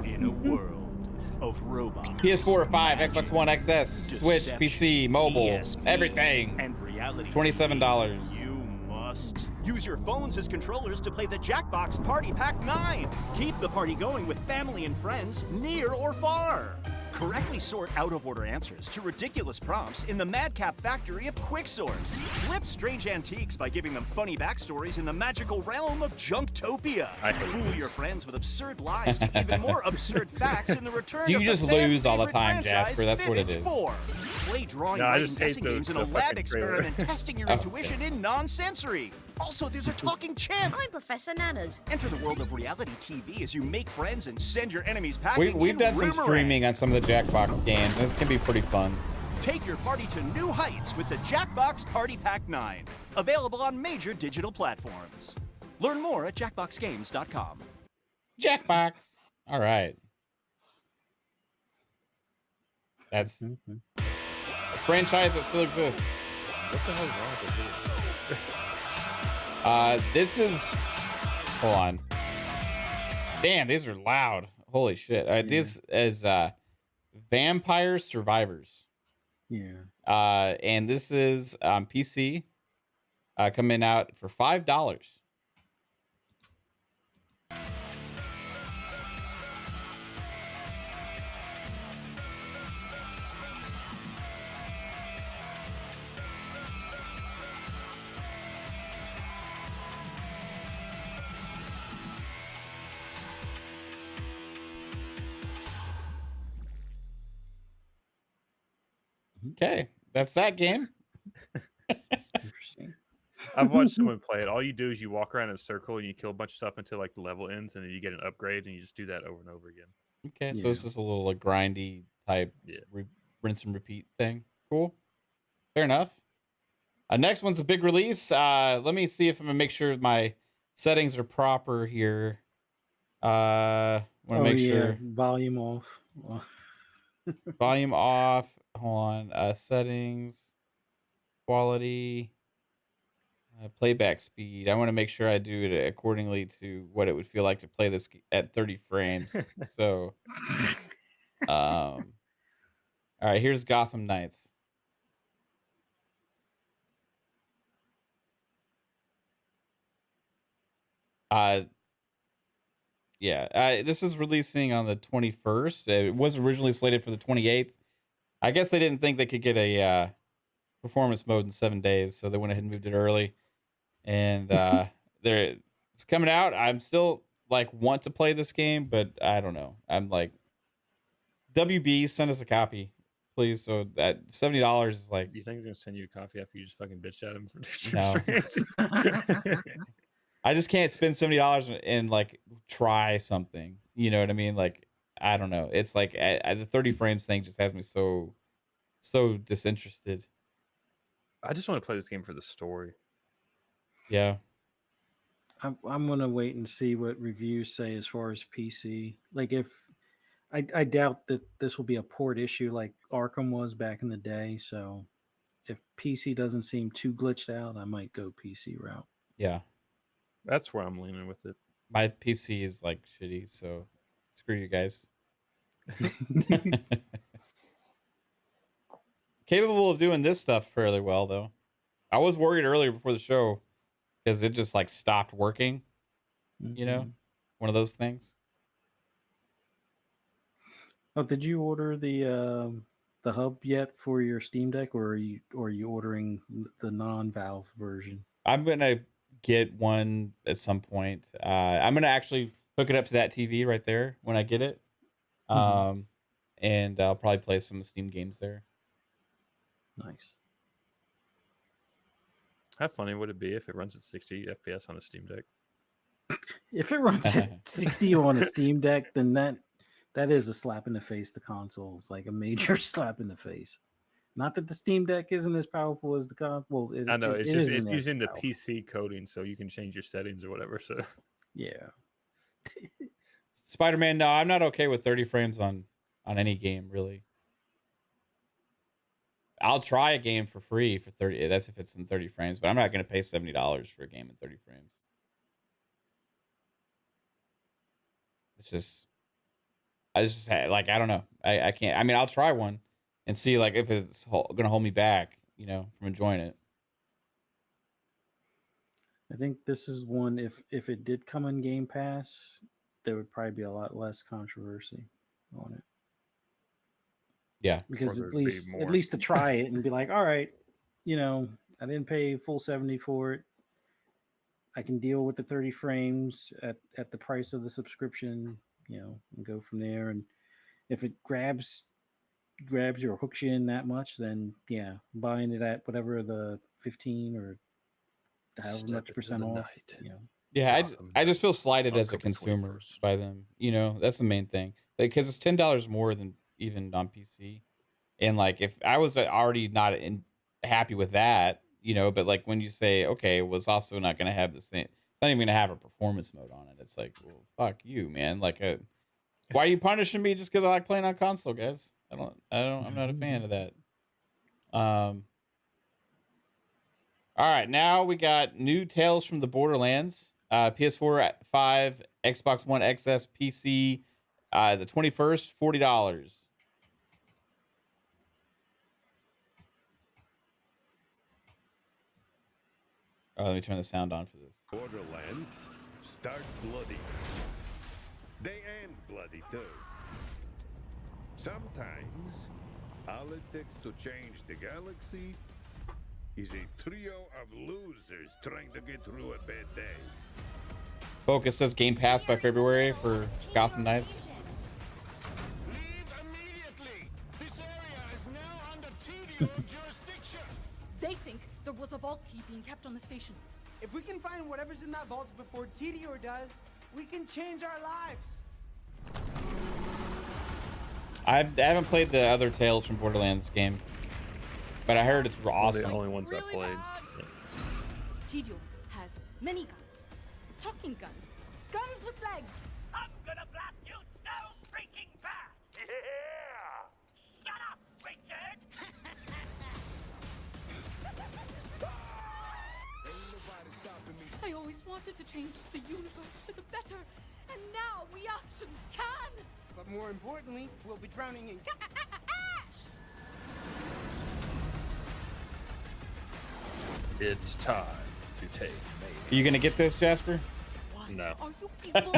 In a world of robots, PS4, 5, Xbox One XS, Switch, PC, mobile, ESP, everything. and reality $27. You must use your phones as controllers to play the Jackbox Party Pack 9. Keep the party going with family and friends, near or far. Correctly sort out-of-order answers to ridiculous prompts in the madcap factory of Quicksort. Flip strange antiques by giving them funny backstories in the magical realm of Junktopia. Fool your friends with absurd lies to even more absurd facts in the return You of just the fan lose all the favorite time, franchise, Jasper. That's what it Vivage is. 4. Play drawing, No, I writing, just hate guessing games in a the lab fucking trailer. experiment testing your intuition in non-sensory. Also, there's a talking chimp. I'm Professor Nanas. Enter the world of reality TV as you make friends and send your enemies packing. We've in done some Roomerang. streaming on some of the Jackbox games. This can be pretty fun. Take your party to new heights with the Jackbox Party Pack 9. Available on major digital platforms. Learn more at jackboxgames.com. Jackbox. All right. That's a franchise that still exists. What the hell is wrong with this? This is. Hold on. Damn, these are loud. Holy shit. This is Vampire Survivors. Yeah. And this is on PC. Coming out for $5. Okay, that's that game. Interesting. I've watched someone play it. All you do is you walk around in a circle and you kill a bunch of stuff until like the level ends, and then you get an upgrade, and you just do that over and over again. Okay, so it's just a little like grindy type, rinse and repeat thing. Cool, fair enough. Next one's a big release. Let me see if I'm gonna make sure my settings are proper here. Want to make sure volume off. volume off. Hold on. Settings, quality, playback speed. I want to make sure I do it accordingly to what it would feel like to play this at 30 frames. So, all right, here's Gotham Knights. This is releasing on the 21st. It was originally slated for the 28th. I guess they didn't think they could get a performance mode in 7 days, so they went ahead and moved it early. And it's coming out. I'm still like want to play this game, but I don't know. I'm like, WB, send us a copy, please. So that $70 is like. You think they're gonna send you a copy after you just fucking bitch at them for No. I just can't spend $70 and like try something. You know what I mean? Like, I don't know. It's like the 30 frames thing just has me so disinterested. I just want to play this game for the story. Yeah. I'm gonna wait and see what reviews say as far as PC. Like, if I doubt that this will be a port issue like Arkham was back in the day. So if PC doesn't seem too glitched out, I might go PC route. Yeah. That's where I'm leaning with it. My PC is like shitty, so screw you guys. Capable of doing this stuff fairly well, though. I was worried earlier before the show because it just like stopped working. You know, one of those things. Oh, did you order the hub yet for your Steam Deck, or are you ordering the non-Valve version? I'm gonna get one at some point. I'm gonna actually hook it up to that TV right there when I get it. And I'll probably play some Steam games there. Nice. How funny would it be if it runs at 60 FPS on a Steam Deck? If it runs at 60 on a Steam Deck, then that is a slap in the face to consoles, like a major slap in the face. Not that the Steam Deck isn't as powerful as the console. Well, I know it's using the PC coding, so you can change your settings or whatever. So yeah. Spider-Man, no, I'm not okay with 30 frames on any game, really. I'll try a game for free for 30. That's if it's in 30 frames, but I'm not going to pay $70 for a game in 30 frames. It's just, like, I don't know. I can't. I mean, I'll try one and see like if it's going to hold me back, you know, from enjoying it. I think this is one. If it did come in Game Pass, there would probably be a lot less controversy on it. Yeah, because Or at there'd be least more. to try it and be like, all right, you know, I didn't pay full 70 for it. I can deal with the 30 frames at the price of the subscription, you know, and go from there. And if it grabs you or hooks you in that much, then yeah, buying it at whatever the 15 or however much percent off, you know. Yeah, I just feel slighted as a October consumer 21st. by them. You know, that's the main thing. Because it's $10 more than even on PC. And like, if I was already not happy with that, you know, but like when you say, okay, it was also not going to have the same, it's not even going to have a performance mode on it. It's like, well, fuck you, man. Like, why are you punishing me just because I like playing on console, guys? I'm not a fan of that. All right, now we got new Tales from the Borderlands, PS4 at 5, Xbox One XS, PC, the 21st, $40. Oh, let me turn the sound on for this. Borderlands start bloody. They end bloody too. Sometimes, all it takes to change the galaxy is a trio of losers trying to get through a bad day. Focus says Game Pass by February for Gotham Knights. Leave immediately! This area is now under TDO jurisdiction! They think there was a vault key being kept on the station. If we can find whatever's in that vault before TDO does, we can change our lives. I haven't played the other Tales from Borderlands game, but I heard it's awesome. The only ones I played. TDO has many guns, talking guns, guns with legs. I'm gonna blast you so freaking fast! Yeah! Shut up, Richard! I always wanted to change the universe for the better, and now we actually can! But more importantly, we'll be drowning in ash! It's time to take Are you gonna get this, Jasper? No. Are you people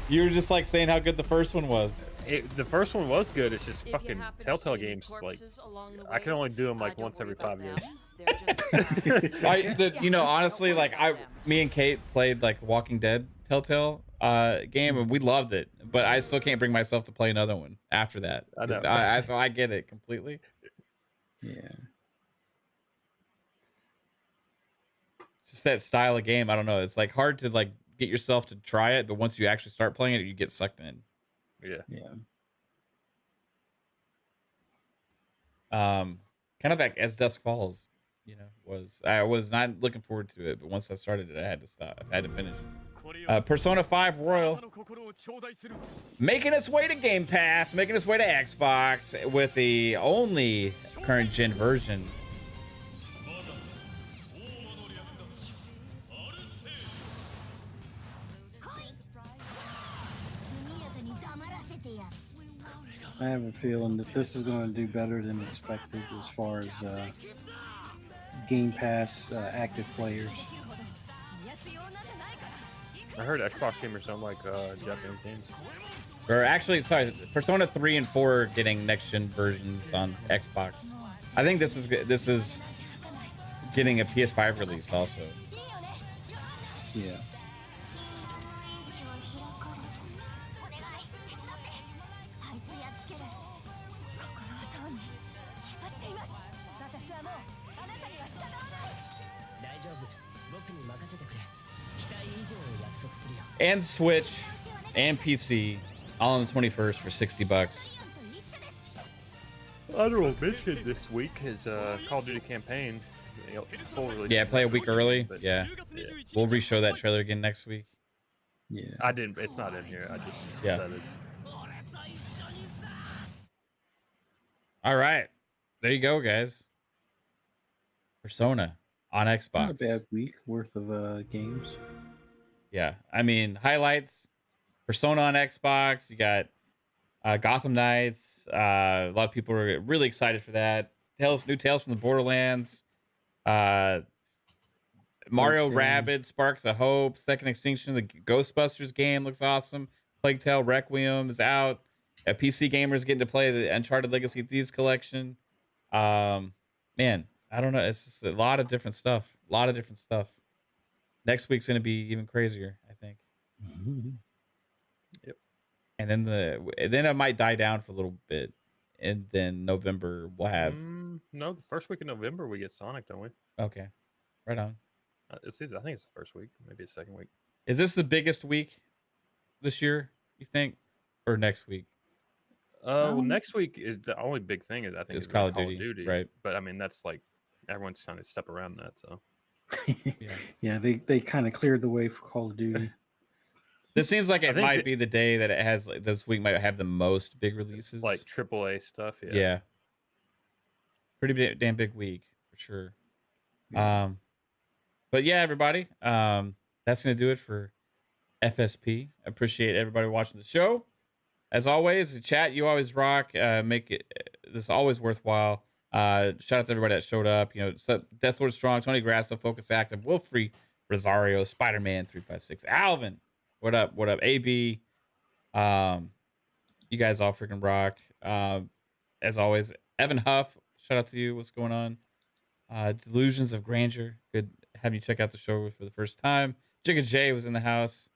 You were just like saying how good the first one was. The first one was good. It's just fucking Telltale games. Like, I can only do them like once every 5 years. You know, honestly, like me and Kate played like Walking Dead Telltale game, and we loved it. But I still can't bring myself to play another one after that. I know. So I get it completely. Yeah. Just that style of game. I don't know. It's like hard to like get yourself to try it, but once you actually start playing it, you get sucked in. Yeah. Kind of like As Dusk Falls, you know, I was not looking forward to it, but once I started it, I had to stop. I had to finish. Persona 5 Royal making its way to Game Pass, making its way to Xbox with the only current gen version. I have a feeling that this is going to do better than expected as far as Game Pass active players. I heard Xbox gamers don't like Japanese games. Or actually, sorry, Persona 3 and 4 are getting next gen versions on Xbox. I think this is getting a PS5 release also. Yeah. And Switch and PC all on the 21st for $60. Honorable mention this week is Call of Duty campaign. Full release. Yeah, play a week early. Yeah. Yeah. We'll re-show that trailer again next week. Yeah. I didn't. It's not in here. I just Yeah. said it. All right. There you go, guys. Persona on Xbox. Not a bad week worth of games. Yeah, I mean, highlights, Persona on Xbox. You got Gotham Knights. A lot of people are really excited for that. New Tales from the Borderlands. Mario Rabbids, Sparks of Hope. Second Extinction. The Ghostbusters game looks awesome. Plague Tale Requiem is out. PC gamers getting to play the Uncharted Legacy of Thieves collection. Man, I don't know. It's just a lot of different stuff. Next week's gonna be even crazier, I think. Yep. And then it might die down for a little bit, and then November we'll have. No, the first week of November we get Sonic, don't we? Okay, right on. I think it's the first week, maybe the second week. Is this the biggest week this year, you think, or next week? Well, next week is the only big thing is I think It's is Call of Duty, right? But I mean that's like everyone's trying to step around that. So Yeah, they kind of cleared the way for Call of Duty. This seems like it might be the day that it has. Like, this week might have the most big releases, like AAA stuff. Yeah. Pretty damn big week for sure. But yeah, everybody, that's gonna do it for FSP. Appreciate everybody watching the show. As always, the chat, you always rock. Make it this always worthwhile. Shout out to everybody that showed up. You know, Death Lord Strong, Tony Grasso, Focus Active, Wilfrey, Rosario, Spider-Man 356, Alvin. What up? What up? AB. You guys all freaking rock. As always, Evan Huff. Shout out to you. What's going on? Delusions of Grandeur. Good having you check out the show for the first time. Jigga J was in the house.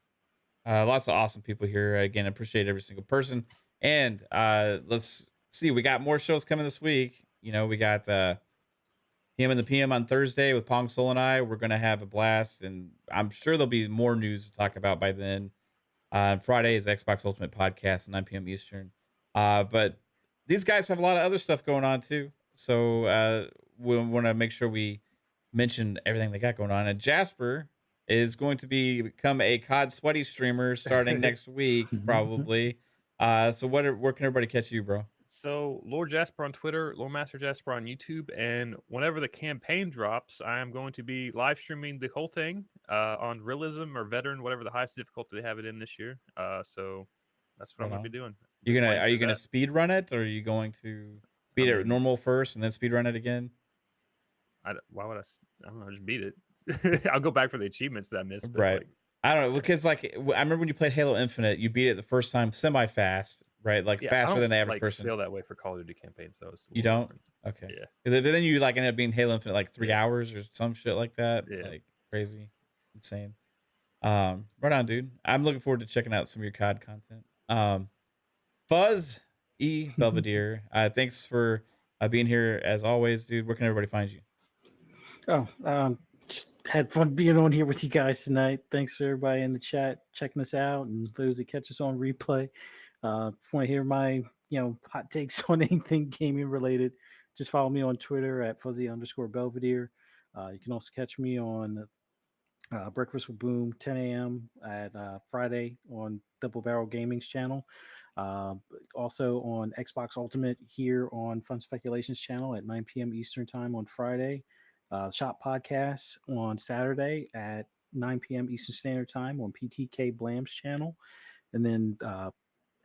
Lots of awesome people here. Again, appreciate every single person. And let's see. We got more shows coming this week. You know, we got PM and the PM on Thursday with Pong Soul and I. We're going to have a blast. And I'm sure there'll be more news to talk about by then. Friday is Xbox Ultimate Podcast at 9 p.m. Eastern. But these guys have a lot of other stuff going on too. So we want to make sure we mention everything they got going on. And Jasper is going to become a COD Sweaty streamer starting next week, probably. So where can everybody catch you, bro? So Lord Jasper on Twitter, Lord Master Jasper on YouTube, and whenever the campaign drops, I am going to be live streaming the whole thing on Realism or Veteran, whatever the highest difficulty they have it in this year. So that's what I'm gonna be doing. Are you gonna speed run it, or are you going to beat it normal first and then speed run it again? Why would I don't know, just beat it. I'll go back for the achievements that I missed. Right. Like, I don't know, because like I remember when you played Halo Infinite, you beat it the first time semi-fast, right? Like faster than the average person. I feel that way for Call of Duty campaigns, so you don't? Different. Okay. Yeah. Then you like ended up being Halo Infinite like 3 hours or some shit like that. Yeah. Like crazy, insane. Right on, dude. I'm looking forward to checking out some of your COD content. Fuzz E Belvedere, thanks for being here as always, dude. Where can everybody find you? Just had fun being on here with you guys tonight. Thanks for everybody in the chat checking us out, and those that catch us on replay. If you want to hear my hot takes on anything gaming related, just follow me on Twitter at fuzzy_Belvedere. You can also catch me on Breakfast with Boom 10 a.m. at Friday on Double Barrel Gaming's channel. Also on Xbox Ultimate here on Fun Speculations channel at 9 p.m. Eastern time on Friday. Shop Podcasts on Saturday at 9 p.m. Eastern Standard Time on PTK Blam's channel. And then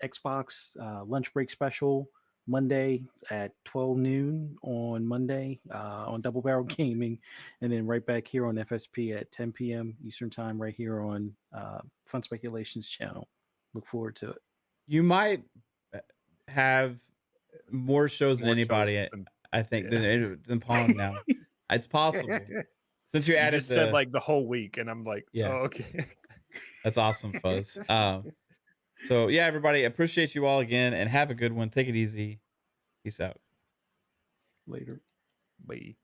Xbox Lunch Break Special Monday at 12 noon on Monday on Double Barrel Gaming. And then right back here on FSP at 10 p.m. Eastern Time right here on Fun Speculations channel. Look forward to it. You might have more shows than anybody, I think, than Pong now. It's possible. Since you added said like the whole week, and I'm like, yeah. Oh, okay. That's awesome, Fuzz. So yeah, everybody, appreciate you all again, and have a good one. Take it easy. Peace out. Later. Bye.